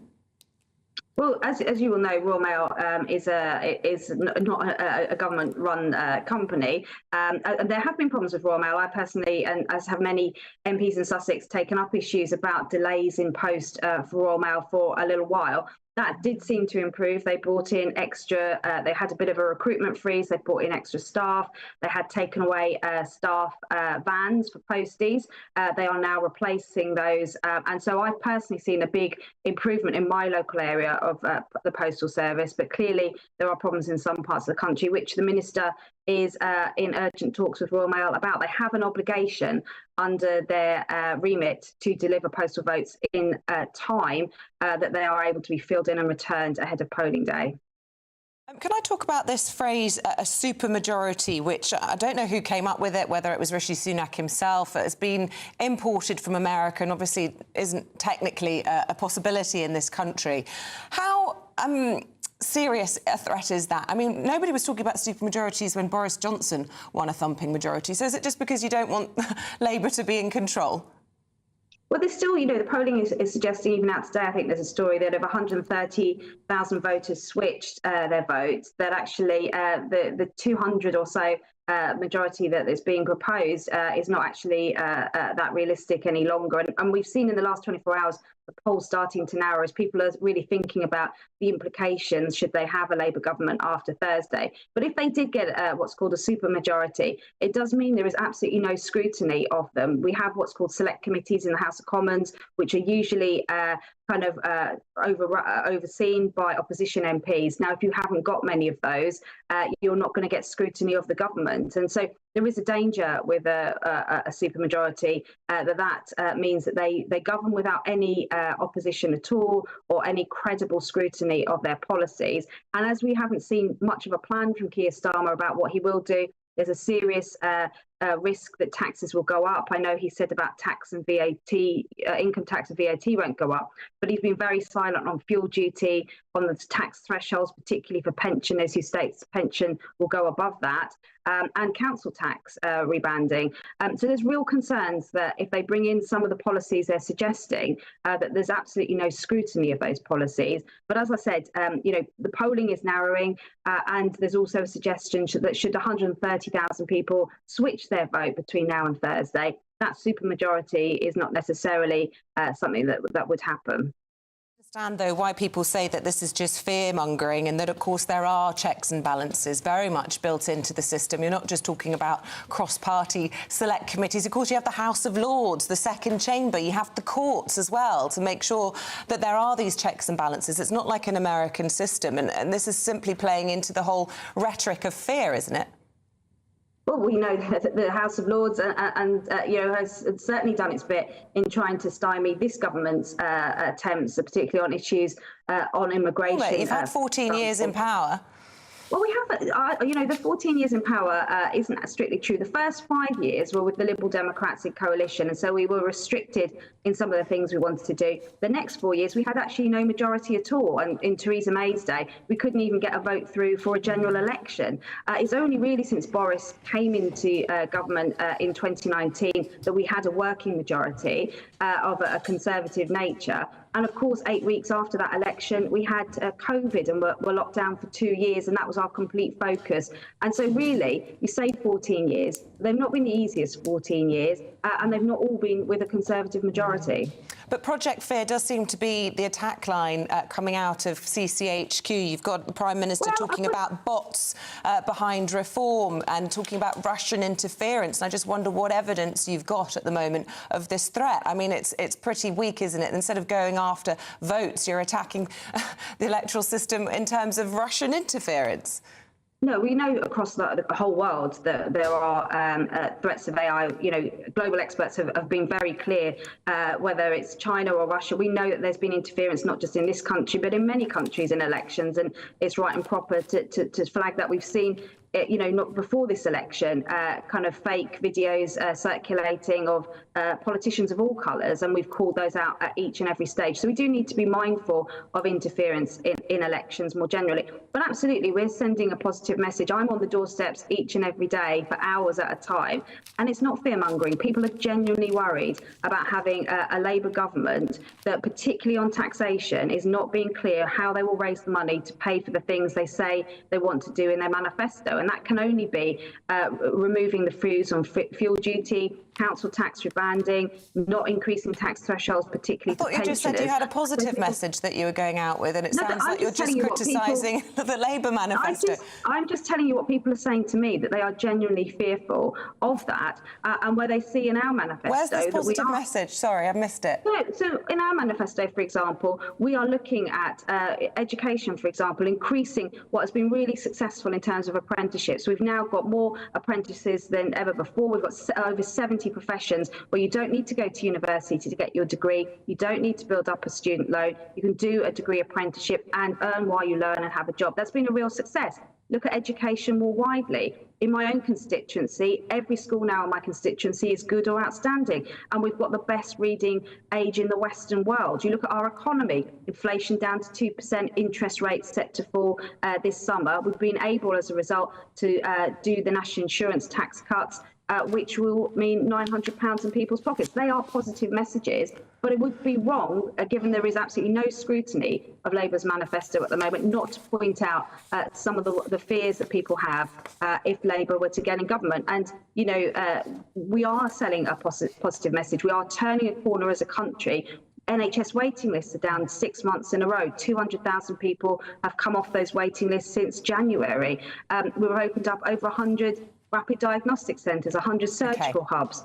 Well, as you will know, Royal Mail is not a government-run company. And there have been problems with Royal Mail. I personally, and as have many MPs in Sussex, taken up issues about delays in post for Royal Mail for a little while. That did seem to improve. They brought in extra, they had a bit of a recruitment freeze. They brought in extra staff. They had taken away staff vans for posties. They are now replacing those. And so I've personally seen a big improvement in my local area of the postal service. But clearly there are problems in some parts of the country, which the minister is in urgent talks with Royal Mail about. They have an obligation under their remit to deliver postal votes in time that they are able to be filled in and returned ahead of polling day. Can I talk about this phrase, a supermajority, which I don't know who came up with it, whether it was Rishi Sunak himself. It's been imported from America and obviously isn't technically a possibility in this country. How serious a threat is that? I mean, nobody was talking about supermajorities when Boris Johnson won a thumping majority. So is it just because you don't want Labour to be in control? Well, there's still, you know, the polling is suggesting, even out today, I think there's a story that if 130,000 voters switched their votes, that actually the 200 or so majority that is being proposed is not actually that realistic any longer. And we've seen in the last 24 hours the polls starting to narrow as people are really thinking about the implications should they have a Labour government after Thursday. But if they did get what's called a supermajority, it does mean there is absolutely no scrutiny of them. We have what's called select committees in the House of Commons, which are usually overseen by opposition MPs. Now, if you haven't got many of those, you're not going to get scrutiny of the government. And so there is a danger with a supermajority that means that they govern without any opposition at all or any credible scrutiny of their policies. And as we haven't seen much of a plan from Keir Starmer about what he will do, there's a serious risk that taxes will go up. I know he said about tax and VAT, income tax and VAT won't go up, but he's been very silent on fuel duty, on the tax thresholds, particularly for pensioners who states pension will go above that, and council tax rebanding. So there's real concerns that if they bring in some of the policies they're suggesting, that there's absolutely no scrutiny of those policies. But as I said, the polling is narrowing, and there's also a suggestion that should 130,000 people switch their vote between now and Thursday, that supermajority is not necessarily something that would happen. Understand, though, why people say that this is just fear-mongering and that, of course, there are checks and balances very much built into the system. You're not just talking about cross-party select committees. Of course, you have the House of Lords, the second chamber. You have the courts as well to make sure that there are these checks and balances. It's not like an American system, and this is simply playing into the whole rhetoric of fear, isn't it? Well, we know that the House of Lords has certainly done its bit in trying to stymie this government's attempts, particularly on issues on immigration. Well, you've had 14 years in power. Well, we haven't. The 14 years in power isn't strictly true. The first 5 years were with the Liberal Democratic coalition, and so we were restricted in some of the things we wanted to do. The next 4 years, we had actually no majority at all. And in Theresa May's day, we couldn't even get a vote through for a general election. It's only really since Boris came into government in 2019 that we had a working majority of a Conservative nature. And of course, 8 weeks after that election, we had COVID and were locked down for 2 years, and that was our complete focus. And so really, you say 14 years, they've not been the easiest 14 years, and they've not all been with a Conservative majority. But Project Fear does seem to be the attack line coming out of CCHQ. You've got the Prime Minister talking about bots behind reform and talking about Russian interference. And I just wonder what evidence you've got at the moment of this threat. I mean, it's pretty weak, isn't it? Instead of going after votes, you're attacking the electoral system in terms of Russian interference. No, we know across the whole world that there are threats of AI. Global experts have been very clear, whether it's China or Russia. We know that there's been interference, not just in this country, but in many countries in elections. And it's right and proper to flag that. We've seen not before this election, kind of fake videos circulating of politicians of all colours, and we've called those out at each and every stage. So we do need to be mindful of interference in elections more generally. But absolutely, we're sending a positive message. I'm on the doorsteps each and every day for hours at a time, and it's not fear-mongering. People are genuinely worried about having a Labour government that, particularly on taxation, is not being clear how they will raise the money to pay for the things they say they want to do in their manifesto. And that can only be removing the freeze on fuel duty, council tax rebanding, not increasing tax thresholds, particularly for pensioners. I thought you just said you had a positive message that you were going out with, and it sounds like you're just criticising the Labour manifesto. I'm just telling you what people are saying to me, that they are genuinely fearful of that, and where they see in our manifesto... Where's this positive message? Sorry, I missed it. So in our manifesto, for example, we are looking at education, for example, increasing what has been really successful in terms of apprenticeships. We've now got more apprentices than ever before. We've got over 70 professions where you don't need to go to university to get your degree. You don't need to build up a student loan. You can do a degree apprenticeship and earn while you learn and have a job. That's been a real success. Look at education more widely. In my own constituency, every school now in my constituency is good or outstanding, and we've got the best reading age in the Western world. You look at our economy, inflation down to 2%, interest rates set to fall this summer. We've been able, as a result, to do the national insurance tax cuts, which will mean £900 in people's pockets. They are positive messages, but it would be wrong, given there is absolutely no scrutiny of Labour's manifesto at the moment, not to point out some of the fears that people have if Labour were to get in government. And, we are selling a positive message. We are turning a corner as a country. NHS waiting lists are down 6 months in a row. 200,000 people have come off those waiting lists since January. We've opened up over 100 rapid diagnostic centres, 100 surgical hubs.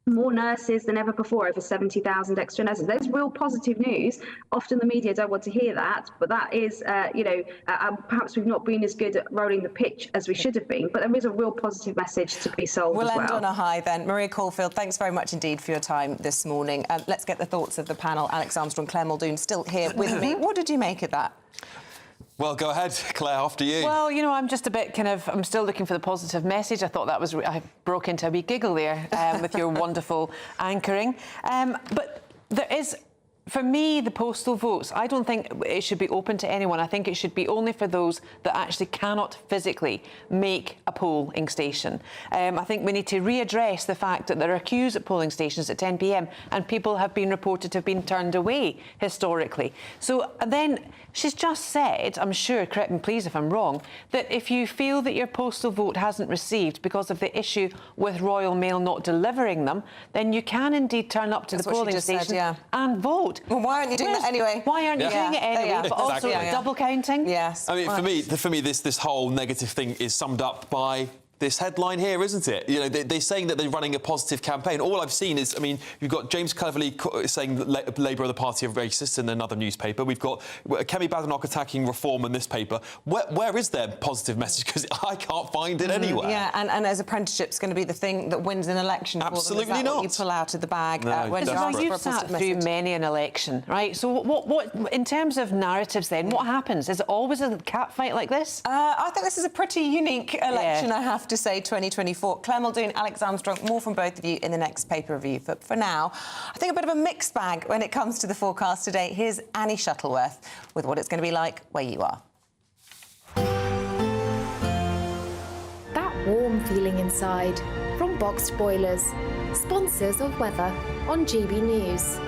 more nurses than ever before, over 70,000 extra nurses. There's real positive news. Often the media don't want to hear that, but that is, perhaps we've not been as good at rolling the pitch as we should have been, but there is a real positive message to be sold We'll as well. end on a high then. Maria Caulfield, thanks very much indeed for your time this morning. Let's get the thoughts of the panel. Alex Armstrong, Claire Muldoon still here with me. What did you make of that? Well, go ahead, Claire, after you. Well, you know, I'm just a bit I'm still looking for the positive message. I thought that was, I broke into a wee giggle there with your wonderful anchoring. But there is, for me, the postal votes, I don't think it should be open to anyone. I think it should be only for those that actually cannot physically make a polling station. I think we need to readdress the fact that there are queues at polling stations at 10 p.m. and people have been reported to have been turned away historically. So then she's just said, I'm sure, correct me please if I'm wrong, that if you feel that your postal vote hasn't received because of the issue with Royal Mail not delivering them, then you can indeed turn up to the polling station and vote. Well, why aren't you doing that anyway? Why aren't you doing it anyway? But also double counting? Yes. I mean, for me, this whole negative thing is summed up by this headline here, isn't it? You know, they're saying that they're running a positive campaign. All I've seen is, I mean, you've got James Cleverly saying that Labour are the party of racist in another newspaper. We've got Kemi Badenoch attacking reform in this paper. Where is their positive message? Because I can't find it anywhere. Yeah, and as apprenticeship's going to be the thing that wins an election. Absolutely not. What you pull out of the bag when you've sat through many an election, right? So what in terms of narratives then, what happens? Is it always a catfight like this? I think this is a pretty unique election, I have to say, 2024. Claire Muldoon, Alex Armstrong, more from both of you in the next paper review. But for now, I think a bit of a mixed bag when it comes to the forecast today. Here's Annie Shuttleworth with what it's going to be like where you are. That warm feeling inside from Boxed Boilers, sponsors of weather on GB News.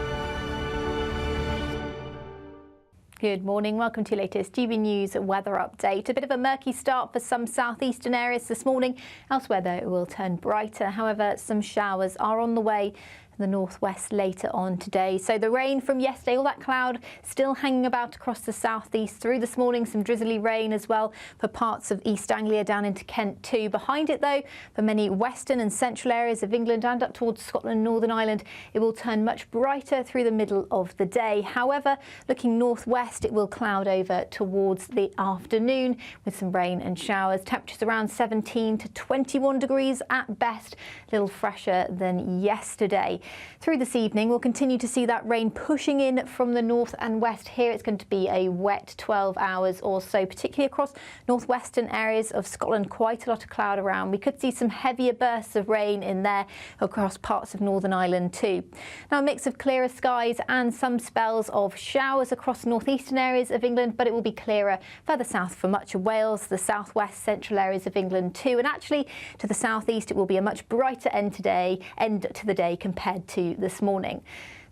Good morning. Welcome to your latest GB News weather update. A bit of a murky start for some southeastern areas this morning. Elsewhere, though, it will turn brighter. However, some showers are on the way in the northwest later on today. So the rain from yesterday, all that cloud still hanging about across the southeast through this morning. Some drizzly rain as well for parts of East Anglia down into Kent too. Behind it, though, for many western and central areas of England and up towards Scotland and Northern Ireland, it will turn much brighter through the middle of the day. However, looking northwest, it will cloud over towards the afternoon with some rain and showers. Temperatures around 17 to 21 degrees at best, a little fresher than yesterday. Through this evening, we'll continue to see that rain pushing in from the north and west. Here it's going to be a wet 12 hours or so, particularly across northwestern areas of Scotland. Quite a lot of cloud around. We could see some heavier bursts of rain in there across parts of Northern Ireland too. Now, a mix of clearer skies and some spells of showers across northeastern areas of England, but it will be clearer further south for much of Wales, the southwest central areas of England too. And actually to the southeast, it will be a much brighter end to the day compared to this morning.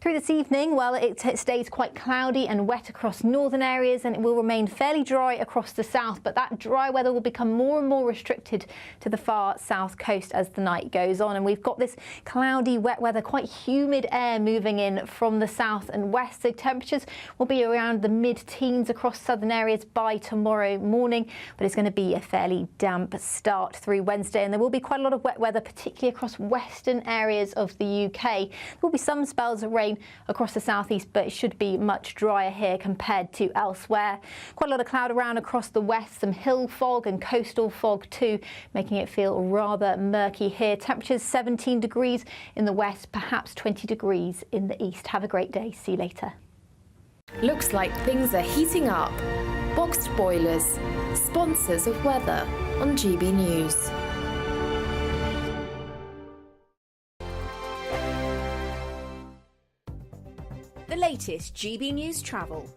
Through this evening, well, it stays quite cloudy and wet across northern areas, and it will remain fairly dry across the south, but that dry weather will become more and more restricted to the far south coast as the night goes on. And we've got this cloudy, wet weather, quite humid air moving in from the south and west, so temperatures will be around the mid-teens across southern areas by tomorrow morning, but it's going to be a fairly damp start through Wednesday, and there will be quite a lot of wet weather, particularly across western areas of the UK. There will be some spells of rain across the southeast, but it should be much drier here compared to elsewhere. Quite a lot of cloud around across the west, some hill fog and coastal fog too, making it feel rather murky here. Temperatures 17 degrees in the west, perhaps 20 degrees in the east. Have a great day. See you later. Looks like things are heating up. Boxed Boilers, sponsors of weather on GB News. The latest GB News travel.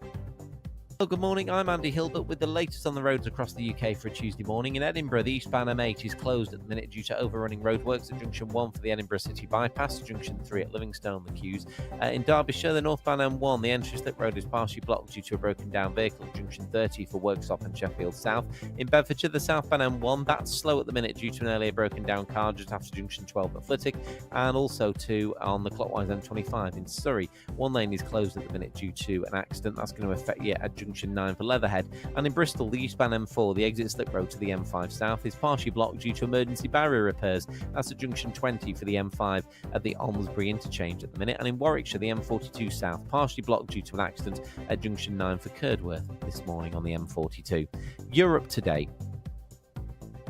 Well, good morning, I'm Andy Hilbert with the latest on the roads across the UK for a Tuesday morning. In Edinburgh, the eastbound M8 is closed at the minute due to overrunning roadworks at Junction 1 for the Edinburgh City Bypass, Junction 3 at Livingstone, the queues. In Derbyshire, the northbound M1, the entry slip road is partially blocked due to a broken down vehicle at Junction 30 for Worksop and Sheffield South. In Bedfordshire, the southbound M1, that's slow at the minute due to an earlier broken down car just after Junction 12 at Flitwick, and also too on the clockwise M25 in Surrey. One lane is closed at the minute due to an accident that's going to affect you at Junction junction 9 for Leatherhead. And in Bristol, the eastbound M4, the exit slip road to the M5 south is partially blocked due to emergency barrier repairs. That's at junction 20 for the M5 at the Almesbury interchange at the minute. And in Warwickshire, the M42 south partially blocked due to an accident at junction 9 for Curdworth this morning on the M42. Europe Today.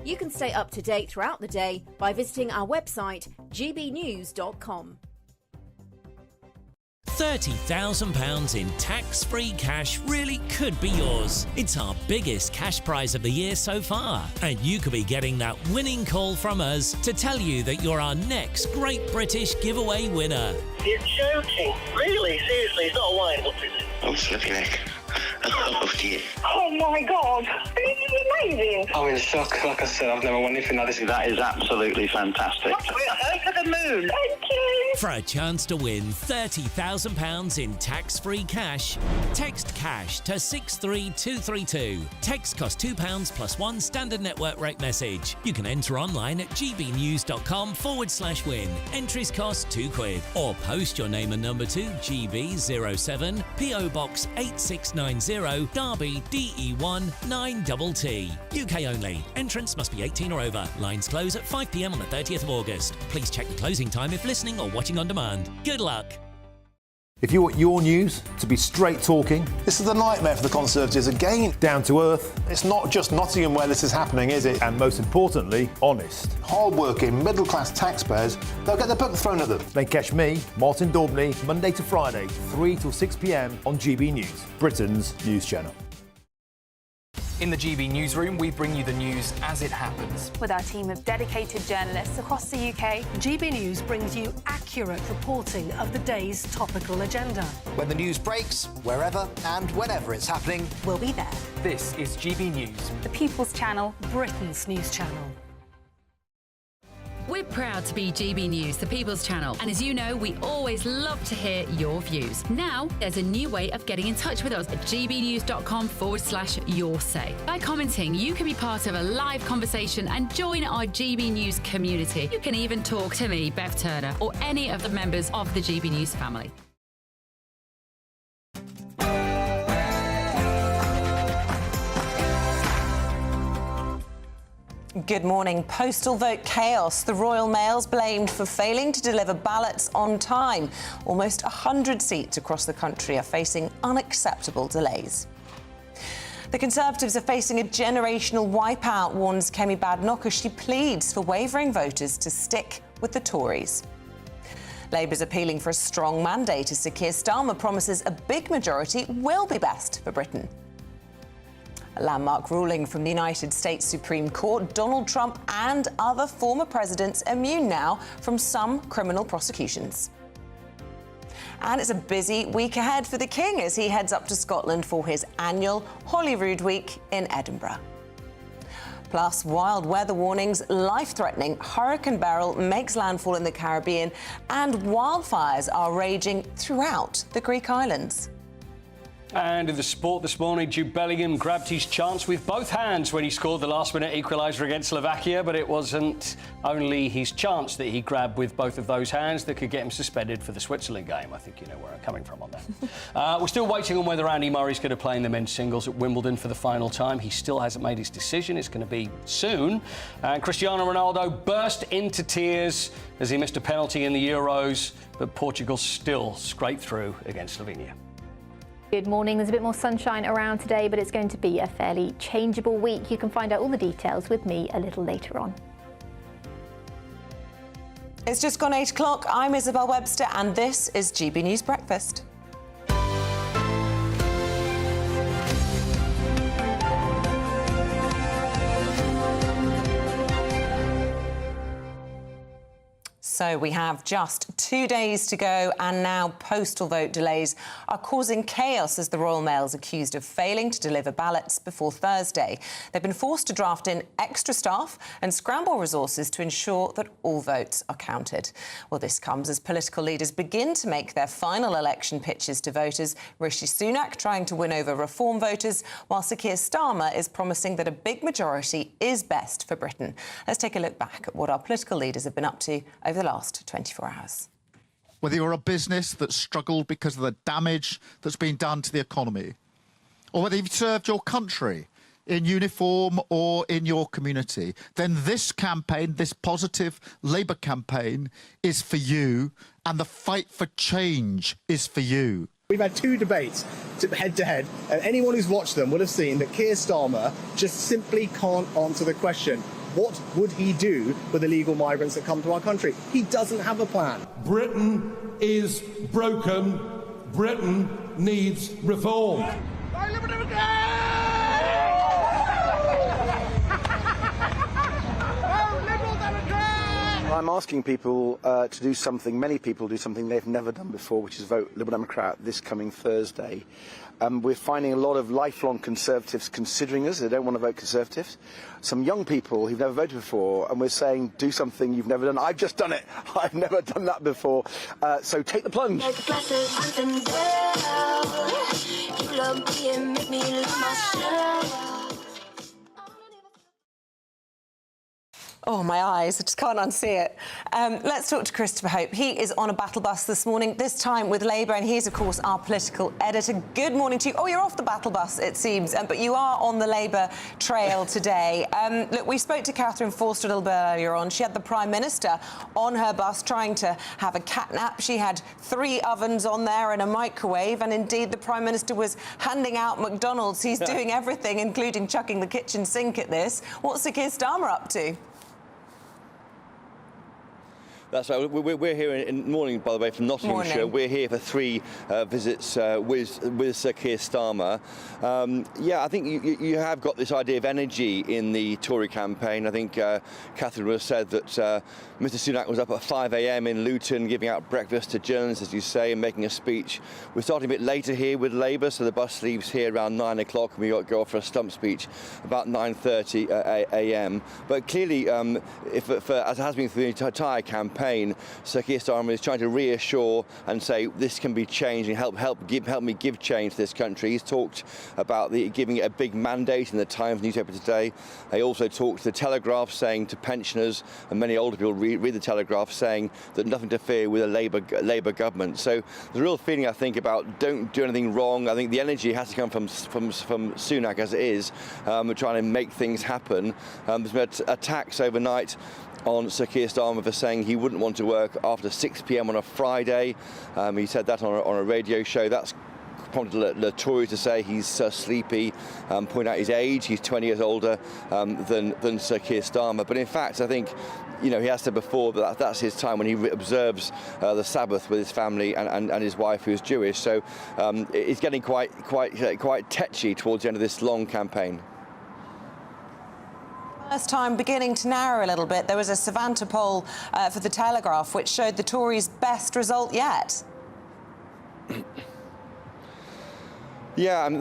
You can stay up to date throughout the day by visiting our website gbnews.com. £30,000 in tax-free cash really could be yours. It's our biggest cash prize of the year so far. And you could be getting that winning call from us to tell you that you're our next Great British Giveaway winner. You're joking. Really? Seriously? It's not a wind-up, is it? Oh, slippy neck. Oh, dear. Oh, my God. This is amazing. I'm in shock. Like I said, I've never won anything like this. That is absolutely fantastic. We're over the moon. Thank you. For a chance to win £30,000 in tax-free cash, text cash to 63232. Text costs £2 plus one standard network rate message. You can enter online at gbnews.com/win. Entries cost £2. Or post your name and number to GB07 PO Box 8690 Derby DE1 9TT. UK only. Entrants must be 18 or over. Lines close at 5 p.m. on the 30th of August. Please check the closing time if listening or watching on demand. Good luck. If you want your news to be straight talking, this is a nightmare for the Conservatives again. Down to earth. It's not just Nottingham where this is happening, is it? And most importantly, honest. Hard-working, middle-class taxpayers, they'll get their book thrown at them. Then catch me, Martin Daubney, Monday to Friday, 3 till 6 p.m. on GB News, Britain's news channel. In the GB newsroom, we bring you the news as it happens. With our team of dedicated journalists across the UK, GB News brings you accurate reporting of the day's topical agenda. When the news breaks, wherever and whenever it's happening, we'll be there. This is GB News, the People's Channel, Britain's news channel. We're proud to be GB News, the People's Channel. And as you know, we always love to hear your views. Now, there's a new way of getting in touch with us at gbnews.com/your say. By commenting, you can be part of a live conversation and join our GB News community. You can even talk to me, Bev Turner, or any of the members of the GB News family. Good morning. Postal vote chaos. The Royal Mail's blamed for failing to deliver ballots on time. Almost 100 seats across the country are facing unacceptable delays. The Conservatives are facing a generational wipeout, warns Kemi Badenoch as she pleads for wavering voters to stick with the Tories. Labour's appealing for a strong mandate as Sir Keir Starmer promises a big majority will be best for Britain. A landmark ruling from the United States Supreme Court, Donald Trump and other former presidents immune now from some criminal prosecutions. And it's a busy week ahead for the King as he heads up to Scotland for his annual Holyrood Week in Edinburgh. Plus, wild weather warnings, life-threatening Hurricane Beryl makes landfall in the Caribbean, and wildfires are raging throughout the Greek islands. And in the sport this morning, Jude Bellingham grabbed his chance with both hands when he scored the last-minute equaliser against Slovakia, but it wasn't only his chance that he grabbed with both of those hands that could get him suspended for the Switzerland game. I think you know where I'm coming from on that. We're still waiting on whether Andy Murray's going to play in the men's singles at Wimbledon for the final time. He still hasn't made his decision. It's going to be soon. And Cristiano Ronaldo burst into tears as he missed a penalty in the Euros, but Portugal still scraped through against Slovenia. Good morning. There's a bit more sunshine around today, but it's going to be a fairly changeable week. You can find out all the details with me a little later on. It's just gone 8 o'clock. I'm Isabel Webster, and this is GB News Breakfast. So we have just 2 days to go, and now postal vote delays are causing chaos as the Royal Mail is accused of failing to deliver ballots before Thursday. They've been forced to draft in extra staff and scramble resources to ensure that all votes are counted. Well, this comes as political leaders begin to make their final election pitches to voters. Rishi Sunak trying to win over reform voters, while Sir Keir Starmer is promising that a big majority is best for Britain. Let's take a look back at what our political leaders have been up to over the last 24 hours. Whether you're a business that's struggled because of the damage that's been done to the economy, or whether you've served your country in uniform or in your community, then this campaign, this positive Labour campaign, is for you, and the fight for change is for you. We've had 2 debates head-to-head, and anyone who's watched them would have seen that Keir Starmer just simply can't answer the question. What would he do with illegal migrants that come to our country? He doesn't have a plan. Britain is broken. Britain needs reform. I'm asking people to do something, many people do something they've never done before, which is vote Liberal Democrat this coming Thursday. We're finding a lot of lifelong Conservatives considering us. They don't want to vote Conservative. Some young people who've never voted before, and we're saying, do something you've never done. I've just done it. I've never done that before. So take the plunge. Oh, my eyes. I just can't unsee it. Let's talk to Christopher Hope. He is on a battle bus this morning, this time with Labour, and he's, of course, our political editor. Good morning to you. Oh, you're off the battle bus, it seems, but you are on the Labour trail today. Look, we spoke to Catherine Forster a little bit earlier on. She had the Prime Minister on her bus trying to have a cat nap. She had 3 ovens on there and a microwave, and indeed the Prime Minister was handing out McDonald's. He's doing everything, including chucking the kitchen sink at this. What's Sir Keir Starmer up to? That's right. We're here in the morning, by the way, from Nottinghamshire. Morning. We're here for 3 visits with Sir Keir Starmer. Yeah, I think you have got this idea of energy in the Tory campaign. I think Catherine has said that Mr Sunak was up at 5 a.m. in Luton giving out breakfast to journalists, as you say, and making a speech. We're starting a bit later here with Labour, so the bus leaves here around 9 o'clock, and we got to go off for a stump speech about 9:30 a.m. But clearly, as it has been through the entire campaign, Sir Keir Starmer is trying to reassure and say this can be changed and help me give change to this country. He's talked about giving it a big mandate in the Times newspaper today. He also talked to the Telegraph, saying to pensioners, and many older people read the Telegraph, saying that nothing to fear with a Labour government. So there's a real feeling, I think, about don't do anything wrong. I think the energy has to come from Sunak as it is. We're trying to make things happen. There's been attacks overnight on Sir Keir Starmer for saying he wouldn't want to work after 6 p.m. on a Friday. He said that on a radio show. That's prompted the Tories to say he's sleepy, point out his age. He's 20 years older than Sir Keir Starmer. But in fact, I think, you know, he has said before that that's his time when he observes the Sabbath with his family and his wife, who's Jewish. So it's getting quite tetchy towards the end of this long campaign. First time beginning to narrow a little bit. There was a Savanta poll for the Telegraph which showed the Tories' best result yet. Yeah, and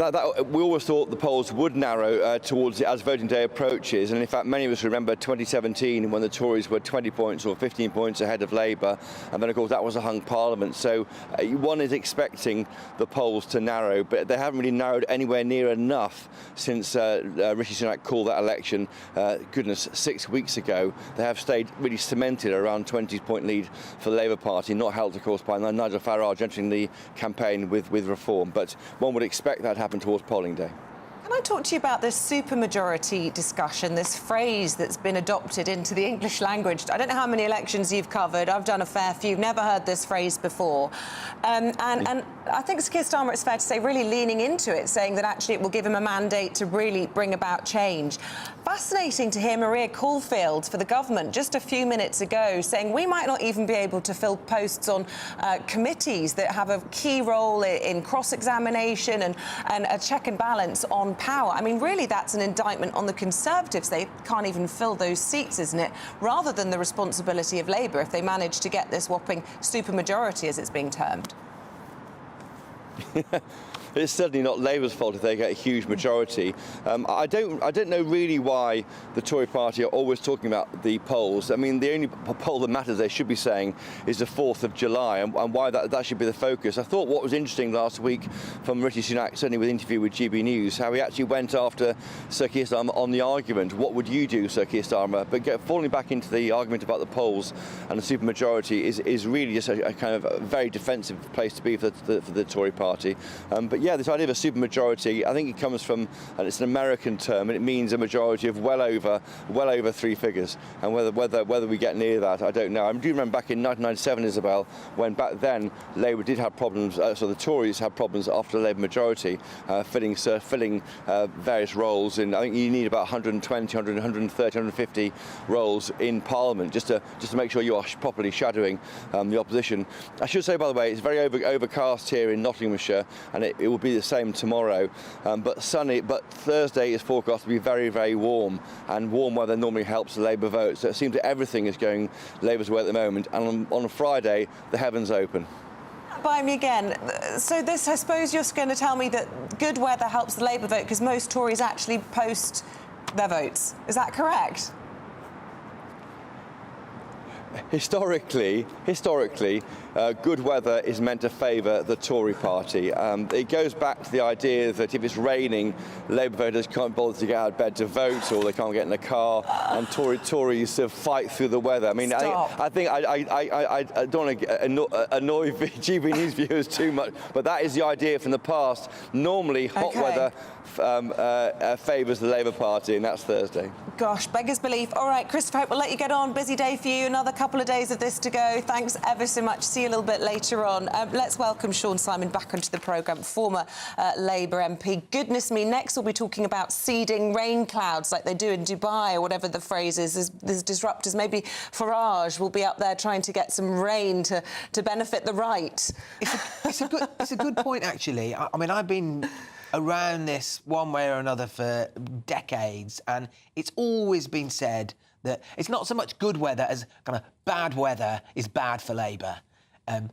we always thought the polls would narrow towards it as voting day approaches, and in fact many of us remember 2017 when the Tories were 20 points or 15 points ahead of Labour, and then of course that was a hung parliament, so one is expecting the polls to narrow, but they haven't really narrowed anywhere near enough since Rishi Sunak called that election, 6 weeks ago. They have stayed really cemented around 20-point lead for the Labour Party, not helped of course by Nigel Farage entering the campaign with reform, but one would expect that to happen towards polling day. Can I talk to you about this supermajority discussion, this phrase that's been adopted into the English language? I don't know how many elections you've covered. I've done a fair few. Never heard this phrase before. And I think Keir Starmer, it's fair to say, really leaning into it, saying that actually it will give him a mandate to really bring about change. Fascinating to hear Maria Caulfield for the government just a few minutes ago saying we might not even be able to fill posts on committees that have a key role in cross-examination and a check and balance on power. I mean, really, that's an indictment on the Conservatives. They can't even fill those seats, isn't it? Rather than the responsibility of Labour if they manage to get this whopping supermajority, as it's being termed. It's certainly not Labour's fault if they get a huge majority. I don't know really why the Tory party are always talking about the polls. I mean, the only poll that matters, they should be saying, is the 4th of July, and why that should be the focus. I thought what was interesting last week from Rishi Sunak, certainly with the interview with GB News, how he actually went after Sir Keir Starmer on the argument, what would you do, Sir Keir Starmer? But falling back into the argument about the polls and the supermajority is really just a kind of a very defensive place to be for the Tory party. But this idea of a supermajority, I think it comes from, and it's an American term, and it means a majority of well over 3 figures. And whether we get near that, I don't know. I do remember back in 1997, Isabel, when back then Labour did have problems, so the Tories had problems after the Labour majority, filling various roles in. I think you need about 120, 130, 150 roles in Parliament just to make sure you are properly shadowing the opposition. I should say, by the way, it's very overcast here in Nottinghamshire, and it will be the same tomorrow. But sunny. But Thursday is forecast to be very, very warm, and warm weather normally helps the Labour vote. So it seems that everything is going Labour's way at the moment. And on Friday, the heavens open. By me again. So this, I suppose you're going to tell me that good weather helps the Labour vote because most Tories actually post their votes. Is that correct? Historically, good weather is meant to favour the Tory party. It goes back to the idea that if it's raining, Labour voters can't bother to get out of bed to vote, or they can't get in the car, and Tories sort of fight through the weather. I mean, I don't want to annoy GB News viewers too much, but that is the idea from the past. Normally, hot weather favours the Labour Party, and that's Thursday. Gosh, beggars belief. All right, Christopher, we'll let you get on. Busy day for you. Another couple of days of this to go. Thanks ever so much. See you a little bit later on. Let's welcome Sean Simon back onto the programme, former Labour MP. Goodness me, next we'll be talking about seeding rain clouds like they do in Dubai, or whatever the phrase is. There's disruptors. Maybe Farage will be up there trying to get some rain to benefit the right. It's a good point, actually. I mean, I've been around this one way or another for decades, and it's always been said that it's not so much good weather as kind of bad weather is bad for Labour.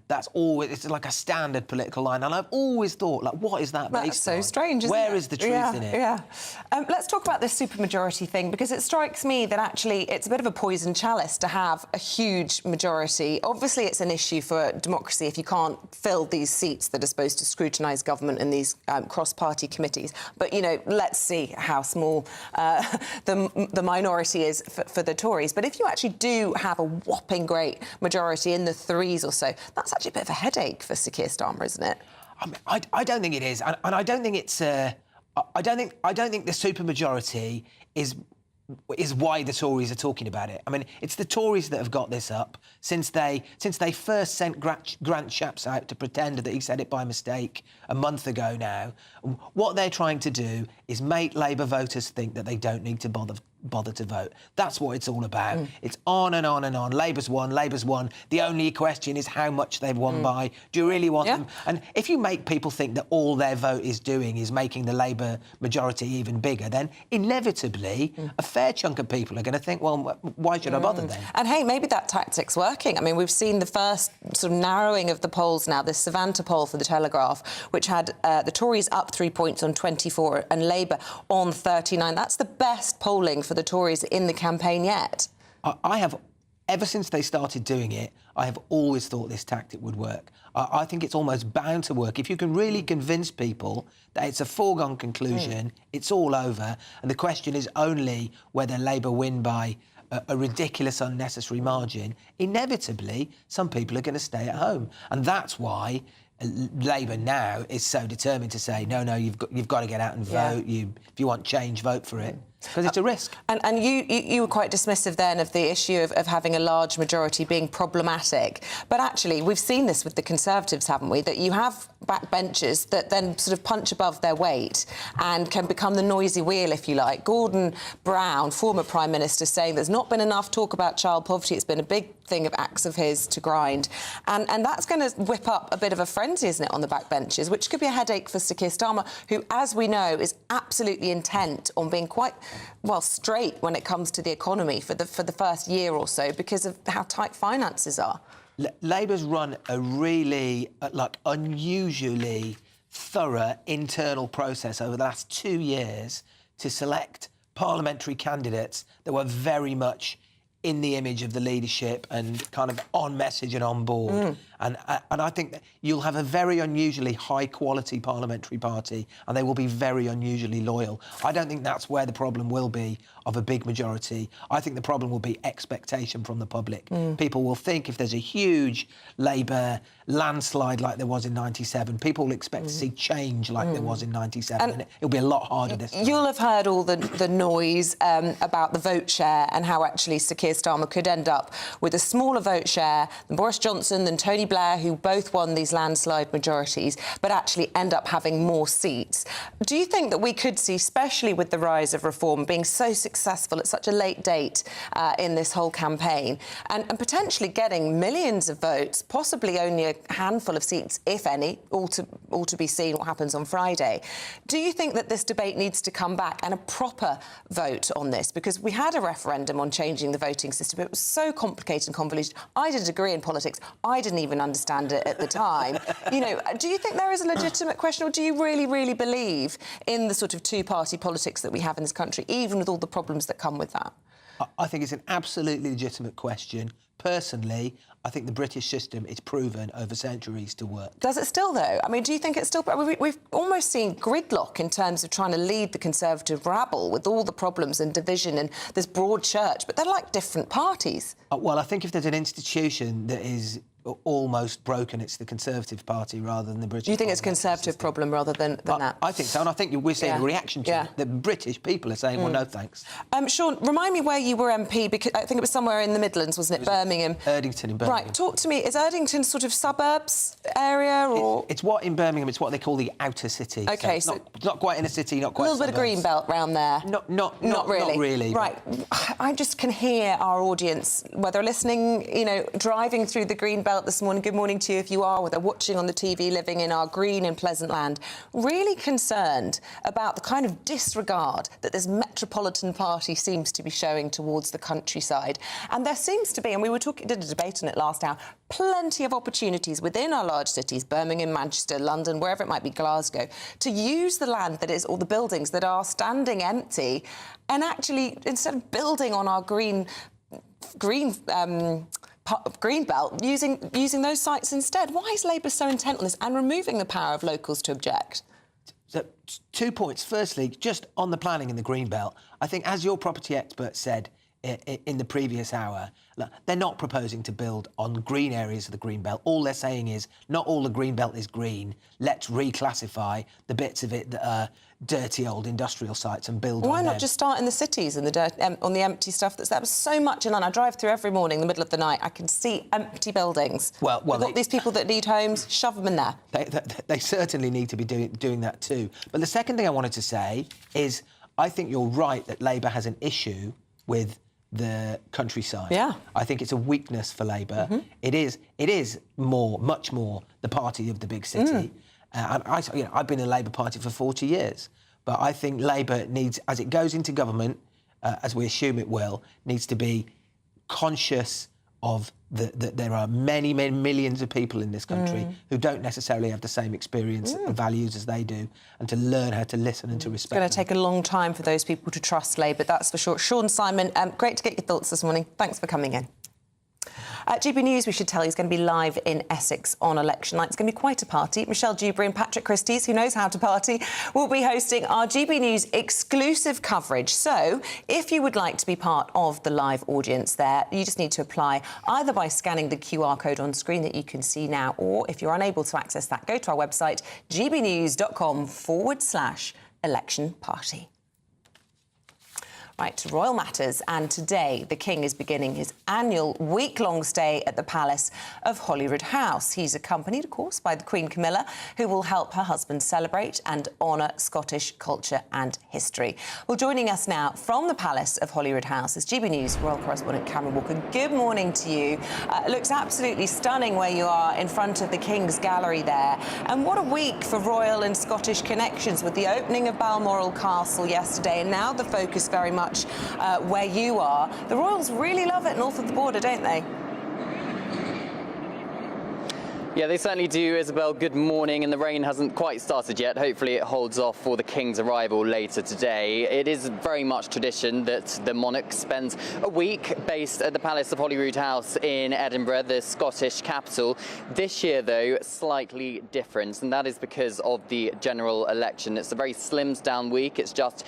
That's always, it's like a standard political line, and I've always thought, like, what is that based on? That's so strange, isn't it? Where is the truth in it? Yeah. Let's talk about this supermajority thing, because it strikes me that actually it's a bit of a poison chalice to have a huge majority. Obviously, it's an issue for democracy if you can't fill these seats that are supposed to scrutinise government in these cross-party committees. But, you know, let's see how small the minority is for the Tories. But if you actually do have a whopping great majority in the threes or so, that's actually a bit of a headache for Sir Keir Starmer, isn't it? I don't think it is, and I don't think it's. I don't think the supermajority is why the Tories are talking about it. I mean, it's the Tories that have got this up since they first sent Grant Shapps out to pretend that he said it by mistake a month ago now. What they're trying to do is make Labour voters think that they don't need to bother to vote. That's what it's all about. It's on and on and on. Labour's won. The only question is how much they've won by. Do you really want them? And if you make people think that all their vote is doing is making the Labour majority even bigger, then inevitably a fair chunk of people are going to think, well, why should I bother then? And hey, maybe that tactic's working. I mean, we've seen the first sort of narrowing of the polls now, this Savanta poll for the Telegraph, which had the Tories up 3 points on 24 and Labour on 39. That's the best polling for the Tories in the campaign yet. I have, ever since they started doing it, I have always thought this tactic would work. I think it's almost bound to work. If you can really convince people that it's a foregone conclusion, it's all over, and the question is only whether Labour win by a ridiculous, unnecessary margin, inevitably some people are going to stay at home. And that's why Labour now is so determined to say, no, you've got to get out and vote. If you want change, vote for it. Because it's a risk. And you were quite dismissive then of the issue of having a large majority being problematic. But actually, we've seen this with the Conservatives, haven't we? That you have backbenchers that then sort of punch above their weight and can become the noisy wheel, if you like. Gordon Brown, former Prime Minister, saying there's not been enough talk about child poverty. It's been a big thing of acts of his to grind. And that's going to whip up a bit of a frenzy, isn't it, on the backbenchers, which could be a headache for Sir Keir Starmer, who, as we know, is absolutely intent on being quite, well, straight when it comes to the economy for the first year or so because of how tight finances are. Labour's run a really, unusually thorough internal process over the last 2 years to select parliamentary candidates that were very much in the image of the leadership and kind of on message and on board. And I think that you'll have a very unusually high-quality parliamentary party and they will be very unusually loyal. I don't think that's where the problem will be. of a big majority. I think the problem will be expectation from the public. People will think if there's a huge Labour landslide like there was in 97, people will expect to see change like there was in 97, and it'll be a lot harder this time. You'll have heard all the noise about the vote share and how actually Sir Keir Starmer could end up with a smaller vote share than Boris Johnson, than Tony Blair, who both won these landslide majorities, but actually end up having more seats. Do you think that we could see, especially with the rise of Reform being so successful at such a late date in this whole campaign, and potentially getting millions of votes, possibly only a handful of seats, if any, all to be seen what happens on Friday. Do you think that this debate needs to come back and a proper vote on this? Because we had a referendum on changing the voting system, but it was so complicated and convoluted. I did a degree in politics. I didn't even understand it at the time. You know, do you think there is a legitimate question, or do you really, really believe in the sort of two-party politics that we have in this country, even with all the problems that come with that? I think it's an absolutely legitimate question. Personally, I think the British system is proven over centuries to work. Does it still, though? I mean, do you think it's still... We've almost seen gridlock in terms of trying to lead the Conservative rabble with all the problems and division and this broad church, but they're like different parties. Well, I think if there's an institution that is almost broken, it's the Conservative Party rather than the British. Do you think it's a Conservative problem rather than that? I think so, and I think we're seeing a reaction to it. The British people are saying, well, no thanks. Sean, remind me where you were MP, because I think it was somewhere in the Midlands, wasn't it? Birmingham. Erdington in Birmingham. Right, talk to me. Is Erdington sort of suburbs area, or...? It's what in Birmingham, it's what they call the outer city. OK, so it's not quite in a city, not quite a little bit of green belt round there. Not really. Not really. Right. I just can hear our audience, whether listening, you know, driving through the green belt this morning, good morning to you if you are, whether watching on the TV, living in our green and pleasant land, really concerned about the kind of disregard that this metropolitan party seems to be showing towards the countryside. And there seems to be, and we did a debate on it last hour, plenty of opportunities within our large cities, Birmingham, Manchester, London, wherever it might be, Glasgow, to use the land that is, or the buildings that are standing empty, and actually, instead of building on our green belt, using those sites instead. Why is Labour so intent on this and removing the power of locals to object? So, 2 points. Firstly, just on the planning in the green belt, I think, as your property expert said in the previous hour, look, they're not proposing to build on green areas of the green belt. All they're saying is, not all the green belt is green. Let's reclassify the bits of it that are dirty old industrial sites and build on them. Why not just start in the cities and on the empty stuff that's there? There's so much in London. I drive through every morning in the middle of the night. I can see empty buildings. Well, we've got these people that need homes, shove them in there. They certainly need to be doing that too. But the second thing I wanted to say is, I think you're right that Labour has an issue with the countryside. Yeah. I think it's a weakness for Labour. It is much more the party of the big city. And I've been in the Labour Party for 40 years, but I think Labour needs, as it goes into government, as we assume it will, needs to be conscious of that there are many millions of people in this country who don't necessarily have the same experience and values as they do, and to learn how to listen and to respect them. It's going to take a long time for those people to trust Labour, that's for sure. Sean Simon, great to get your thoughts this morning. Thanks for coming in. GB News, we should tell you, is going to be live in Essex on election night. It's going to be quite a party. Michelle Dewberry and Patrick Christys, who knows how to party, will be hosting our GB News exclusive coverage. So, if you would like to be part of the live audience there, you just need to apply either by scanning the QR code on screen that you can see now, or if you're unable to access that, go to our website, gbnews.com/election party. Right, to royal matters, and today the King is beginning his annual week-long stay at the Palace of Holyrood House. He's accompanied, of course, by the Queen Camilla, who will help her husband celebrate and honour Scottish culture and history. Well, joining us now from the Palace of Holyrood House is GB News royal correspondent Cameron Walker. Good morning to you. It looks absolutely stunning where you are in front of the King's Gallery there. And what a week for royal and Scottish connections, with the opening of Balmoral Castle yesterday, and now the focus very much where you are. The royals really love it north of the border, don't they? Yeah, they certainly do, Isabel. Good morning, and the rain hasn't quite started yet. Hopefully it holds off for the King's arrival later today. It is very much tradition that the monarch spends a week based at the Palace of Holyrood House in Edinburgh, the Scottish capital. This year, though, slightly different, and that is because of the general election. It's a very slimmed down week. It's just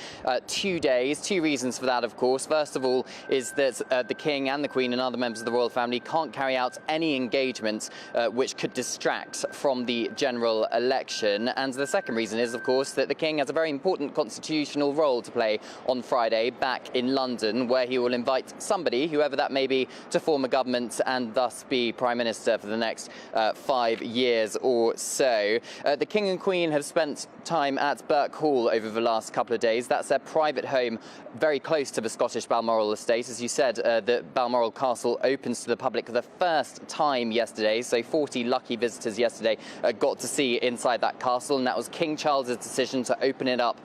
2 days. Two reasons for that, of course. First of all is that the King and the Queen and other members of the royal family can't carry out any engagement which could distract from the general election. And the second reason is, of course, that the King has a very important constitutional role to play on Friday back in London, where he will invite somebody, whoever that may be, to form a government and thus be Prime Minister for the next 5 years or so. The King and Queen have spent time at Birk Hall over the last couple of days. That's their private home very close to the Scottish Balmoral estate. As you said, the Balmoral Castle opens to the public for the first time yesterday, so 40 lucky visitors yesterday got to see inside that castle, and that was King Charles's decision to open it up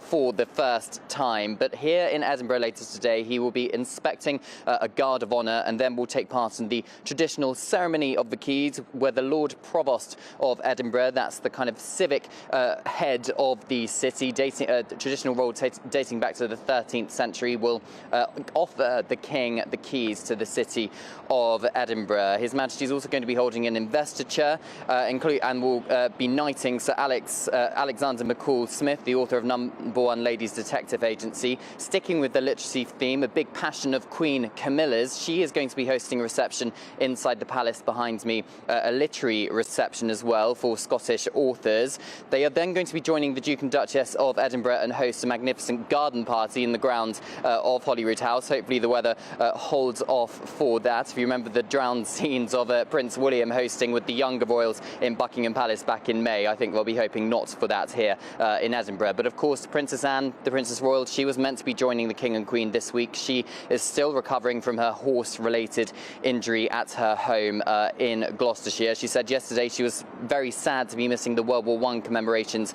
for the first time. But here in Edinburgh later today, he will be inspecting a guard of honour and then will take part in the traditional ceremony of the keys, where the Lord Provost of Edinburgh, that's the kind of civic head of the city, traditional role dating back to the 13th century, will offer the King the keys to the city of Edinburgh. His Majesty is also going to be holding an investiture and will be knighting Sir Alexander McCall Smith, the author of No. 1 Ladies Detective Agency. Sticking with the literacy theme, a big passion of Queen Camilla's. She is going to be hosting a reception inside the palace behind me, a literary reception as well for Scottish authors. They are then going to be joining the Duke and Duchess of Edinburgh and host a magnificent garden party in the grounds of Holyrood House. Hopefully the weather holds off for that. If you remember the drowned scenes of Prince William hosting with the younger royals in Buckingham Palace back in May, I think they'll be hoping not for that here in Edinburgh. But of course, Princess Anne, the Princess Royal, she was meant to be joining the King and Queen this week. She is still recovering from her horse-related injury at her home in Gloucestershire. She said yesterday she was very sad to be missing the World War I commemorations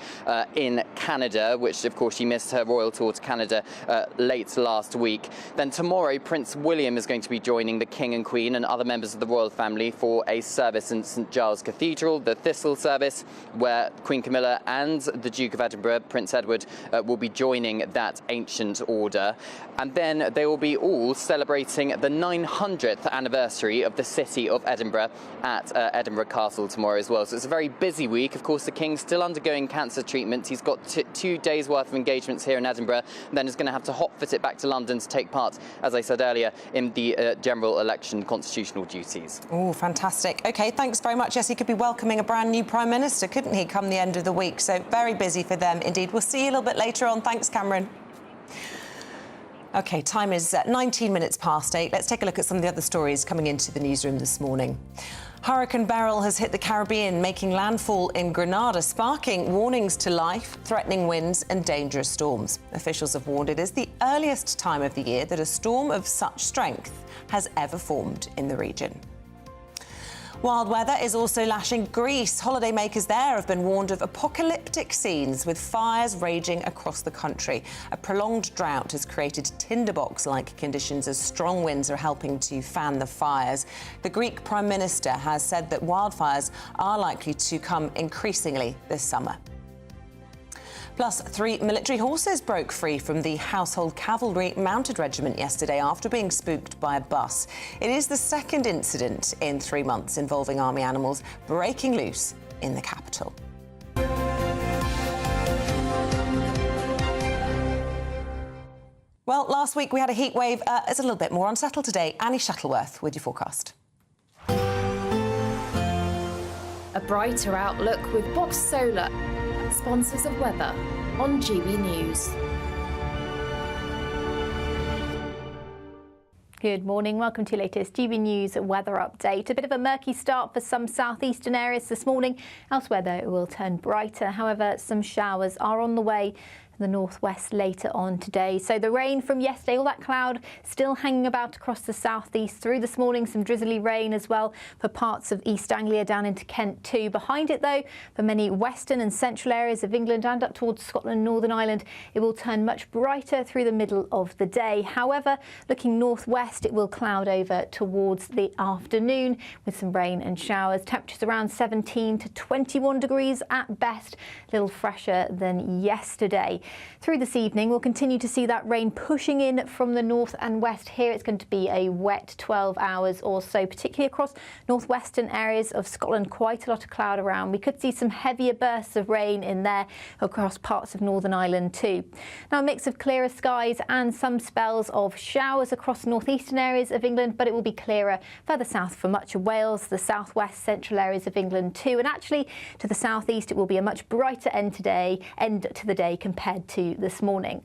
in Canada, which of course she missed her royal tour to Canada late last week. Then tomorrow, Prince William is going to be joining the King and Queen and other members of the royal family for a service in St Giles Cathedral, the Thistle service, where Queen Camilla and the Duke of Edinburgh, Prince Edward, will be joining that ancient order. And then they will be all celebrating the 900th anniversary of the city of Edinburgh at Edinburgh Castle tomorrow as well. So it's a very busy week. Of course, the King's still undergoing cancer treatment. He's got 2 days worth of engagements here in Edinburgh, and then is going to have to hotfoot it back to London to take part, as I said earlier, in the general election constitutional duties. Oh, fantastic. OK, thanks very much. Yes, he could be welcoming a brand new Prime Minister, couldn't he, come the end of the week? So very busy for them indeed. We'll see you a little bit later on. Thanks, Cameron. OK, time is 19 minutes past 8. Let's take a look at some of the other stories coming into the newsroom this morning. Hurricane Beryl has hit the Caribbean, making landfall in Grenada, sparking warnings to life, threatening winds and dangerous storms. Officials have warned it is the earliest time of the year that a storm of such strength has ever formed in the region. Wild weather is also lashing Greece. Holidaymakers there have been warned of apocalyptic scenes with fires raging across the country. A prolonged drought has created tinderbox-like conditions as strong winds are helping to fan the fires. The Greek Prime Minister has said that wildfires are likely to come increasingly this summer. Plus, 3 military horses broke free from the Household Cavalry Mounted Regiment yesterday after being spooked by a bus. It is the second incident in 3 months involving army animals breaking loose in the capital. Well, last week we had a heat wave. It's a little bit more unsettled today. Annie Shuttleworth with your forecast. A brighter outlook with Box Solar, sponsors of weather on GB News. Good morning. Welcome to your latest GB News weather update. A bit of a murky start for some southeastern areas this morning. Elsewhere, though, it will turn brighter. However, some showers are on the way the northwest later on today. So the rain from yesterday, all that cloud still hanging about across the southeast through this morning. Some drizzly rain as well for parts of East Anglia down into Kent too. Behind it though, for many western and central areas of England and up towards Scotland and Northern Ireland, it will turn much brighter through the middle of the day. However, looking northwest, it will cloud over towards the afternoon with some rain and showers. Temperatures around 17 to 21 degrees at best, a little fresher than yesterday. Through this evening, we'll continue to see that rain pushing in from the north and west. Here it's going to be a wet 12 hours or so, particularly across northwestern areas of Scotland. Quite a lot of cloud around. We could see some heavier bursts of rain in there across parts of Northern Ireland too. Now a mix of clearer skies and some spells of showers across northeastern areas of England, but it will be clearer further south for much of Wales, the southwest central areas of England too, and actually to the southeast it will be a much brighter end to the day compared to this morning.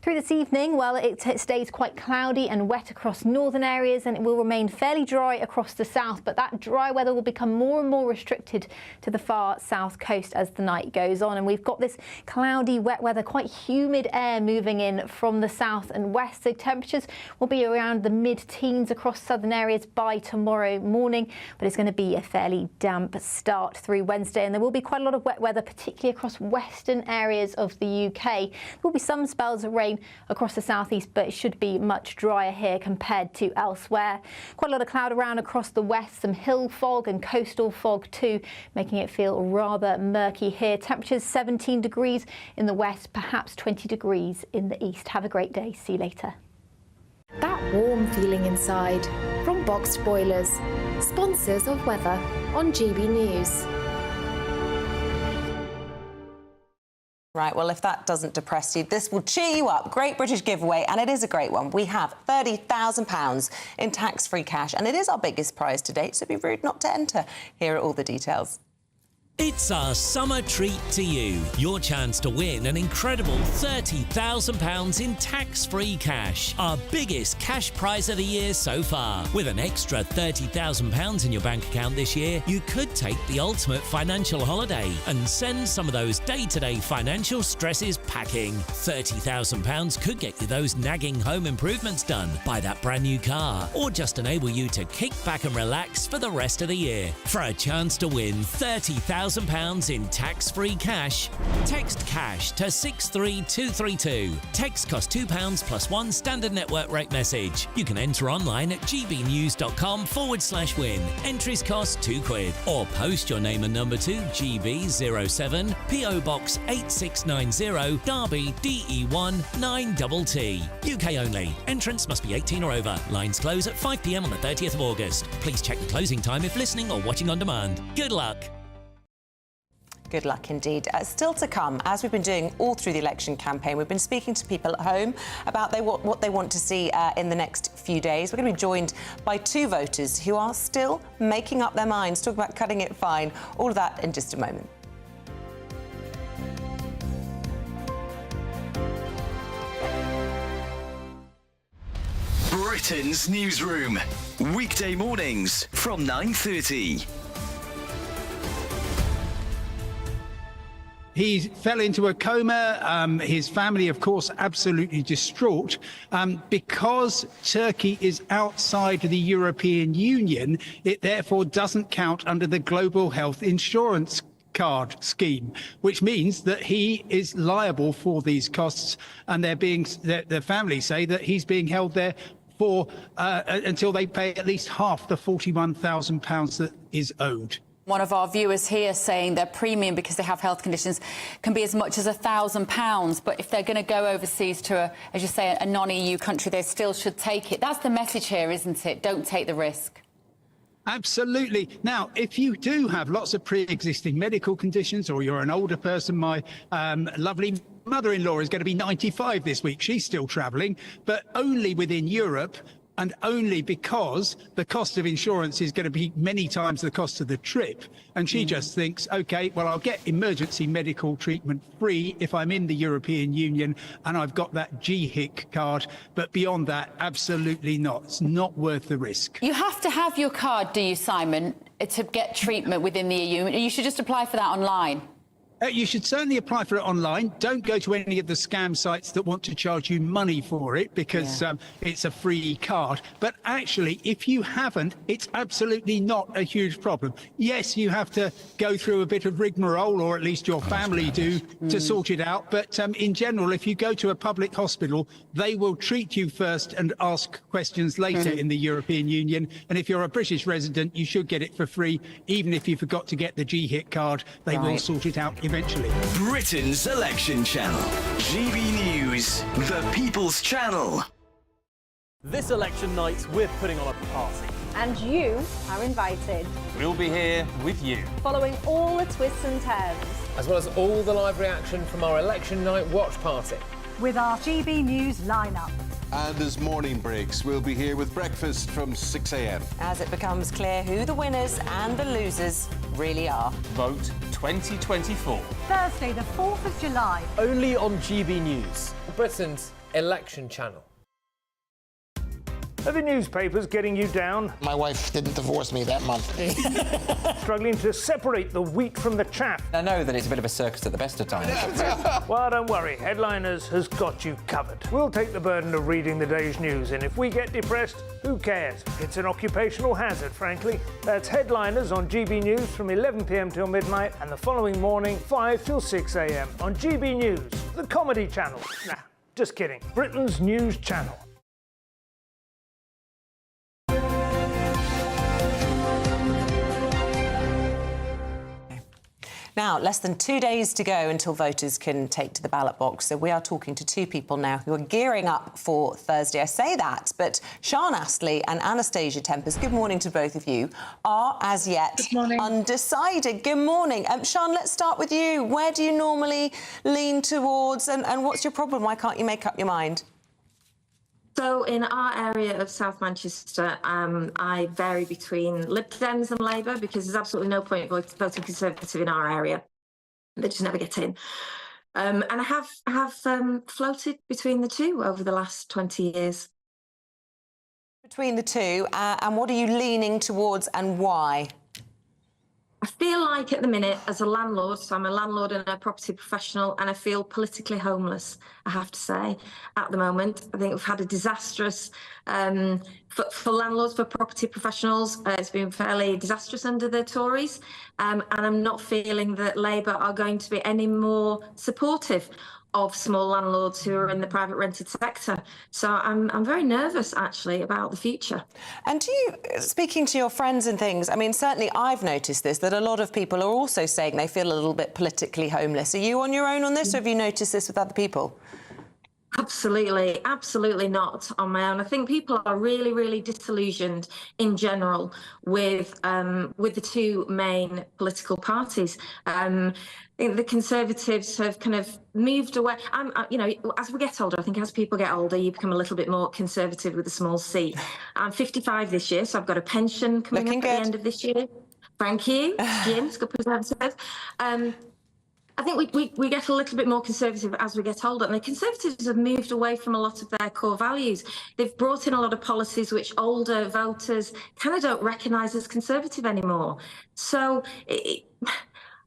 Through this evening, well, it stays quite cloudy and wet across northern areas, and it will remain fairly dry across the south, but that dry weather will become more and more restricted to the far south coast as the night goes on. And we've got this cloudy, wet weather, quite humid air moving in from the south and west, so temperatures will be around the mid-teens across southern areas by tomorrow morning, but it's going to be a fairly damp start through Wednesday, and there will be quite a lot of wet weather, particularly across western areas of the UK. There will be some spells of rain across the southeast, but it should be much drier here compared to elsewhere. Quite a lot of cloud around across the west, some hill fog and coastal fog too, making it feel rather murky here. Temperatures 17 degrees in the west, perhaps 20 degrees in the east. Have a great day. See you later. That warm feeling inside from Boxed Boilers, sponsors of weather on GB News. Right, well, if that doesn't depress you, this will cheer you up. Great British giveaway, and it is a great one. We have £30,000 in tax-free cash, and it is our biggest prize to date, so it'd be rude not to enter. Here are all the details. It's our summer treat to you. Your chance to win an incredible £30,000 in tax-free cash. Our biggest cash prize of the year so far. With an extra £30,000 in your bank account this year, you could take the ultimate financial holiday and send some of those day-to-day financial stresses packing. £30,000 could get you those nagging home improvements done, buy that brand new car, or just enable you to kick back and relax for the rest of the year. For a chance to win £30,000 in tax-free cash, text cash to 63232. Text costs £2 plus one standard network rate message. You can enter online at gbnews.com/win. Entries cost £2, or post your name and number to GB07 PO Box 8690 Derby DE1 9TT. UK only. Entrance must be 18 or over. Lines close at 5 p.m. on the 30th of August. Please check the closing time if listening or watching on demand. Good luck. Good luck indeed. Still to come, as we've been doing all through the election campaign, we've been speaking to people at home about what they want to see in the next few days. We're going to be joined by two voters who are still making up their minds, talk about cutting it fine. All of that in just a moment. Britain's newsroom, weekday mornings from 9:30. He fell into a coma. His family, of course, absolutely distraught. Because Turkey is outside the European Union, it therefore doesn't count under the Global Health Insurance Card scheme, which means that he is liable for these costs, and the family say that he's being held there for until they pay at least half the £41,000 that is owed. One of our viewers here saying their premium, because they have health conditions, can be as much as £1,000. But if they're going to go overseas to, as you say, a non-EU country, they still should take it. That's the message here, isn't it? Don't take the risk. Absolutely. Now, if you do have lots of pre-existing medical conditions, or you're an older person, my lovely mother-in-law is going to be 95 this week. She's still travelling, but only within Europe. And only because the cost of insurance is going to be many times the cost of the trip. And she just thinks, OK, well, I'll get emergency medical treatment free if I'm in the European Union and I've got that GHIC card. But beyond that, absolutely not. It's not worth the risk. You have to have your card, do you, Simon, to get treatment within the EU? You should just apply for that online. You should certainly apply for it online. Don't go to any of the scam sites that want to charge you money for it, because it's a free card. But actually, if you haven't, it's absolutely not a huge problem. Yes, you have to go through a bit of rigmarole, or at least your family do, to sort it out. But in general, if you go to a public hospital, they will treat you first and ask questions later in the European Union. And if you're a British resident, you should get it for free. Even if you forgot to get the G-Hit card, they will sort it out eventually. Britain's election channel. GB News, the People's Channel. This election night, we're putting on a party. And you are invited. We'll be here with you. Following all the twists and turns. As well as all the live reaction from our election night watch party. With our GB News lineup. And as morning breaks, we'll be here with breakfast from 6 a.m. As it becomes clear who the winners and the losers really are. Vote 2024. Thursday, the 4th of July. Only on GB News, Britain's election channel. Are the newspapers getting you down? My wife didn't divorce me that month. Struggling to separate the wheat from the chaff? I know that it's a bit of a circus at the best of times. Well, don't worry. Headliners has got you covered. We'll take the burden of reading the day's news, and if we get depressed, who cares? It's an occupational hazard, frankly. That's Headliners on GB News from 11 p.m. till midnight, and the following morning, 5 till 6 a.m. on GB News, the comedy channel. Nah, just kidding. Britain's news channel. Now, less than 2 days to go until voters can take to the ballot box. So we are talking to two people now who are gearing up for Thursday. I say that, but Sian Astley and Anastasia Tempest, good morning to both of you, are as yet undecided. Good morning. Sian, let's start with you. Where do you normally lean towards, and what's your problem? Why can't you make up your mind? So in our area of South Manchester, I vary between Lib Dems and Labour, because there's absolutely no point voting Conservative in our area. They just never get in. And I have floated between the two over the last 20 years. Between the two, and what are you leaning towards and why? I feel like at the minute, as a landlord, so I'm a landlord and a property professional, and I feel politically homeless, I have to say, at the moment. I think we've had a disastrous, for landlords, for property professionals, it's been fairly disastrous under the Tories, and I'm not feeling that Labour are going to be any more supportive of small landlords who are in the private rented sector. So I'm very nervous, actually, about the future. And do you, speaking to your friends and things, I mean, certainly I've noticed this, that a lot of people are also saying they feel a little bit politically homeless. Are you on your own on this, or have you noticed this with other people? Absolutely, absolutely not on my own. I think people are really, really disillusioned in general with the two main political parties. I think the Conservatives have kind of moved away. You know, as we get older, I think as people get older, you become a little bit more conservative with a small c. I'm 55 this year, so I've got a pension coming up at the end of this year. Thank you, Jim, good Conservative. I think we get a little bit more conservative as we get older, and the Conservatives have moved away from a lot of their core values. They've brought in a lot of policies which older voters kind of don't recognise as conservative anymore. So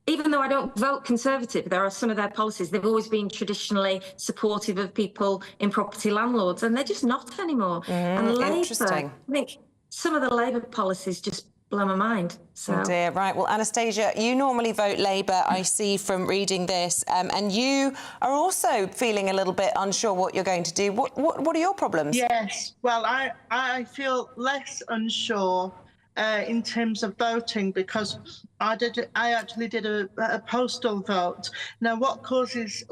even though I don't vote Conservative, there are some of their policies, they've always been traditionally supportive of people in property landlords, and they're just not anymore. And Labour, I think some of the Labour policies just blow my mind. So. Oh dear, right. Well, Anastasia, you normally vote Labour, I see from reading this, and you are also feeling a little bit unsure what you're going to do. What are your problems? Yes, well, I feel less unsure in terms of voting, because I actually did a postal vote. Now, what causes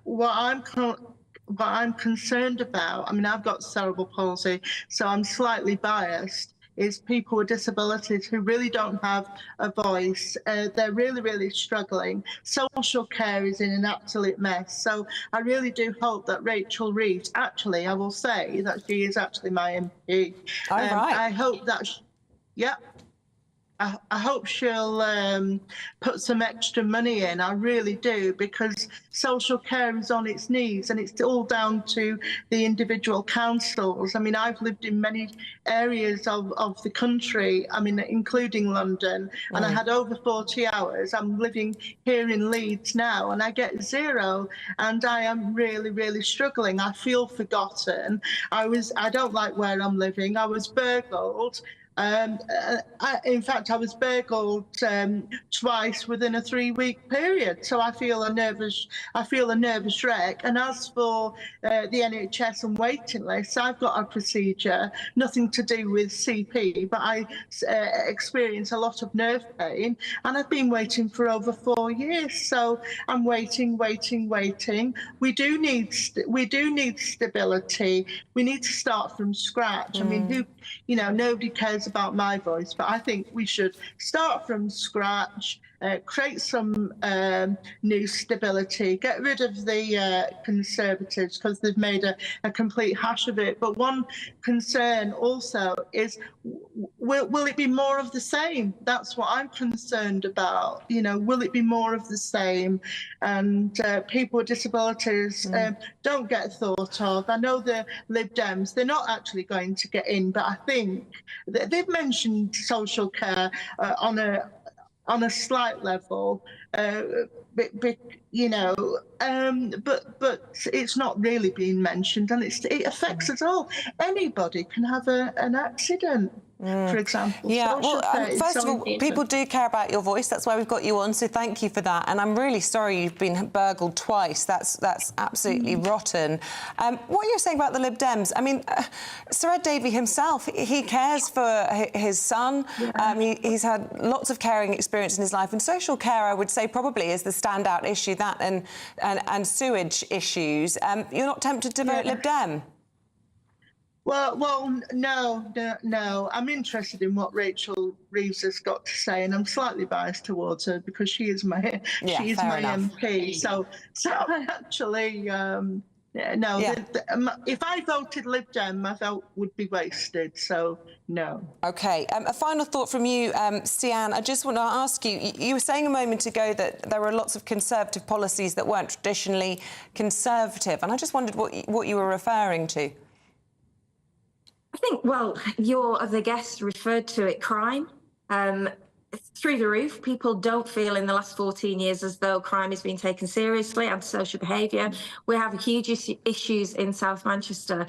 what I'm concerned about, I mean, I've got cerebral palsy, so I'm slightly biased, is people with disabilities who really don't have a voice. They're really, really struggling. Social care is in an absolute mess. So I really do hope that Rachel Reeves, actually, I will say that she is actually my MP. All right. I hope that, I hope she'll put some extra money in. I really do, because social care is on its knees, and it's all down to the individual councils. I mean, I've lived in many areas of the country, I mean, including London, and I had over 40 hours. I'm living here in Leeds now, and I get 0, and I am really, really struggling. I feel forgotten. I don't like where I'm living. I was burgled. In fact, I was burgled twice within a 3-week period, so I feel a nervous wreck. And as for the NHS and waiting lists, I've got a procedure, nothing to do with CP, but I experience a lot of nerve pain, and I've been waiting for over 4 years. So I'm waiting. We do need stability. We need to start from scratch. I mean, nobody cares about my voice, but I think we should start from scratch, create some new stability, get rid of the Conservatives, because they've made a complete hash of it. But one concern also is, will it be more of the same? That's what I'm concerned about. Will it be more of the same? And people with disabilities don't get thought of. I know the Lib Dems, they're not actually going to get in, but I think they've mentioned social care on a slight level, but it's not really being mentioned, and it affects us all. Anybody can have an accident, for example. Yeah, Social care is first so of all, important. people do care about your voice. That's why we've got you on, so thank you for that. And I'm really sorry you've been burgled twice. That's absolutely rotten. What you're saying about the Lib Dems, I mean, Sir Ed Davey himself, he cares for his son. He's had lots of caring experience in his life, and social care, I would say, probably is the standout issue, that and sewage issues. You're not tempted to vote Lib Dem? Well, no. I'm interested in what Rachel Reeves has got to say, and I'm slightly biased towards her because she is my MP. So I actually if I voted Lib Dem, my vote would be wasted. So no. OK. A final thought from you, Sian. I just want to ask you. You were saying a moment ago that there were lots of Conservative policies that weren't traditionally Conservative, and I just wondered what you were referring to. I think, well, your other guest referred to it, crime. Through the roof. People don't feel in the last 14 years as though crime is being taken seriously, antisocial behaviour. We have huge issues in South Manchester,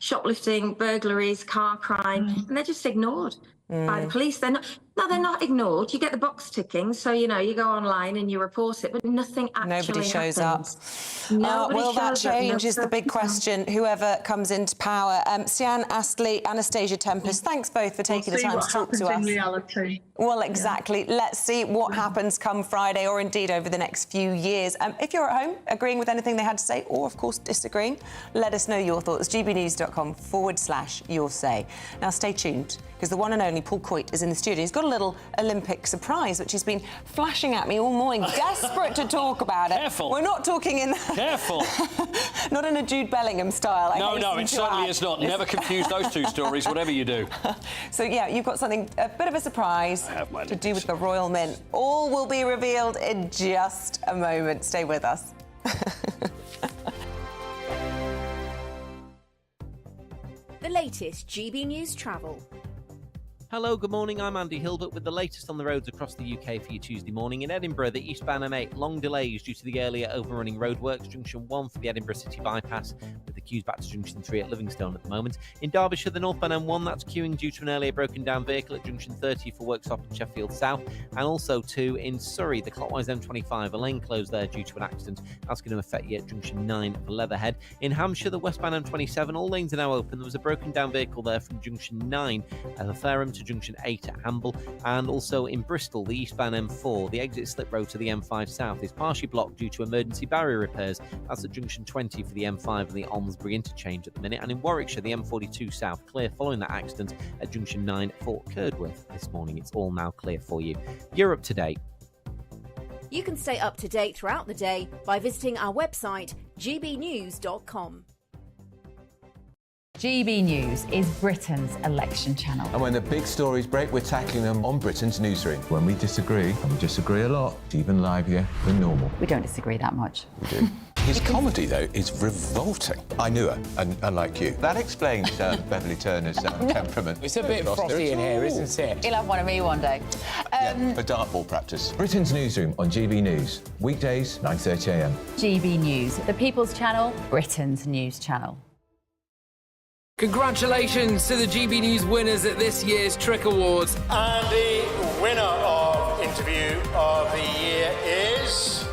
shoplifting, burglaries, car crime, and they're just ignored by the police. They're not ignored. You get the box ticking, so you go online and you report it, but nothing actually shows up. Will that change is the big question, whoever comes into power. Sian Astley, Anastasia Tempest, thanks both for taking the time to talk to us. In reality. Well, exactly. Yeah. Let's see what happens come Friday, or indeed over the next few years. If you're at home agreeing with anything they had to say, or of course disagreeing, let us know your thoughts. gbnews.com/your say. Now stay tuned, because the one and only Paul Coit is in the studio. He's got a little Olympic surprise, which he's been flashing at me all morning, desperate to talk about it. Careful. We're not talking in... Careful. Not in a Jude Bellingham style. No, it certainly is not. Never confuse those two stories, whatever you do. So, yeah, you've got something, a bit of a surprise to do with the Royal Mint. All will be revealed in just a moment. Stay with us. The latest GB News travel. Hello, good morning. I'm Andy Hilbert with the latest on the roads across the UK for you Tuesday morning. In Edinburgh, the eastbound M8, long delays due to the earlier overrunning roadworks. Junction 1 for the Edinburgh City bypass, with the queues back to Junction 3 at Livingstone at the moment. In Derbyshire, the northbound M1, that's queuing due to an earlier broken down vehicle at Junction 30 for works off at Sheffield South. And also too in Surrey, the clockwise M25, a lane closed there due to an accident. That's going to affect you at Junction 9 for Leatherhead. In Hampshire, the westbound M27, all lanes are now open. There was a broken down vehicle there from Junction 9 at Fareham to Junction 8 at Hamble. And also in Bristol, the eastbound M4, the exit slip road to the M5 South is partially blocked due to emergency barrier repairs. That's at Junction 20 for the M5 and the Almsbury interchange at the minute. And in Warwickshire, the M42 South clear following that accident at Junction 9 for Curdworth this morning. It's all now clear for you. You're up to date. You can stay up to date throughout the day by visiting our website, gbnews.com. GB News is Britain's election channel. And when the big stories break, we're tackling them on Britain's newsroom. When we disagree, and we disagree a lot, it's even livelier than normal. We don't disagree that much. We do. His comedy, though, is revolting. I knew her, and unlike you. That explains Beverly Turner's temperament. It's a bit frosty in here, isn't it? He'll have one of me one day. Yeah, for dartball practice. Britain's newsroom on GB News. Weekdays, 9:30 a.m. GB News, the People's Channel, Britain's news channel. Congratulations to the GB News winners at this year's Trick Awards. And the winner of Interview of the Year is...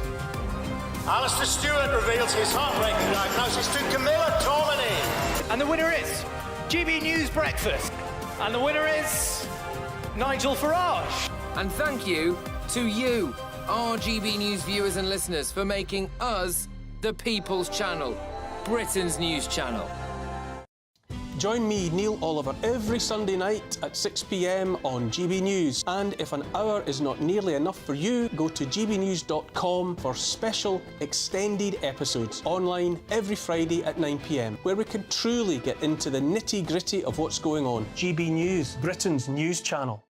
Alistair Stewart reveals his heartbreaking diagnosis to Camilla Tormini. And the winner is GB News Breakfast. And the winner is Nigel Farage. And thank you to you, our GB News viewers and listeners, for making us the People's Channel, Britain's news channel. Join me, Neil Oliver, every Sunday night at 6 p.m. on GB News. And if an hour is not nearly enough for you, go to gbnews.com for special extended episodes online every Friday at 9 p.m, where we can truly get into the nitty-gritty of what's going on. GB News, Britain's news channel.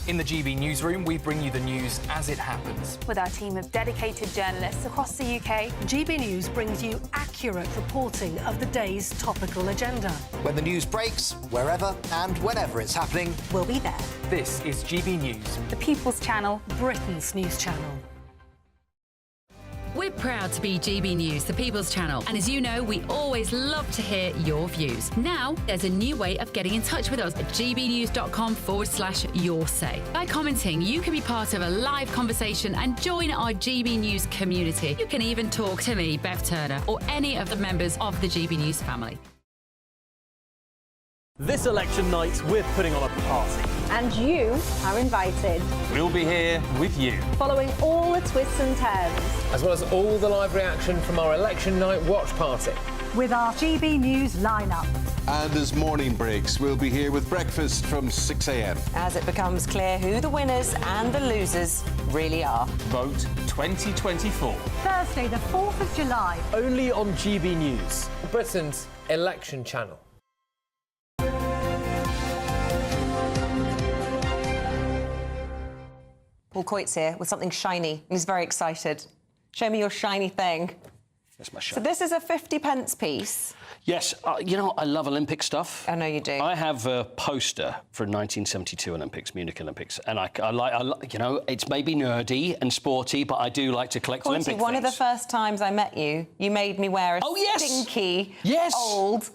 In the GB newsroom, we bring you the news as it happens. With our team of dedicated journalists across the UK, GB News brings you accurate reporting of the day's topical agenda. When the news breaks, wherever and whenever it's happening, we'll be there. This is GB News, the People's Channel, Britain's news channel. We're proud to be GB News, the People's Channel. And as you know, we always love to hear your views. Now, there's a new way of getting in touch with us at gbnews.com/yoursay. By commenting, you can be part of a live conversation and join our GB News community. You can even talk to me, Bev Turner, or any of the members of the GB News family. This election night, we're putting on a party. And you are invited. We'll be here with you. Following all the twists and turns. As well as all the live reaction from our election night watch party. With our GB News lineup. And as morning breaks, we'll be here with breakfast from 6 a.m. As it becomes clear who the winners and the losers really are. Vote 2024. Thursday, the 4th of July. Only on GB News, Britain's election channel. Paul Coyte's here with something shiny, and he's very excited. Show me your shiny thing. That's my shiny. So this is a 50p piece. Yes, you know, I love Olympic stuff. I know you do. I have a poster for 1972 Olympics, Munich Olympics, and I like, you know, it's maybe nerdy and sporty, but I do like to collect Coyte, Olympic one things. of the first times I met you, you made me wear a stinky, old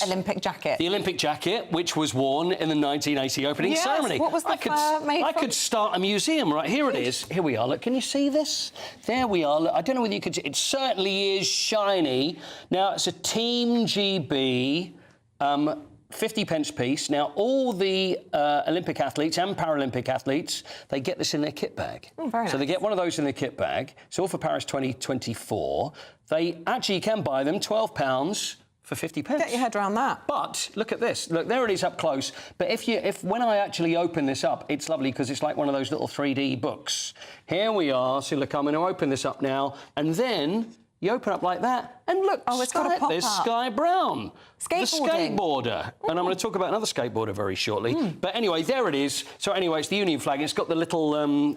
Olympic jacket. The Olympic jacket, which was worn in the 1980 opening ceremony. What was the fur made I could start a museum, right? Here it is. Here we are. Look, can you see this? There we are. Look, I don't know whether you could... It certainly is shiny. Now, it's a Team GB 50p piece. Now, all the Olympic athletes and Paralympic athletes, they get this in their kit bag. Oh, very nice. So they get one of those in their kit bag. It's all for Paris 2024. They actually can buy them £12 for 50p. Get your head around that. But look at this. Look, there it is up close. But if when I actually open this up, it's lovely because it's like one of those little 3D books. Here we are. So look, I'm going to open this up now, and then you open up like that, and look, it's got a pop-up. there's Sky Brown, the Skateboarding. skateboarder. And I'm going to talk about another skateboarder very shortly. But anyway, there it is. So anyway, it's the Union flag. It's got the little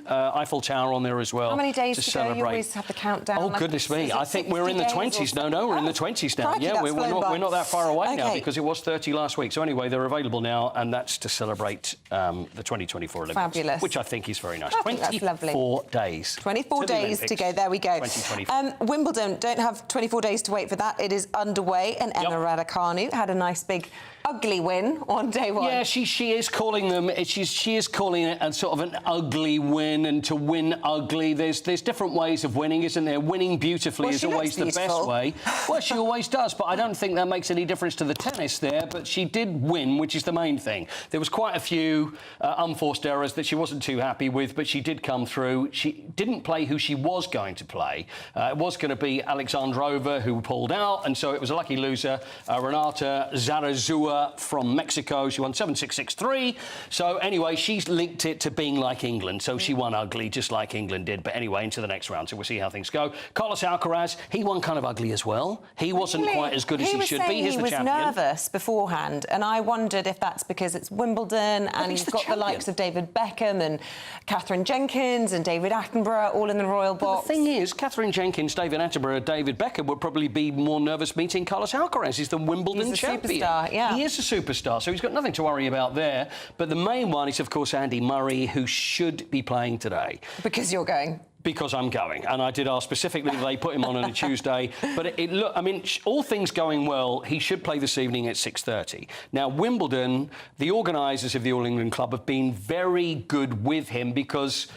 Eiffel Tower on there as well. How many days to go? celebrate. You always have the countdown. Oh, like, goodness me. I think we're in the 20s. No, we're in the 20s now. Crikey, Yeah, that's we're flown by. not that far away now Okay. because it was 30 last week. So anyway, they're available now, and that's to celebrate the 2024 Olympics. Fabulous. Which I think is very nice. I think that's lovely. 24 days. 24 to the days Olympics. to go. There we go. 2024. Wimbledon don't have 24 days to wait for that. It is underway, and Emma Raducanu had a nice big ugly win on day one. Yeah, she is calling them. She is calling it a sort of an ugly win, and to win ugly, there's different ways of winning, isn't there? Winning beautifully is always the best way. Well, she always does, but I don't think that makes any difference to the tennis there. But she did win, which is the main thing. There was quite a few unforced errors that she wasn't too happy with, but she did come through. She didn't play who she was going to play. It was going to be Alexandrova, who pulled out, and so it was a lucky loser. Renata Zarazua from Mexico, she won 7-6, 6-3. So anyway, she's linked it to being like England, so she won ugly, just like England did. But anyway, into the next round, so we'll see how things go. Carlos Alcaraz, he won kind of ugly as well. He wasn't quite as good as he should be. He's the champion. He was nervous beforehand, and I wondered if that's because it's Wimbledon and he's got the likes of David Beckham and Catherine Jenkins and David Attenborough all in the royal box. The thing is, Catherine Jenkins, David Attenborough, David Beckham would probably be more nervous meeting Carlos Alcaraz. He's the Wimbledon champion. Superstar, yeah. He is a superstar, so he's got nothing to worry about there. But the main one is, of course, Andy Murray, who should be playing today. Because you're going. Because I'm going, and I did ask specifically that they put him on a Tuesday. But look, I mean, all things going well, he should play this evening at 6:30. Now, Wimbledon, the organisers of the All England Club have been very good with him because,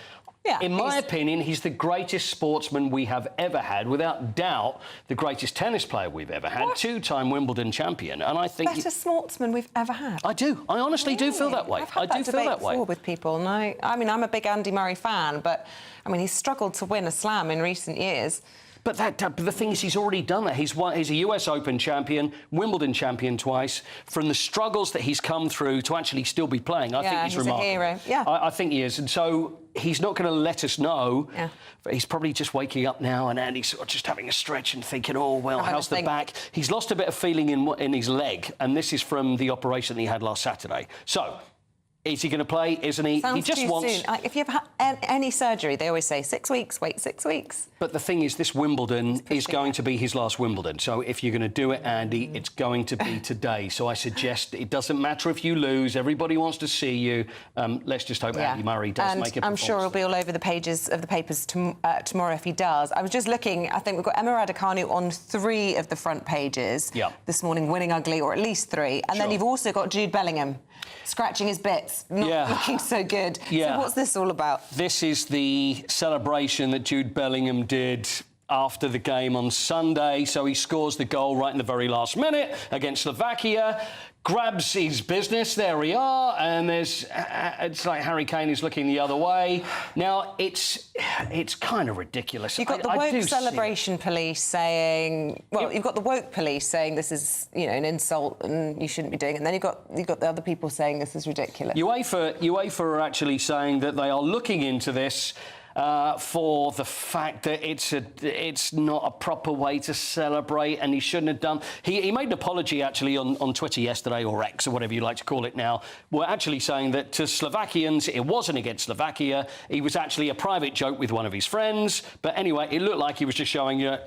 in my opinion, he's the greatest sportsman we have ever had, without doubt, the greatest tennis player we've ever had, two-time Wimbledon champion. And I think better sportsman we've ever had. I do. I honestly do feel that way. I do feel that way with people, and I mean, I'm a big Andy Murray fan, but I mean, he's struggled to win a slam in recent years. But the thing is, he's already done that. He's a US Open champion, Wimbledon champion twice. From the struggles that he's come through to actually still be playing, I think he's remarkable. A hero. Yeah, I think he is. And so he's not going to let us know. Yeah. But he's probably just waking up now and he's sort of just having a stretch and thinking, oh, well, how's the back? He's lost a bit of feeling in his leg, and this is from the operation that he had last Saturday. So, is he going to play? Isn't he? Sounds he just too wants. Soon. If you've had any surgery, they always say 6 weeks. Wait 6 weeks. But the thing is, this Wimbledon is going to be his last Wimbledon. So if you're going to do it, Andy, it's going to be today. So I suggest it doesn't matter if you lose. Everybody wants to see you. Let's just hope Andy Murray does make it. I'm sure he'll be all over the pages of the papers tomorrow if he does. I was just looking. I think we've got Emma Raducanu on 3 of the front pages this morning, winning ugly, or at least 3. And then you've also got Jude Bellingham scratching his bits, not looking so good. So what's this all about? This is the celebration that Jude Bellingham did after the game on Sunday. So he scores the goal right in the very last minute against Slovakia, grabs his business, there we are, and it's like Harry Kane is looking the other way. Now, it's kind of ridiculous. You've got the woke celebration police saying, well, you've got the woke police saying this is, an insult and you shouldn't be doing it, and then you've got the other people saying this is ridiculous. UEFA are actually saying that they are looking into this for the fact that it's not a proper way to celebrate, and he shouldn't have done. He made an apology actually on Twitter yesterday, or X, or whatever you like to call it now. We're actually saying that to Slovakians, it wasn't against Slovakia. It was actually a private joke with one of his friends. But anyway, it looked like he was just showing I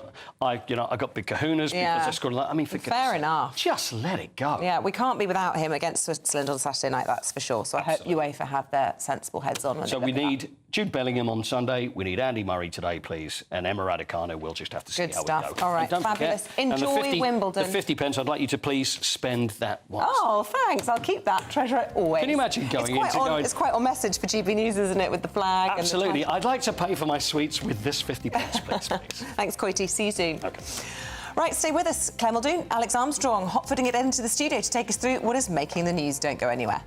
got big kahunas because I scored. I mean, fair enough. Just let it go. Yeah, we can't be without him against Switzerland on Saturday night. That's for sure. So I hope UEFA have their sensible heads on. So we need Jude Bellingham on Sunday. We need Andy Murray today, please. And Emma Raducanu, we'll just have to see how we go. All right, fabulous. Enjoy Wimbledon. The 50 pence, I'd like you to please spend that once. Oh, thanks. I'll keep that. Treasure it always. Can you imagine It's quite on message for GB News, isn't it, with the flag? Absolutely. I'd like to pay for my sweets with this 50 pence, please. Thanks, Coity. See you soon. OK. Right, stay with us. Claire Muldoon, Alex Armstrong, hot-footing it into the studio to take us through what is making the news. Don't go anywhere.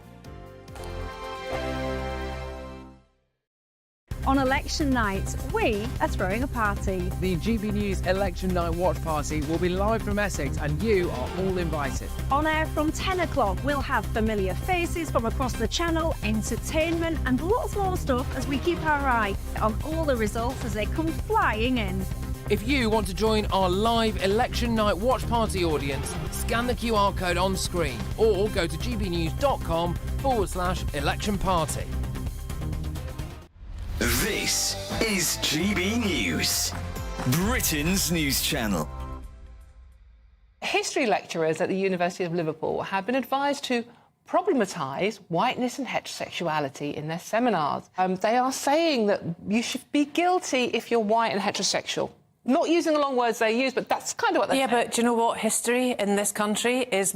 On election night, we are throwing a party. The GB News Election Night Watch Party will be live from Essex, and you are all invited. On air from 10 o'clock, we'll have familiar faces from across the channel, entertainment and lots more stuff as we keep our eye on all the results as they come flying in. If you want to join our live Election Night Watch Party audience, scan the QR code on screen or go to gbnews.com/election party. This is GB News, Britain's news channel. History lecturers at the University of Liverpool have been advised to problematise whiteness and heterosexuality in their seminars. They are saying that you should be guilty if you're white and heterosexual. Not using the long words they use, but that's kind of what they're saying. Yeah, but do you know what? History in this country is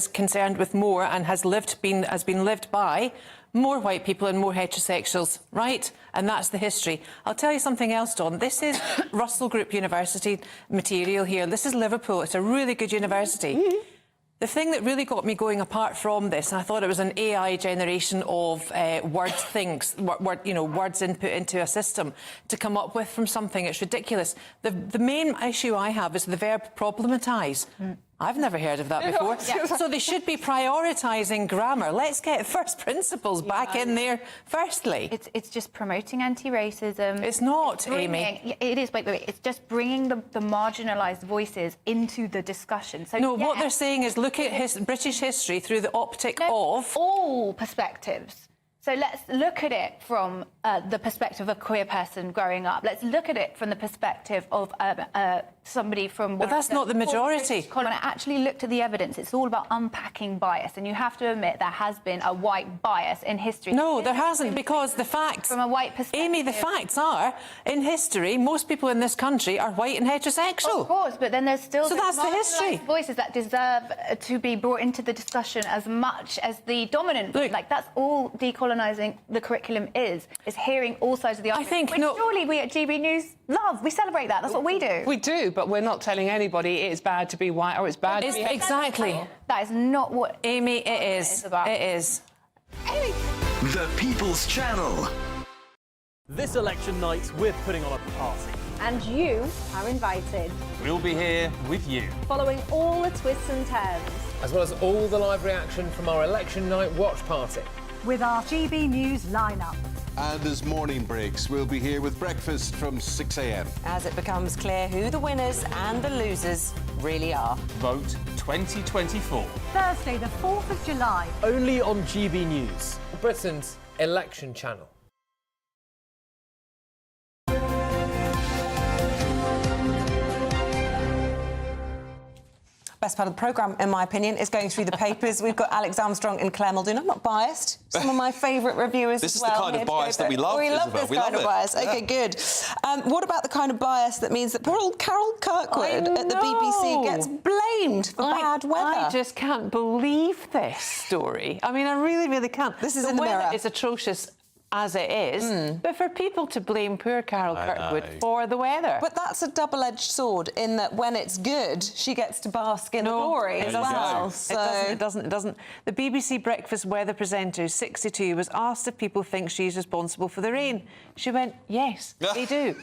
concerned with more and has been lived by more white people and more heterosexuals, right? And that's the history. I'll tell you something else, Dawn. This is Russell Group University material here. This is Liverpool. It's a really good university. The thing that really got me going, apart from this, and I thought it was an AI generation of words input into a system to come up with from something. It's ridiculous. The main issue I have is the verb problematise. I've never heard of that before. So they should be prioritising grammar. Let's get first principles back in there firstly. It's just promoting anti-racism. It's not, Amy. It is, wait. It's just bringing the marginalised voices into the discussion. So no, what they're saying is look at British history through the optic of... all perspectives. So let's look at it from the perspective of a queer person growing up. Let's look at it from the perspective of somebody from... But that's not the majority. When I actually looked at the evidence, it's all about unpacking bias, and you have to admit there has been a white bias in history. No, there hasn't, because the facts... From a white perspective... Amy, the facts are, in history, most people in this country are white and heterosexual. Of course, but then there's still... So that's the history. ...voices that deserve to be brought into the discussion as much as the dominant... Look, like, that's all decolonising the curriculum is hearing all sides of the argument. Which surely we at GB News love. We celebrate that. That's what we do. We do, but we're not telling anybody it's bad to be white or it's bad to be... Exactly. That is not what... Amy, it is. It is. Amy. The People's Channel. This election night, we're putting on a party. And you are invited. We'll be here with you. Following all the twists and turns. As well as all the live reaction from our election night watch party. With our GB News lineup. And as morning breaks, we'll be here with breakfast from 6 a.m. As it becomes clear who the winners and the losers really are. Vote 2024. Thursday, the 4th of July. Only on GB News. Britain's election channel. Best part of the programme, in my opinion, is going through the papers. We've got Alex Armstrong and Claire Muldoon. I'm not biased. Some of my favourite reviewers This as is well. the kind of bias that we love, We love Isabel. this We kind love of it. bias. Yeah. OK, good. What about the kind of bias that means that poor old Carol Kirkwood at the BBC gets blamed for bad weather? I just can't believe this story. I mean, I really, really can't. This is in the weather Mirror. is atrocious as it is, but for people to blame poor Carol Kirkwood for the weather. But that's a double-edged sword in that when it's good, she gets to bask in the glory as well. It doesn't. The BBC Breakfast weather presenter, 62, was asked if people think she's responsible for the rain. She went, yes, they do.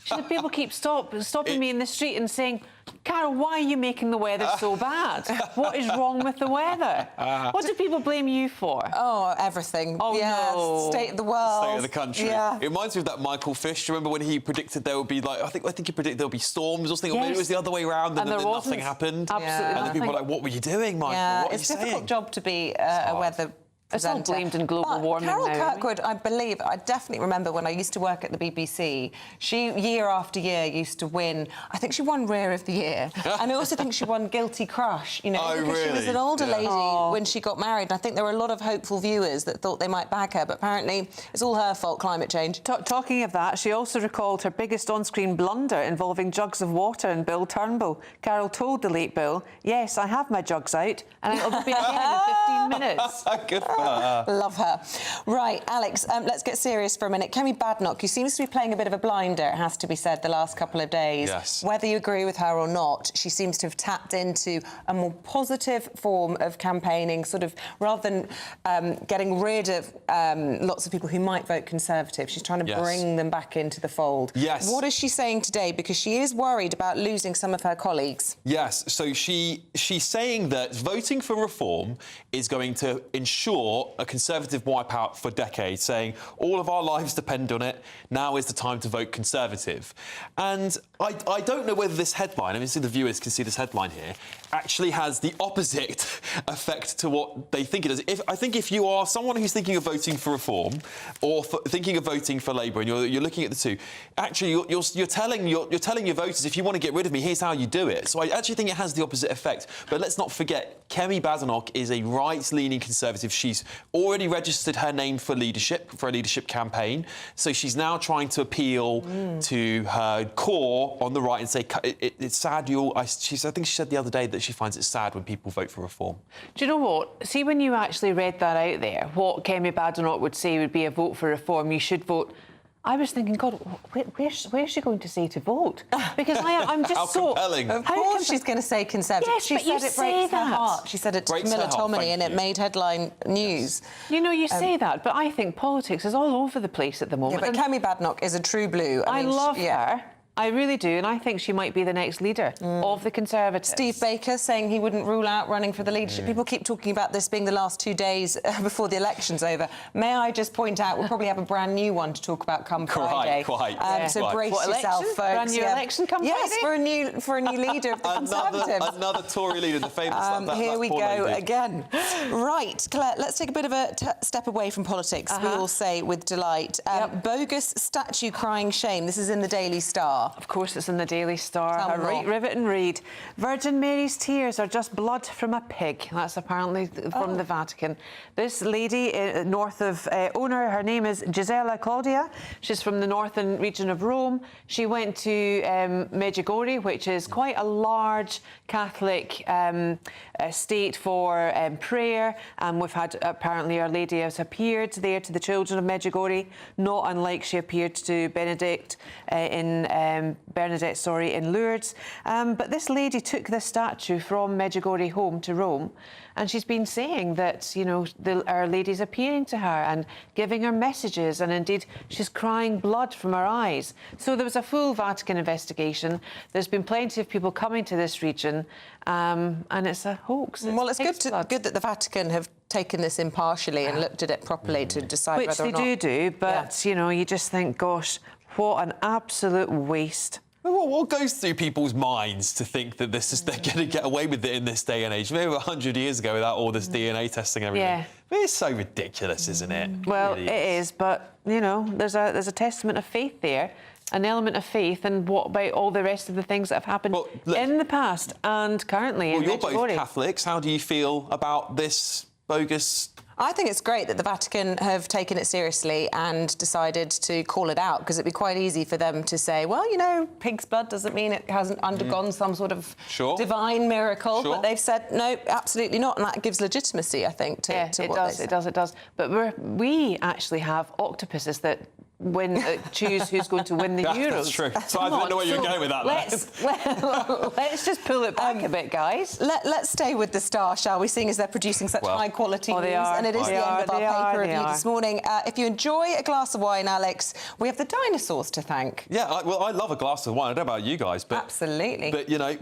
She said, people keep stopping me in the street and saying, Carol, why are you making the weather so bad? What is wrong with the weather? What do people blame you for? Oh, everything. Oh, yeah, no. State of the world. State of the country. Yeah. It reminds me of that Michael Fish. Do you remember when he predicted there would be, like, I think he predicted there would be storms or something, or maybe it was the other way around, and then nothing happened. Absolutely And then people were like, what were you doing, Michael? Yeah, what are it's you a difficult saying? job to be a weather It's all presenter. blamed in global warming Carol now, Kirkwood, I believe, I definitely remember when I used to work at the BBC, she, year after year, used to win. I think she won Rear of the Year. And I also think she won Guilty Crush, you know, Oh, because she was really? an older Yeah. lady when she got married. And I think there were a lot of hopeful viewers that thought they might back her, but apparently it's all her fault, climate change. Talking of that, she also recalled her biggest on-screen blunder involving jugs of water and Bill Turnbull. Carol told the late Bill, yes, I have my jugs out, and it'll be again in 15 minutes. Good for her. Love her. Right, Alex, let's get serious for a minute. Kemi Badenoch, who seems to be playing a bit of a blinder, it has to be said, the last couple of days. Yes. Whether you agree with her or not, she seems to have tapped into a more positive form of campaigning, sort of, rather than getting rid of lots of people who might vote Conservative. She's trying to bring them back into the fold. Yes. What is she saying today? Because she is worried about losing some of her colleagues. Yes, so she's saying that voting for reform is going to ensure a Conservative wipeout for decades, saying all of our lives depend on it, now is the time to vote Conservative. And I don't know whether this headline, I mean, so the viewers can see this headline here, actually has the opposite effect to what they think it does. I think if you are someone who's thinking of voting for reform or thinking of voting for Labour, and you're looking at the two, actually you're telling your voters, if you want to get rid of me, here's how you do it. So I actually think it has the opposite effect. But let's not forget, Kemi Badenoch is a right-leaning Conservative. She's already registered her name for a leadership campaign. So she's now trying to appeal to her core on the right and say it's sad. I think she said the other day that she finds it sad when people vote for reform. Do you know what? See, when you actually read that out there, what Kemi Badenoch would say would be a vote for reform, you should vote. I was thinking, God, where's she going to say to vote? Because I'm just How so... compelling. Of course she's going to say Conservative. Yes, she but you said it say breaks her that. heart. She said it to Breaks her Camilla heart, Tominey, and thank it you. made headline news. You know, you say that, but I think politics is all over the place at the moment. Yeah, but Kemi Badenoch is a true blue. I love her. I really do, and I think she might be the next leader of the Conservatives. Steve Baker saying he wouldn't rule out running for the leadership. People keep talking about this being the last 2 days before the election's over. May I just point out, we'll probably have a brand new one to talk about come Friday. So brace yourself, folks. Brand new election come Friday? Yes, for a new leader of the Conservatives. Another Tory leader, the famous. Here we go again. Right, Claire, let's take a bit of a step away from politics, we all say with delight. Bogus statue crying shame. This is in the Daily Star. Of course, it's in the Daily Star. Right, rivet and read. Virgin Mary's tears are just blood from a pig. That's apparently from the Vatican. This lady, north of Owner, her name is Gisela Claudia. She's from the northern region of Rome. She went to Medjugorje, which is quite a large Catholic state for prayer. We've had, apparently, Our Lady has appeared there to the children of Medjugorje, not unlike she appeared to Bernadette in Lourdes. But this lady took this statue from Medjugorje home to Rome, and she's been saying that, you know, Our Lady's appearing to her and giving her messages, and indeed she's crying blood from her eyes. So there was a full Vatican investigation. There's been plenty of people coming to this region, and it's a hoax. Well, it's good that the Vatican have taken this impartially and looked at it properly to decide whether or not... Which they do, but, you know, you just think, gosh, what an absolute waste. What goes through people's minds to think that they're going to get away with it in this day and age? Maybe 100 years ago without all this DNA testing and everything. Yeah. It's so ridiculous, isn't it? Well, it is, but, you know, there's a testament of faith there, an element of faith, and what about all the rest of the things that have happened in the past and currently in Well, you're both Medjugorje? Catholics. How do you feel about this bogus... I think it's great that the Vatican have taken it seriously and decided to call it out, because it'd be quite easy for them to say, well, you know, pig's blood doesn't mean it hasn't undergone some sort of divine miracle. But they've said, no, absolutely not, and that gives legitimacy, I think, to what they say. It does. But we actually have octopuses that choose who's going to win the Euros. That's true. So I don't know where you're going with that. Let's just pull it back a bit, guys. Let's stay with the Star, shall we, seeing as they're producing such high-quality news. And it is the end of our paper review this morning. If you enjoy a glass of wine, Alex, we have the dinosaurs to thank. Yeah, I love a glass of wine. I don't know about you guys, but... Absolutely. But, you know,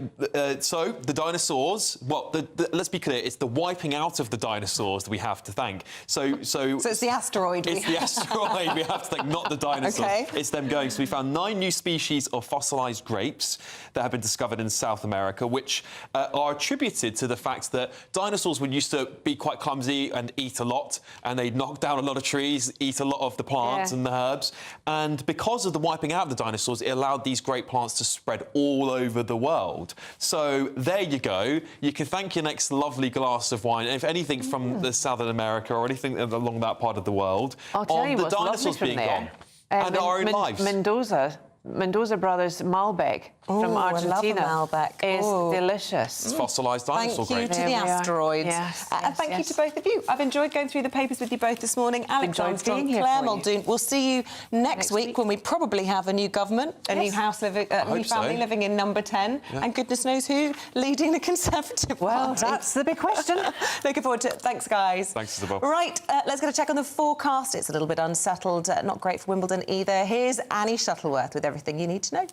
so the dinosaurs... Well, let's be clear, it's the wiping out of the dinosaurs that we have to thank. So it's the asteroid. It's the asteroid we have to thank, not the dinosaurs. Okay. It's them going. So we found 9 new species of fossilised grapes that have been discovered in South America, which are attributed to the fact that dinosaurs were used to be quite clumsy and eat a lot, and they'd knock down a lot of trees, eat a lot of the plants and the herbs. And because of the wiping out of the dinosaurs, it allowed these grape plants to spread all over the world. So there you go. You can thank your next lovely glass of wine, if anything from the Southern America or anything along that part of the world, I'll tell you the dinosaurs being gone. And our own lives. Mendoza Brothers Malbec from Argentina is delicious. It's fossilised dinosaur Thank you to the asteroids. Yes, and thank you to both of you. I've enjoyed going through the papers with you both this morning. Alex Armstrong, Claire Muldoon. We'll see you next week when we probably have a new government, a new new family living in number 10, and goodness knows who leading the Conservative Party. Well, that's the big question. Looking forward to it. Thanks, guys. Thanks, Isabel. Right, let's get a check on the forecast. It's a little bit unsettled, not great for Wimbledon either. Here's Annie Shuttleworth with everything you need to know.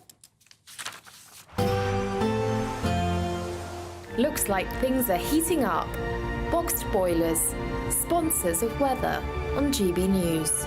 Looks like things are heating up. Boxed boilers, sponsors of weather on GB News.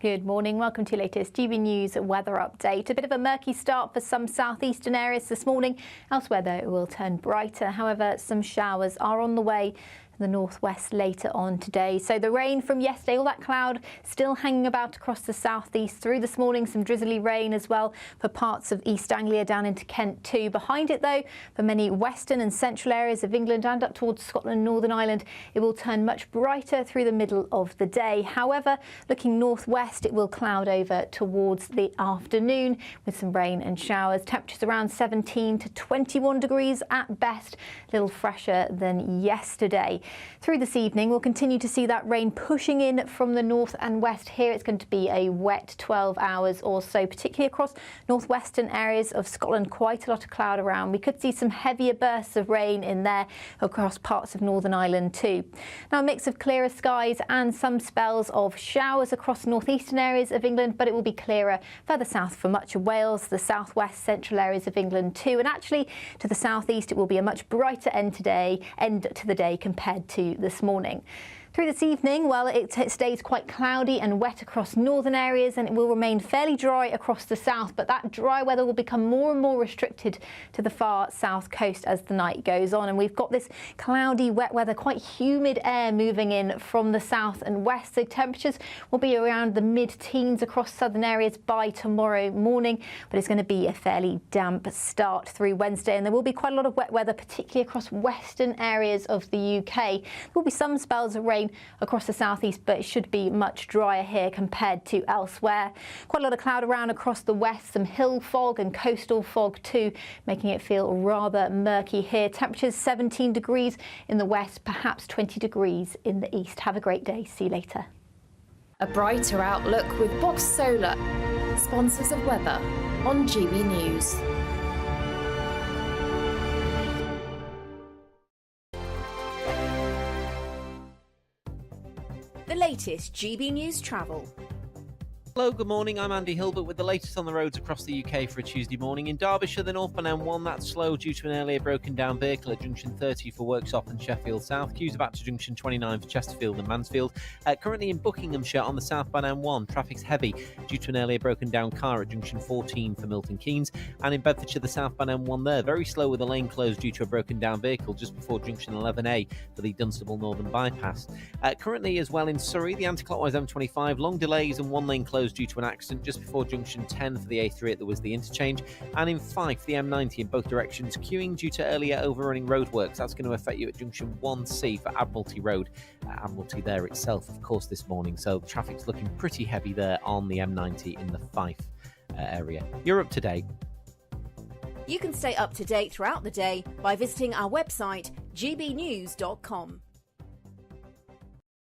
Good morning. Welcome to your latest GB News weather update. A bit of a murky start for some southeastern areas this morning. Elsewhere, though, it will turn brighter. However, some showers are on the way the northwest later on today. So the rain from yesterday, all that cloud still hanging about across the southeast through this morning. Some drizzly rain as well for parts of East Anglia down into Kent too. Behind it though, for many western and central areas of England and up towards Scotland and Northern Ireland, it will turn much brighter through the middle of the day. However, looking northwest, it will cloud over towards the afternoon with some rain and showers. Temperatures around 17 to 21 degrees at best, a little fresher than yesterday. Through this evening, we'll continue to see that rain pushing in from the north and west. Here it's going to be a wet 12 hours or so, particularly across northwestern areas of Scotland. Quite a lot of cloud around. We could see some heavier bursts of rain in there across parts of Northern Ireland too. Now, a mix of clearer skies and some spells of showers across northeastern areas of England, but it will be clearer further south for much of Wales, the southwest central areas of England too, and actually to the southeast it will be a much brighter end to the day compared to this morning. Through this evening, well, it stays quite cloudy and wet across northern areas, and it will remain fairly dry across the south, but that dry weather will become more and more restricted to the far south coast as the night goes on. And we've got this cloudy, wet weather, quite humid air moving in from the south and west, so temperatures will be around the mid-teens across southern areas by tomorrow morning, but it's going to be a fairly damp start through Wednesday, and there will be quite a lot of wet weather, particularly across western areas of the UK. There will be some spells of rain across the southeast, but it should be much drier here compared to elsewhere. Quite a lot of cloud around across the west, some hill fog and coastal fog too, making it feel rather murky here. Temperatures 17 degrees in the west, perhaps 20 degrees in the east. Have a great day. See you later. A brighter outlook with Box Solar, sponsors of weather on GB News. The latest GB News travel. Hello, good morning. I'm Andy Hilbert with the latest on the roads across the UK for a Tuesday morning. In Derbyshire, the northbound M1, that's slow due to an earlier broken down vehicle at junction 30 for Worksop and Sheffield South. Queues back to junction 29 for Chesterfield and Mansfield. Currently in Buckinghamshire on the southbound M1, traffic's heavy due to an earlier broken down car at junction 14 for Milton Keynes. And in Bedfordshire, the southbound M1 there, very slow with a lane closed due to a broken down vehicle just before junction 11A for the Dunstable Northern Bypass. Currently as well in Surrey, the anti-clockwise M25, long delays and one lane closed due to an accident just before junction 10 for the A3 at the Wisley interchange, and in Fife the M90 in both directions queuing due to earlier overrunning roadworks. That's going to affect you at junction 1C for Admiralty Road. Admiralty there itself, of course, this morning, so the traffic's looking pretty heavy there on the M90 in the Fife area. You're up to date. You can stay up to date throughout the day by visiting our website gbnews.com.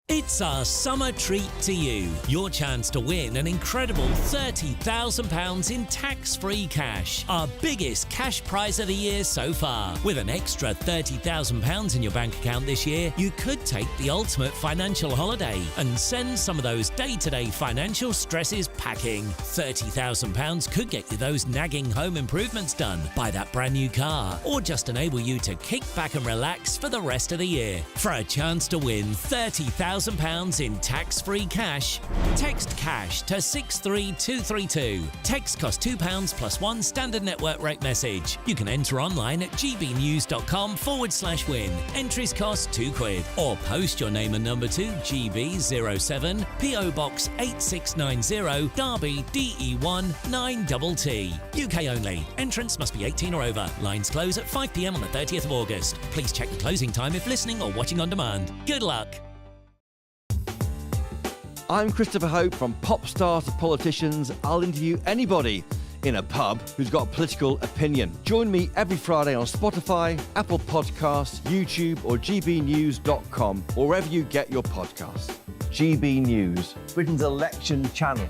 It's our summer treat to you. Your chance to win an incredible £30,000 in tax-free cash. Our biggest cash prize of the year so far. With an extra £30,000 in your bank account this year, you could take the ultimate financial holiday and send some of those day-to-day financial stresses packing. £30,000 could get you those nagging home improvements done, buy that brand new car, or just enable you to kick back and relax for the rest of the year. For a chance to win £30,000 in tax-free cash, text cash to 63232. Text costs £2 plus one standard network rate message. You can enter online at gbnews.com/win. Entries cost £2, or post your name and number to GB07 PO Box 8690 Derby DE1 9TT. UK only. Entrants must be 18 or over. Lines close at 5 p.m. on the 30th of August. Please check the closing time if listening or watching on demand. Good luck. I'm Christopher Hope. From pop stars to politicians, I'll interview anybody in a pub who's got a political opinion. Join me every Friday on Spotify, Apple Podcasts, YouTube or gbnews.com, or wherever you get your podcasts. GB News, Britain's election channel.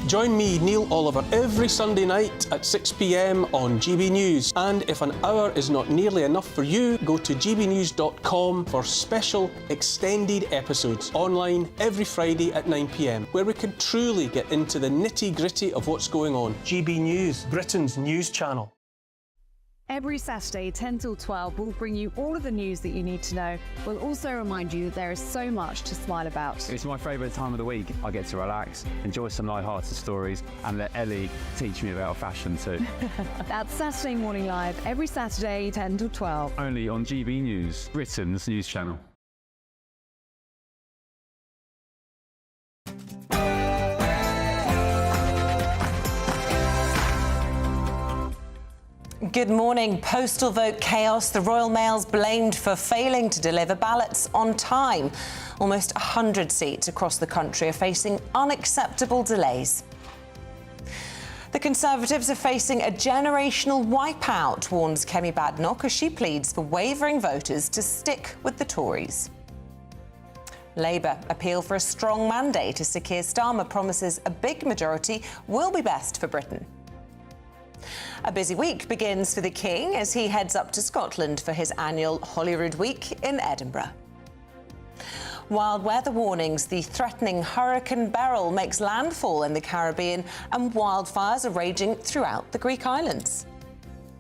Join me, Neil Oliver, every Sunday night at 6 p.m. on GB News. And if an hour is not nearly enough for you, go to gbnews.com for special extended episodes online every Friday at 9 p.m, where we can truly get into the nitty-gritty of what's going on. GB News, Britain's news channel. Every Saturday, 10 till 12, we'll bring you all of the news that you need to know. We'll also remind you that there is so much to smile about. It's my favourite time of the week. I get to relax, enjoy some light-hearted stories, and let Ellie teach me about fashion too. That's Saturday Morning Live, every Saturday, 10 till 12. Only on GB News, Britain's news channel. Good morning. Postal vote chaos. The Royal Mail's blamed for failing to deliver ballots on time. Almost 100 seats across the country are facing unacceptable delays. The Conservatives are facing a generational wipeout, warns Kemi Badenoch as she pleads for wavering voters to stick with the Tories. Labour appeal for a strong mandate as Sir Keir Starmer promises a big majority will be best for Britain. A busy week begins for the King as he heads up to Scotland for his annual Holyrood Week in Edinburgh. Wild weather warnings. The threatening Hurricane Beryl makes landfall in the Caribbean and wildfires are raging throughout the Greek islands.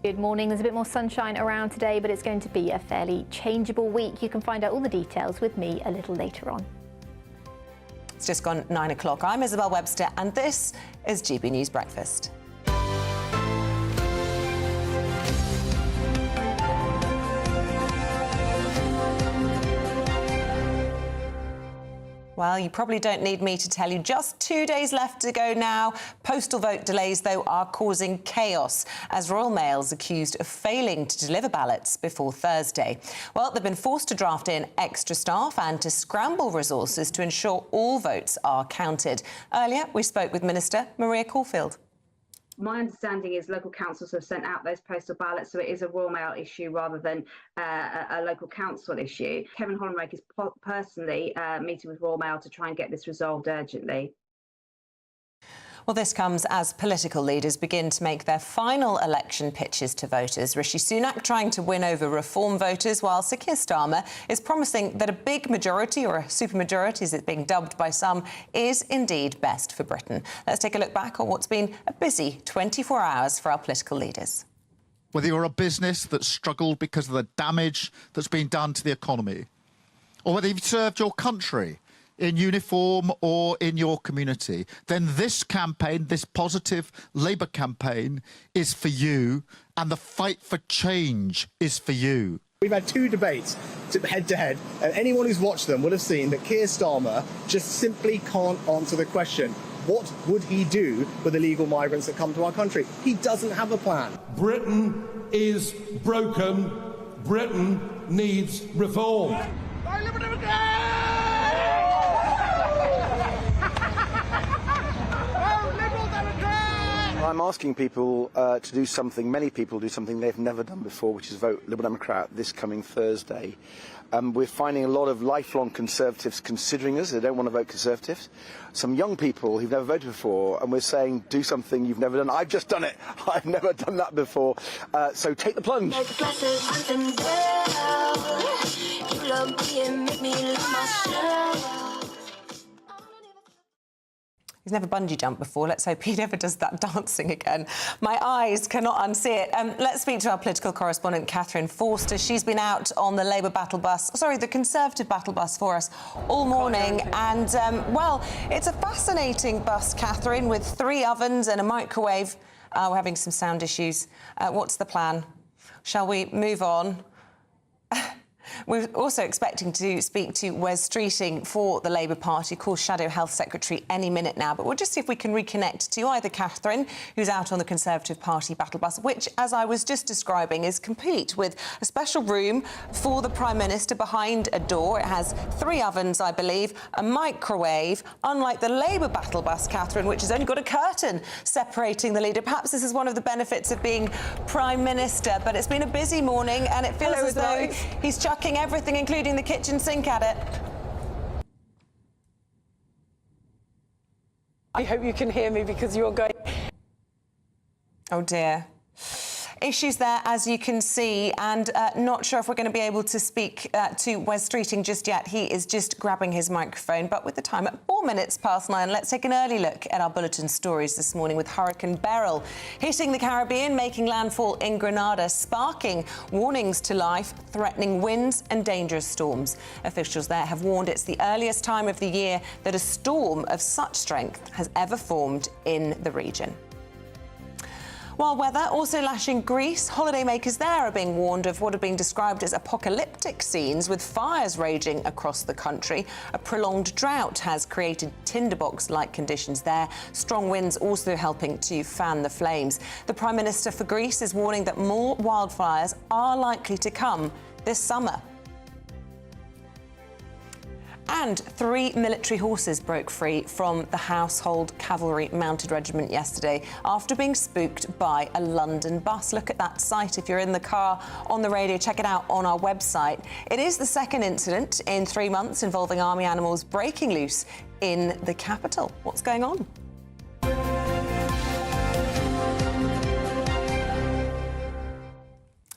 Good morning. There's a bit more sunshine around today, but it's going to be a fairly changeable week. You can find out all the details with me a little later on. It's just gone 9 o'clock. I'm Isabel Webster and this is GB News Breakfast. Well, you probably don't need me to tell you. Just 2 days left to go now. Postal vote delays, though, are causing chaos as Royal Mail's accused of failing to deliver ballots before Thursday. Well, they've been forced to draft in extra staff and to scramble resources to ensure all votes are counted. Earlier, we spoke with Minister Maria Caulfield. My understanding is local councils have sent out those postal ballots, so it is a Royal Mail issue rather than a local council issue. Kevin Hollinrake is personally meeting with Royal Mail to try and get this resolved urgently. Well, this comes as political leaders begin to make their final election pitches to voters. Rishi Sunak trying to win over reform voters, while Sir Keir Starmer is promising that a big majority, or a supermajority as it's being dubbed by some, is indeed best for Britain. Let's take a look back on what's been a busy 24 hours for our political leaders. Whether you're a business that's struggled because of the damage that's been done to the economy, or whether you've served your country in uniform or in your community, then this campaign, this positive Labour campaign, is for you, and the fight for change is for you. We've had two debates head-to-head, and anyone who's watched them would have seen that Keir Starmer just simply can't answer the question. What would he do with illegal migrants that come to our country? He doesn't have a plan. Britain is broken. Britain needs reform. I'm asking people to do something, many people do something they've never done before, which is vote Liberal Democrat this coming Thursday. We're finding a lot of lifelong Conservatives considering us. They don't want to vote Conservatives. Some young people who've never voted before, and we're saying, do something you've never done. I've just done it. I've never done that before. So take the plunge. He's never bungee jumped before. Let's hope he never does that dancing again. My eyes cannot unsee it. Let's speak to our political correspondent, Catherine Forster. She's been out on the Labour battle bus, the Conservative battle bus for us all morning. And, well, it's a fascinating bus, Catherine, with 3 ovens and a microwave. We're having some sound issues. What's the plan? Shall we move on? We're also expecting to speak to Wes Streeting for the Labour Party, of course, Shadow Health Secretary, any minute now. But we'll just see if we can reconnect to either Catherine, who's out on the Conservative Party battle bus, which, as I was just describing, is complete with a special room for the Prime Minister behind a door. It has 3 ovens, I believe, a microwave, unlike the Labour battle bus, Catherine, which has only got a curtain separating the leader. Perhaps this is one of the benefits of being Prime Minister, but it's been a busy morning and it feels as though he's chucking everything, including the kitchen sink, at it. I hope you can hear me because you're going... Oh, dear. Issues there, as you can see, and not sure if we're going to be able to speak to Wes Streeting just yet. He is just grabbing his microphone. But with the time at 4 minutes past 9, let's take an early look at our bulletin stories this morning with Hurricane Beryl hitting the Caribbean, making landfall in Grenada, sparking warnings to life, threatening winds and dangerous storms. Officials there have warned it's the earliest time of the year that a storm of such strength has ever formed in the region. While weather also lashing Greece, holidaymakers there are being warned of what have been described as apocalyptic scenes with fires raging across the country. A prolonged drought has created tinderbox-like conditions there. Strong winds also helping to fan the flames. The Prime Minister for Greece is warning that more wildfires are likely to come this summer. And 3 military horses broke free from the Household Cavalry Mounted Regiment yesterday after being spooked by a London bus. Look at that sight if you're in the car, on the radio, check it out on our website. It is the second incident in 3 months involving army animals breaking loose in the capital. What's going on?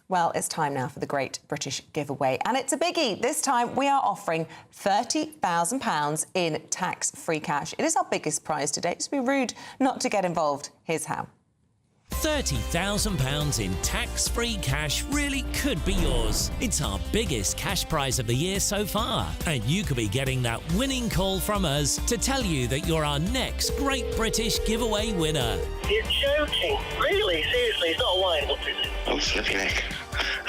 Well, it's time now for the Great British Giveaway, and it's a biggie. This time we are offering £30,000 in tax-free cash. It is our biggest prize today. It'd be rude not to get involved. Here's how. £30,000 in tax-free cash really could be yours. It's our biggest cash prize of the year so far, and you could be getting that winning call from us to tell you that you're our next Great British Giveaway winner. You're joking. Really? Seriously? It's not a wine. What is it? Oh, slippy neck.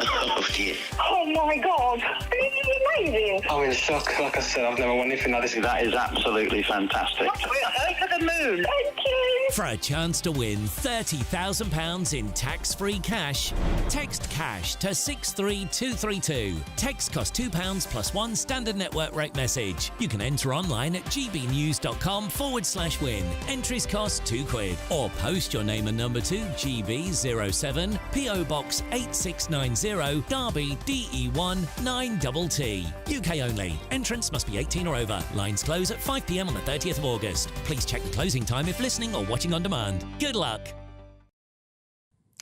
Oh, dear. Oh, my God. This is amazing. I'm in shock. Like I said, I've never won anything like this. That is absolutely fantastic. We're over the moon. Thank you. For a chance to win £30,000 in tax-free cash, text cash to 63232. Text costs £2 plus 1 standard network rate message. You can enter online at gbnews.com/win. Entries cost £2. Or post your name and number to GB07 PO Box 8690 Derby DE1 9TT. UK only. Entrance must be 18 or over. Lines close at 5 p.m. on the 30th of August. Please check the closing time if listening or watching on demand. Good luck.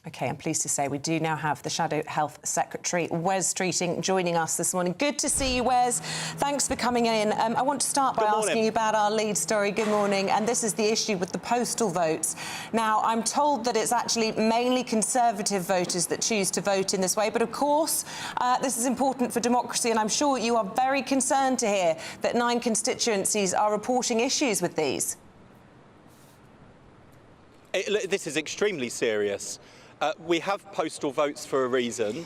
OK, I'm pleased to say we do now have the Shadow Health Secretary, Wes Streeting, joining us this morning. Good to see you, Wes. Thanks for coming in. I want to start by asking you about our lead story. Good morning. And this is the issue with the postal votes. Now, I'm told that it's actually mainly Conservative voters that choose to vote in this way. But, of course, this is important for democracy. And I'm sure you are very concerned to hear that 9 constituencies are reporting issues with these. This is extremely serious. We have postal votes for a reason.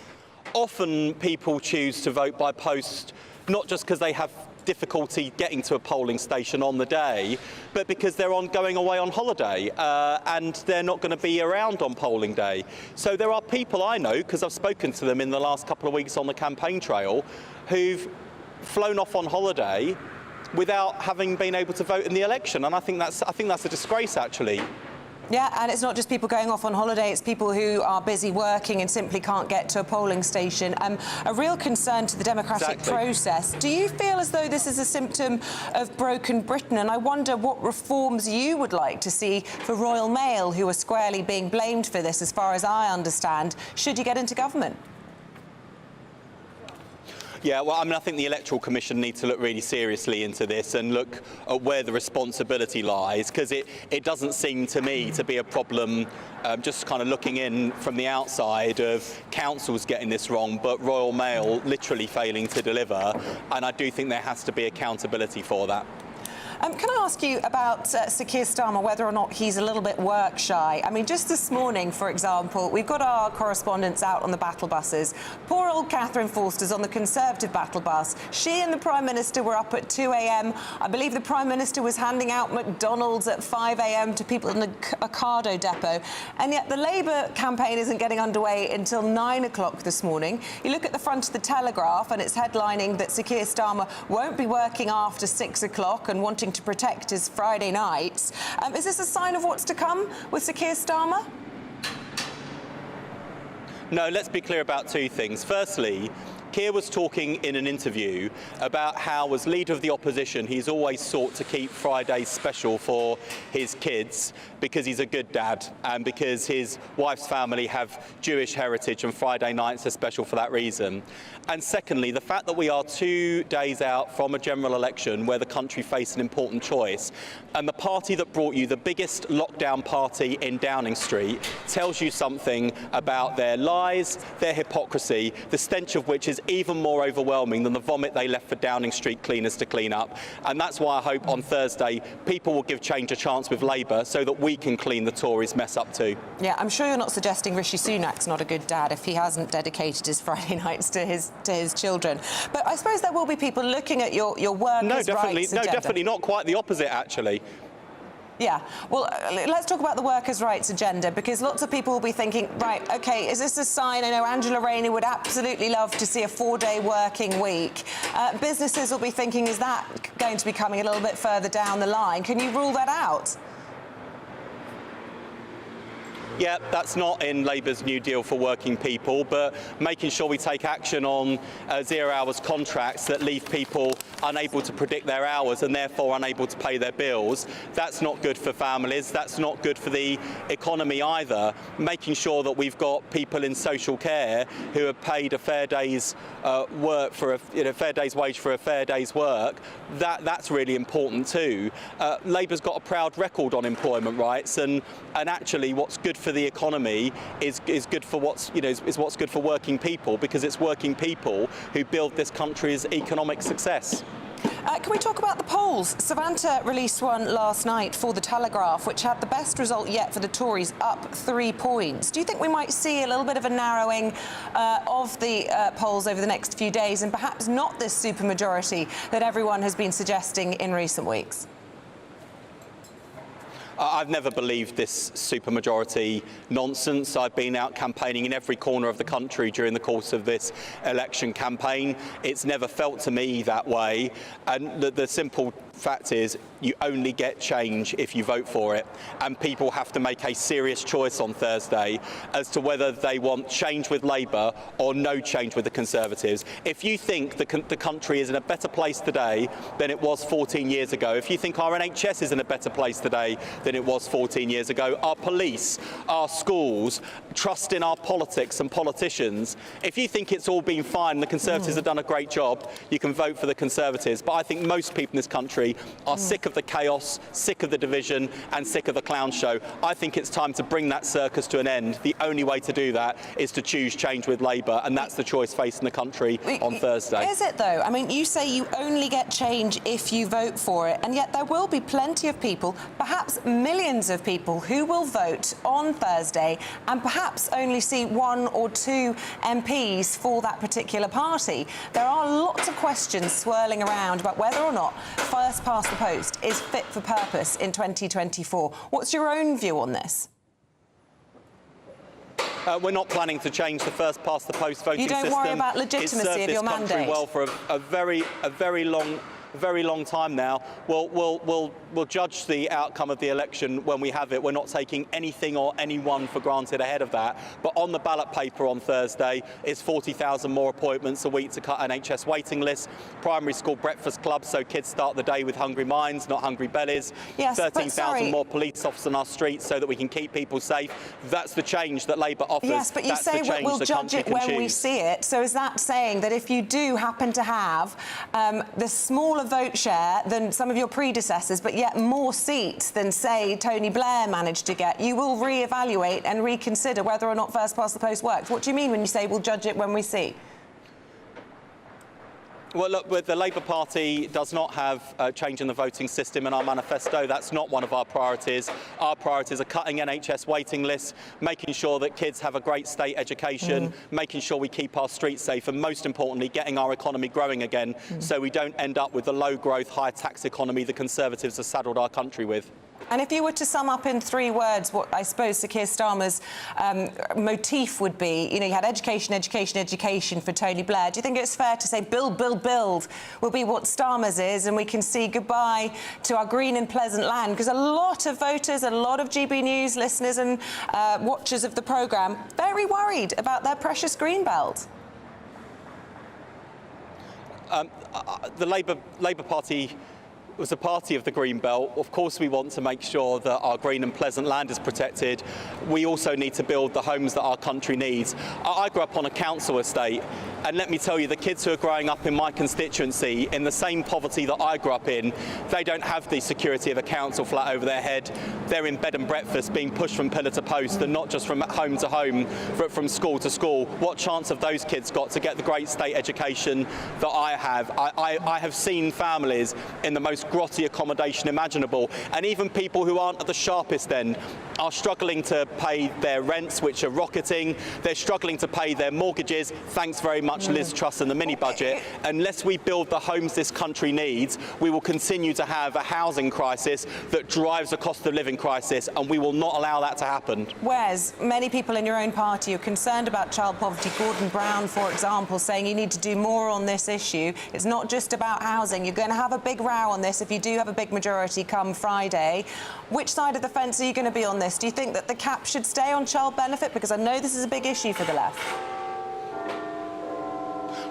Often people choose to vote by post, not just because they have difficulty getting to a polling station on the day, but because they're going away on holiday and they're not going to be around on polling day. So there are people I know, because I've spoken to them in the last couple of weeks on the campaign trail, who've flown off on holiday without having been able to vote in the election, and I think that's a disgrace, actually. Yeah, and it's not just people going off on holiday, it's people who are busy working and simply can't get to a polling station. A real concern to the democratic process. Do you feel as though this is a symptom of broken Britain? And I wonder what reforms you would like to see for Royal Mail, who are squarely being blamed for this, as far as I understand, should you get into government? Yeah, well, I mean, I think the Electoral Commission needs to look really seriously into this and look at where the responsibility lies, because it doesn't seem to me to be a problem just kind of looking in from the outside of councils getting this wrong, but Royal Mail literally failing to deliver, and I do think there has to be accountability for that. Can I ask you about Sir Keir Starmer, whether or not he's a little bit work shy? I mean, just this morning, for example, we've got our correspondents out on the battle buses. Poor old Catherine Forster's on the Conservative battle bus. She and the Prime Minister were up at 2 a.m. I believe the Prime Minister was handing out McDonald's at 5 a.m. to people in the Ocado depot. And yet the Labour campaign isn't getting underway until 9 o'clock this morning. You look at the front of the Telegraph and it's headlining that Sir Keir Starmer won't be working after 6 o'clock and wanting to protect his Friday nights. Is this a sign of what's to come with Sir Keir Starmer? No, let's be clear about two things. Firstly, Keir was talking in an interview about how, as leader of the opposition, he's always sought to keep Fridays special for his kids because he's a good dad and because his wife's family have Jewish heritage and Friday nights are special for that reason. And secondly, the fact that we are 2 days out from a general election where the country faced an important choice, and the party that brought you the biggest lockdown party in Downing Street tells you something about their lies, their hypocrisy, the stench of which is even more overwhelming than the vomit they left for Downing Street cleaners to clean up. And that's why I hope on Thursday people will give change a chance with Labour so that we can clean the Tories' mess up too. Yeah, I'm sure you're not suggesting Rishi Sunak's not a good dad if he hasn't dedicated his Friday nights to his children. But I suppose there will be people looking at your workers' rights agenda. No, definitely not. Quite the opposite, actually. Yeah, well, let's talk about the workers' rights agenda, because lots of people will be thinking, right, OK, is this a sign? I know Angela Rayner would absolutely love to see a 4-day working week. Businesses will be thinking, is that going to be coming a little bit further down the line? Can you rule that out? Yeah, that's not in Labour's New Deal for working people, but making sure we take action on 0 hours contracts that leave people unable to predict their hours and therefore unable to pay their bills. That's not good for families. That's not good for the economy either. Making sure that we've got people in social care who are paid a fair day's work for a fair day's wage for a fair day's work. That's really important too. Labour's got a proud record on employment rights, and actually what's good for the economy is good for what's good for working people, because it's working people who build this country's economic success. Can we talk about the polls? Savanta released one last night for The Telegraph, which had the best result yet for the Tories, up 3 points. Do you think we might see a little bit of a narrowing of the polls over the next few days, and perhaps not this supermajority that everyone has been suggesting in recent weeks? I've never believed this supermajority nonsense. I've been out campaigning in every corner of the country during the course of this election campaign. It's never felt to me that way. And the simple fact is, you only get change if you vote for it. And people have to make a serious choice on Thursday as to whether they want change with Labour or no change with the Conservatives. If you think the country is in a better place today than it was 14 years ago, if you think our NHS is in a better place today than it was 14 years ago, our police, our schools, trust in our politics and politicians, if you think it's all been fine and the Conservatives have done a great job, you can vote for the Conservatives. But I think most people in this country are sick of the chaos, sick of the division and sick of the clown show. I think it's time to bring that circus to an end. The only way to do that is to choose change with Labour, and that's the choice facing the country on Thursday. Is it though? I mean, you say you only get change if you vote for it, and yet there will be plenty of people, perhaps millions of people, who will vote on Thursday and perhaps only see 1 or 2 MPs for that particular party. There are lots of questions swirling around about whether or not first past the post is fit for purpose in 2024. What's your own view on this? We're not planning to change the first past the post voting system. You don't worry about legitimacy of your mandate? It's served this country well for a very long time now. We'll judge the outcome of the election when we have it. We're not taking anything or anyone for granted ahead of that. But on the ballot paper on Thursday is 40,000 more appointments a week to cut NHS waiting lists, primary school breakfast clubs so kids start the day with hungry minds, not hungry bellies, yes, 13,000 more police officers on our streets so that we can keep people safe. That's the change that Labour offers. Yes, but you say we'll judge it when we see it. So is that saying that if you do happen to have the smaller vote share than some of your predecessors, but yet more seats than, say, Tony Blair managed to get, you will re-evaluate and reconsider whether or not first past the post works? What do you mean when you say we'll judge it when we see? Well, look, the Labour Party does not have a change in the voting system in our manifesto. That's not one of our priorities. Our priorities are cutting NHS waiting lists, making sure that kids have a great state education, making sure we keep our streets safe, and most importantly, getting our economy growing again so we don't end up with the low-growth, high-tax economy the Conservatives have saddled our country with. And if you were to sum up in 3 words what I suppose Sir Keir Starmer's motif would be, you know, you had education, education, education for Tony Blair. Do you think it's fair to say build, build, build will be what Starmer's is, and we can see goodbye to our green and pleasant land? Because a lot of voters, a lot of GB News listeners and watchers of the programme, very worried about their precious green belt. The Labour Party was a party of the Green Belt. Of course we want to make sure that our green and pleasant land is protected. We also need to build the homes that our country needs. I grew up on a council estate, and let me tell you, the kids who are growing up in my constituency in the same poverty that I grew up in, they don't have the security of a council flat over their head. They're in bed and breakfast, being pushed from pillar to post, and not just from home to home, from school to school. What chance have those kids got to get the great state education that I have? I have seen families in the most most grotty accommodation imaginable. And even people who aren't at the sharpest end are struggling to pay their rents, which are rocketing. They're struggling to pay their mortgages. Thanks very much, Liz Truss and the mini-budget. Unless we build the homes this country needs, we will continue to have a housing crisis that drives a cost of living crisis, and we will not allow that to happen. Wes, many people in your own party are concerned about child poverty. Gordon Brown, for example, saying you need to do more on this issue. It's not just about housing. You're going to have a big row on this if you do have a big majority come Friday. Which side of the fence are you going to be on this? Do you think that the cap should stay on child benefit? Because I know this is a big issue for the left.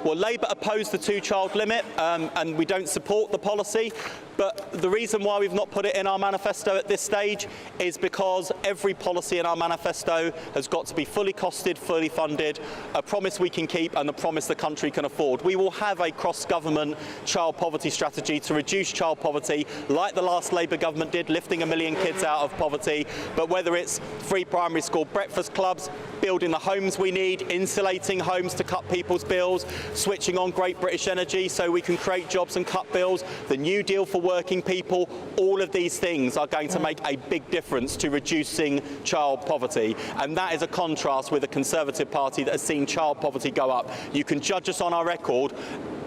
Well, Labour opposed the two-child limit and we don't support the policy. But the reason why we've not put it in our manifesto at this stage is because every policy in our manifesto has got to be fully costed, fully funded, a promise we can keep and a promise the country can afford. We will have a cross-government child poverty strategy to reduce child poverty, like the last Labour government did, lifting 1 million kids out of poverty. But whether it's free primary school breakfast clubs, building the homes we need, insulating homes to cut people's bills, switching on Great British Energy so we can create jobs and cut bills, the New Deal for working people, all of these things are going to make a big difference to reducing child poverty. And that is a contrast with a Conservative Party that has seen child poverty go up. You can judge us on our record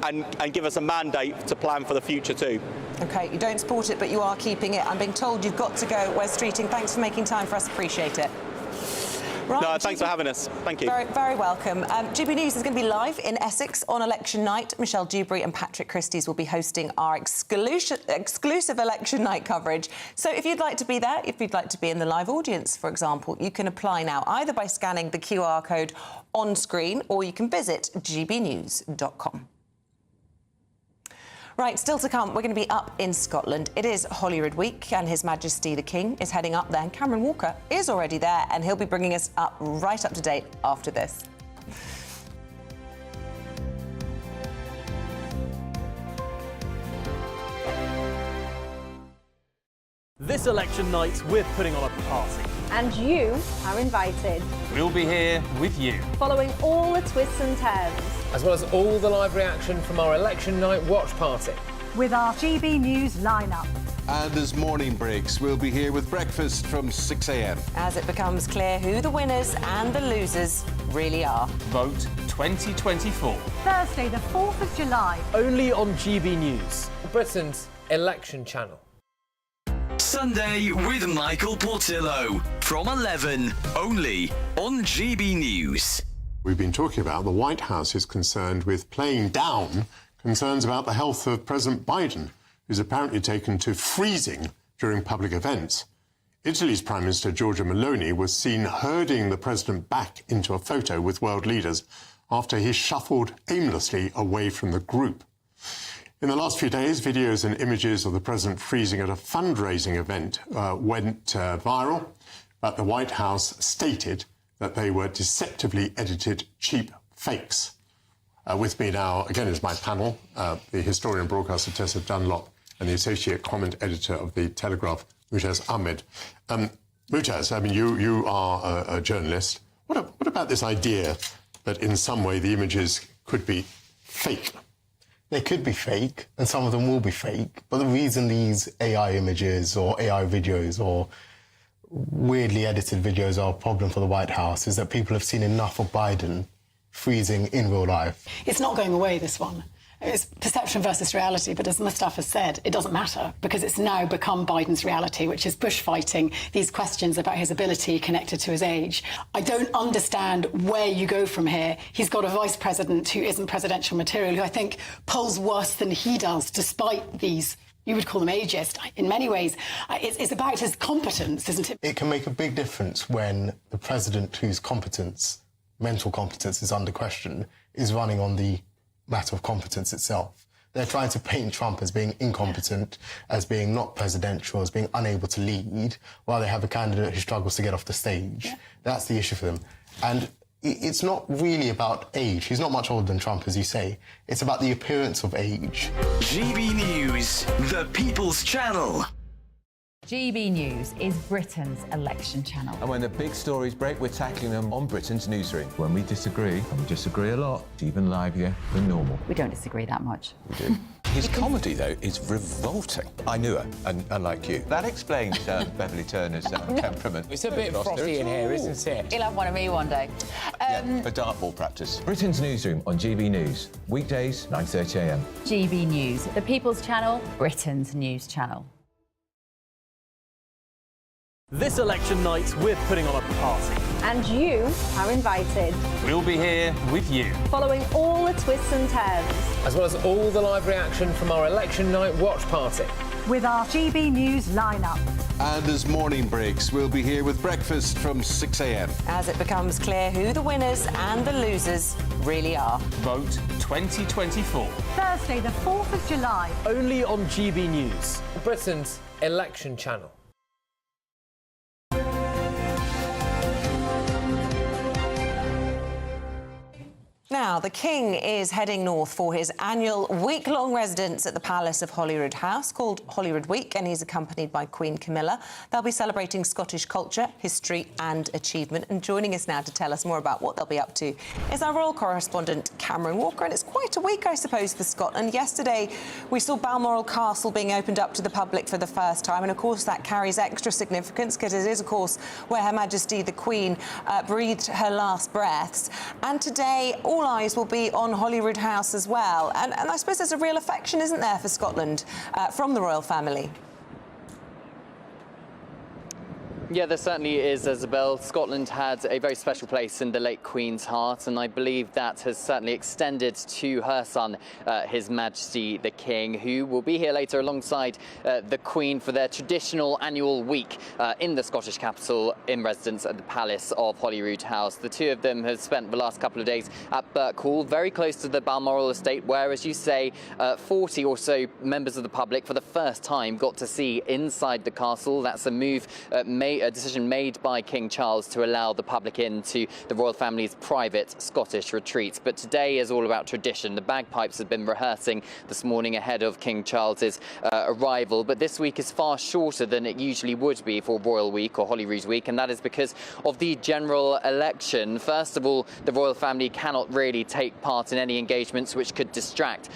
and give us a mandate to plan for the future too. OK, you don't support it, but you are keeping it. I'm being told you've got to go. Wes Streeting, thanks for making time for us. Appreciate it. Right, no, thanks for having us. Thank you. Very, very welcome. GB News is going to be live in Essex on election night. Michelle Dewberry and Patrick Christys will be hosting our exclusive election night coverage. So if you'd like to be there, if you'd like to be in the live audience, for example, you can apply now either by scanning the QR code on screen or you can visit gbnews.com. Right, still to come, we're going to be up in Scotland. It is Holyrood Week and His Majesty the King is heading up there. And Cameron Walker is already there and he'll be bringing us right up to date after this. This election night, we're putting on a party. And you are invited. We'll be here with you. Following all the twists and turns. As well as all the live reaction from our election night watch party. With our GB News lineup. And as morning breaks, we'll be here with breakfast from 6 a.m. As it becomes clear who the winners and the losers really are. Vote 2024. Thursday, the 4th of July. Only on GB News, Britain's election channel. Sunday with Michael Portillo from 11, only on GB News. We've been talking about the White House is concerned with playing down concerns about the health of President Biden, who's apparently taken to freezing during public events. Italy's Prime Minister Giorgia Meloni was seen herding the president back into a photo with world leaders after he shuffled aimlessly away from the group. In the last few days, videos and images of the president freezing at a fundraising event went viral, but the White House stated that they were deceptively edited cheap fakes. With me now, again, is my panel, the historian and broadcaster Tessa Dunlop and the associate comment editor of The Telegraph, Mujaz Ahmed. Mujaz, I mean, you are a journalist. What about this idea that in some way the images could be fake? They could be fake, and some of them will be fake. But the reason these AI images or AI videos or weirdly edited videos are a problem for the White House is that people have seen enough of Biden freezing in real life. It's not going away, this one. It's perception versus reality, but as Mustafa said, it doesn't matter because it's now become Biden's reality, which is bushfighting these questions about his ability connected to his age. I don't understand where you go from here. He's got a vice president who isn't presidential material, who I think polls worse than he does, despite these, you would call them ageist. In many ways, it's about his competence, isn't it? It can make a big difference when the president whose competence, mental competence, is under question, is running on the matter of competence itself. They're trying to paint Trump as being incompetent, as being not presidential, as being unable to lead, while they have a candidate who struggles to get off the stage. Yeah. That's the issue for them. And it's not really about age. He's not much older than Trump, as you say. It's about the appearance of age. GB News, the People's Channel. GB News is Britain's election channel. And when the big stories break, we're tackling them on Britain's newsroom. When we disagree, and we disagree a lot, it's even livelier than normal. We don't disagree that much. We do. His comedy, though, is revolting. I knew her, unlike you. That explains Beverly Turner's temperament. It's a bit frothy in here, isn't it? He'll have one of me one day. For dartball practice. Britain's Newsroom on GB News. Weekdays, 9:30 a.m. GB News, the People's Channel, Britain's news channel. This election night, we're putting on a party. And you are invited. We'll be here with you. Following all the twists and turns. As well as all the live reaction from our election night watch party. With our GB News lineup. And as morning breaks, we'll be here with breakfast from 6 a.m. As it becomes clear who the winners and the losers really are. Vote 2024. Thursday, the 4th of July. Only on GB News. Britain's election channel. Now, the King is heading north for his annual week-long residence at the Palace of Holyrood House, called Holyrood Week, and he's accompanied by Queen Camilla. They'll be celebrating Scottish culture, history and achievement. And joining us now to tell us more about what they'll be up to is our royal correspondent, Cameron Walker. And it's quite a week, I suppose, for Scotland. Yesterday, we saw Balmoral Castle being opened up to the public for the first time. And, of course, that carries extra significance because it is, of course, where Her Majesty the Queen breathed her last breaths. And today, all eyes will be on Holyrood House as well. And I suppose there's a real affection, isn't there, for Scotland from the royal family? Yeah, there certainly is, Isabel. Scotland had a very special place in the late Queen's heart, and I believe that has certainly extended to her son, His Majesty the King, who will be here later alongside the Queen for their traditional annual week in the Scottish capital in residence at the Palace of Holyrood House. The two of them have spent the last couple of days at Birk Hall, very close to the Balmoral estate, where, as you say, 40 or so members of the public for the first time got to see inside the castle. That's a move a decision made by King Charles to allow the public into the royal family's private Scottish retreat. But today is all about tradition. The bagpipes have been rehearsing this morning ahead of King Charles's arrival, but this week is far shorter than it usually would be for Royal Week or Holyrood Week, and that is because of the general election. First of all, the royal family cannot really take part in any engagements which could distract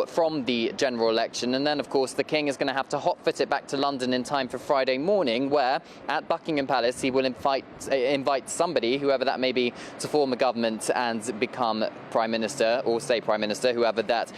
from the general election. And then, of course, the King is going to have to hotfoot it back to London in time for Friday morning, where at Buckingham Palace he will invite somebody, whoever that may be, to form a government and become Prime Minister, or stay Prime Minister, whoever that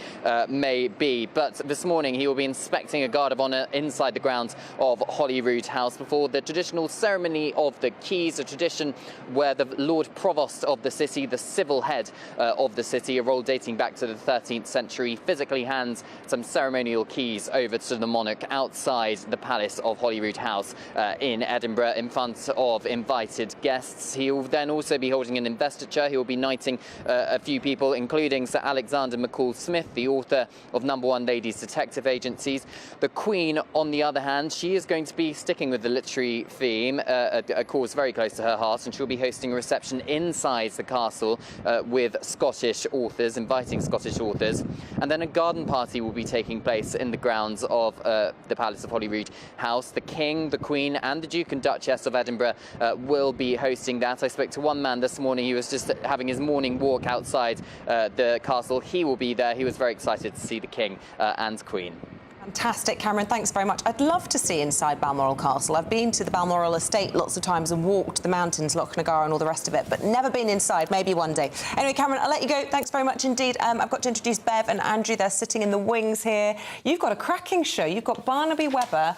may be. But this morning he will be inspecting a guard of honour inside the grounds of Holyrood House before the traditional ceremony of the keys, a tradition where the Lord Provost of the city, the civil head of the city, a role dating back to the 13th century, physically hands some ceremonial keys over to the monarch outside the Palace of Holyrood House in Edinburgh in front of invited guests. He will then also be holding an investiture. He will be knighting a few people, including Sir Alexander McCall-Smith, the author of No. 1 Ladies Detective Agencies. The Queen, on the other hand, she is going to be sticking with the literary theme, a cause very close to her heart, and she'll be hosting a reception inside the castle with Scottish authors, inviting Scottish authors. And then a garden party will be taking place in the grounds of the Palace of Holyrood House. The King, the Queen and the Duke and Duchess of Edinburgh will be hosting that. I spoke to one man this morning. He was just having his morning walk outside the castle. He will be there. He was very excited to see the King and Queen. Fantastic, Cameron. Thanks very much. I'd love to see inside Balmoral Castle. I've been to the Balmoral estate lots of times and walked the mountains, Loch Nagara and all the rest of it, but never been inside. Maybe one day. Anyway, Cameron, I'll let you go. Thanks very much indeed. I've got to introduce Bev and Andrew. They're sitting in the wings here. You've got a cracking show. You've got Barnaby Webber,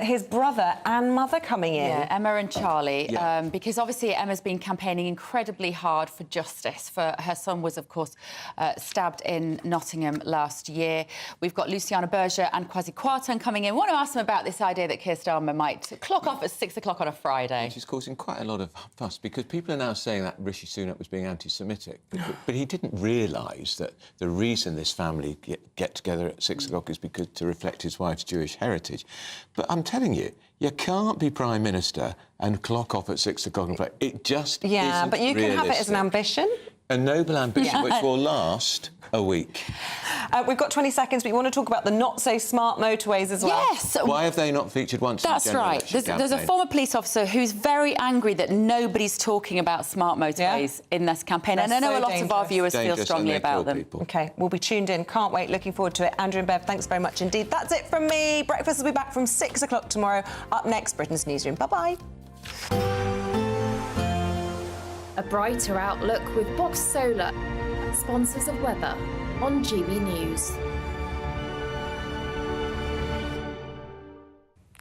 his brother and mother coming in. Yeah, Emma and Charlie, because obviously Emma's been campaigning incredibly hard for justice. Her son was, of course, stabbed in Nottingham last year. We've got Luciana Berger and Kwasi Kwarteng coming in. I want to ask them about this idea that Keir Starmer might clock off at 6 o'clock on a Friday. Which is causing quite a lot of fuss, because people are now saying that Rishi Sunak was being anti-Semitic. But he didn't realise that the reason this family get together at 6 o'clock is because to reflect his wife's Jewish heritage. But I'm telling you, you can't be Prime Minister and clock off at 6 o'clock. It just isn't but you can have it as an ambition. A noble ambition which will last a week. We've got 20 seconds, but you want to talk about the not-so-smart motorways as well? Yes. Why have they not featured once That's in the general right. election There's a campaign? former police officer who's very angry that nobody's talking about smart motorways in this campaign. They're and I know so a lot of our viewers feel strongly about them. OK, we'll be tuned in. Can't wait. Looking forward to it. Andrew and Bev, thanks very much indeed. That's it from me. Breakfast will be back from 6 o'clock tomorrow. Up next, Britain's Newsroom. Bye-bye. A brighter outlook with Box Solar, sponsors of weather on GB News.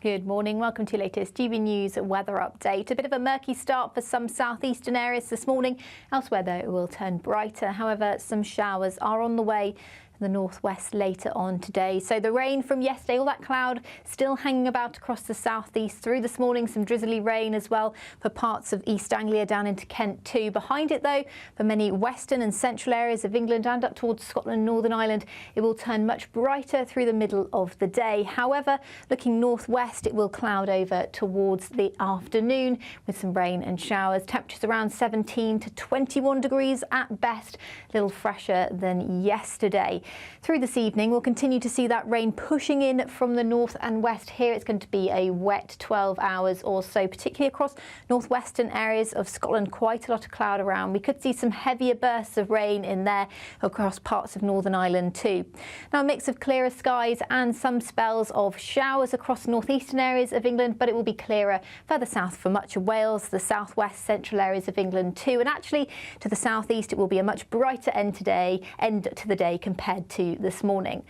Good morning. Welcome to your latest GB News weather update. A bit of a murky start for some southeastern areas this morning. Elsewhere, though, it will turn brighter. However, some showers are on the way in the northwest later on today. So the rain from yesterday, all that cloud still hanging about across the southeast through this morning. Some drizzly rain as well for parts of East Anglia down into Kent too. Behind it, though, for many western and central areas of England and up towards Scotland and Northern Ireland, it will turn much brighter through the middle of the day. However, looking northwest, it will cloud over towards the afternoon with some rain and showers. Temperatures around 17 to 21 degrees at best, a little fresher than yesterday. Through this evening, we'll continue to see that rain pushing in from the north and west. Here it's going to be a wet 12 hours or so, particularly across northwestern areas of Scotland. Quite a lot of cloud around. We could see some heavier bursts of rain in there across parts of Northern Ireland too. Now, a mix of clearer skies and some spells of showers across northeastern areas of England, but it will be clearer further south for much of Wales, the southwest central areas of England too. And actually to the southeast, it will be a much brighter end to the day compared to this morning.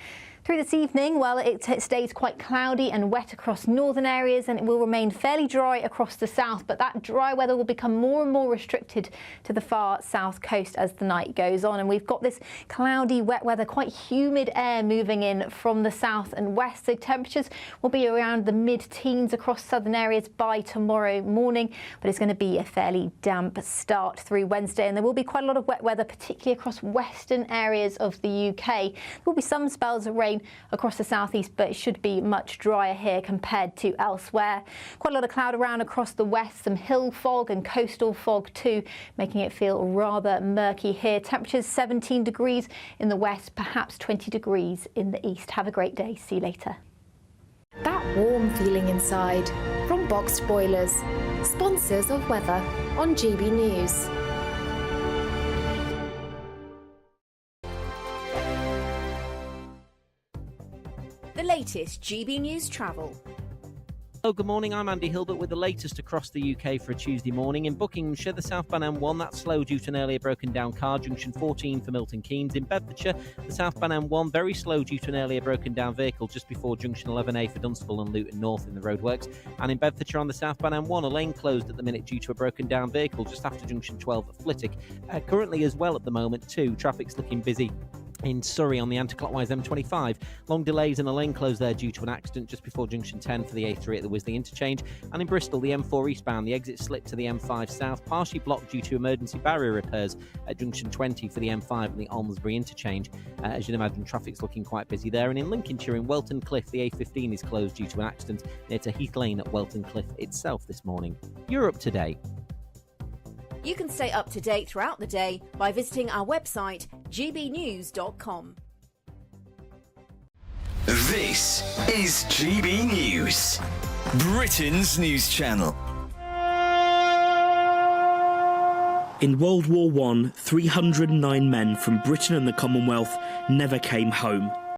Through this evening, well, it stays quite cloudy and wet across northern areas, and it will remain fairly dry across the south, but that dry weather will become more and more restricted to the far south coast as the night goes on. And we've got this cloudy, wet weather, quite humid air moving in from the south and west, so temperatures will be around the mid-teens across southern areas by tomorrow morning, but it's going to be a fairly damp start through Wednesday, and there will be quite a lot of wet weather, particularly across western areas of the UK. There will be some spells of rain across the southeast, but it should be much drier here compared to elsewhere. Quite a lot of cloud around across the west, some hill fog and coastal fog too, making it feel rather murky here. Temperatures 17 degrees in the west, perhaps 20 degrees in the east. Have a great day. See you later. That warm feeling inside from Boxed Boilers, sponsors of weather on GB News. The latest GB News travel. Hello, good morning. I'm Andy Hilbert with the latest across the UK for a Tuesday morning. In Buckinghamshire, the southbound M1, that's slow due to an earlier broken down car, junction 14 for Milton Keynes. In Bedfordshire, the southbound M1, very slow due to an earlier broken down vehicle just before junction 11A for Dunstable and Luton North in the roadworks. And in Bedfordshire on the southbound M1, a lane closed at the minute due to a broken down vehicle just after junction 12 at Flitwick. Currently as well at the moment too, traffic's looking busy in Surrey on the anti-clockwise M25. Long delays and a lane closed there due to an accident just before junction 10 for the A3 at the Wisley interchange. And in Bristol, the M4 eastbound, the exit slipped to the M5 south, partially blocked due to emergency barrier repairs at junction 20 for the M5 and the Almesbury interchange. As you'd imagine, traffic's looking quite busy there. And in Lincolnshire, in Welton Cliff, the A15 is closed due to an accident near to Heath Lane at Welton Cliff itself this morning. You're up to date. You can stay up to date throughout the day by visiting our website, gbnews.com. This is GB News, Britain's news channel. In World War I, 309 men from Britain and the Commonwealth never came home.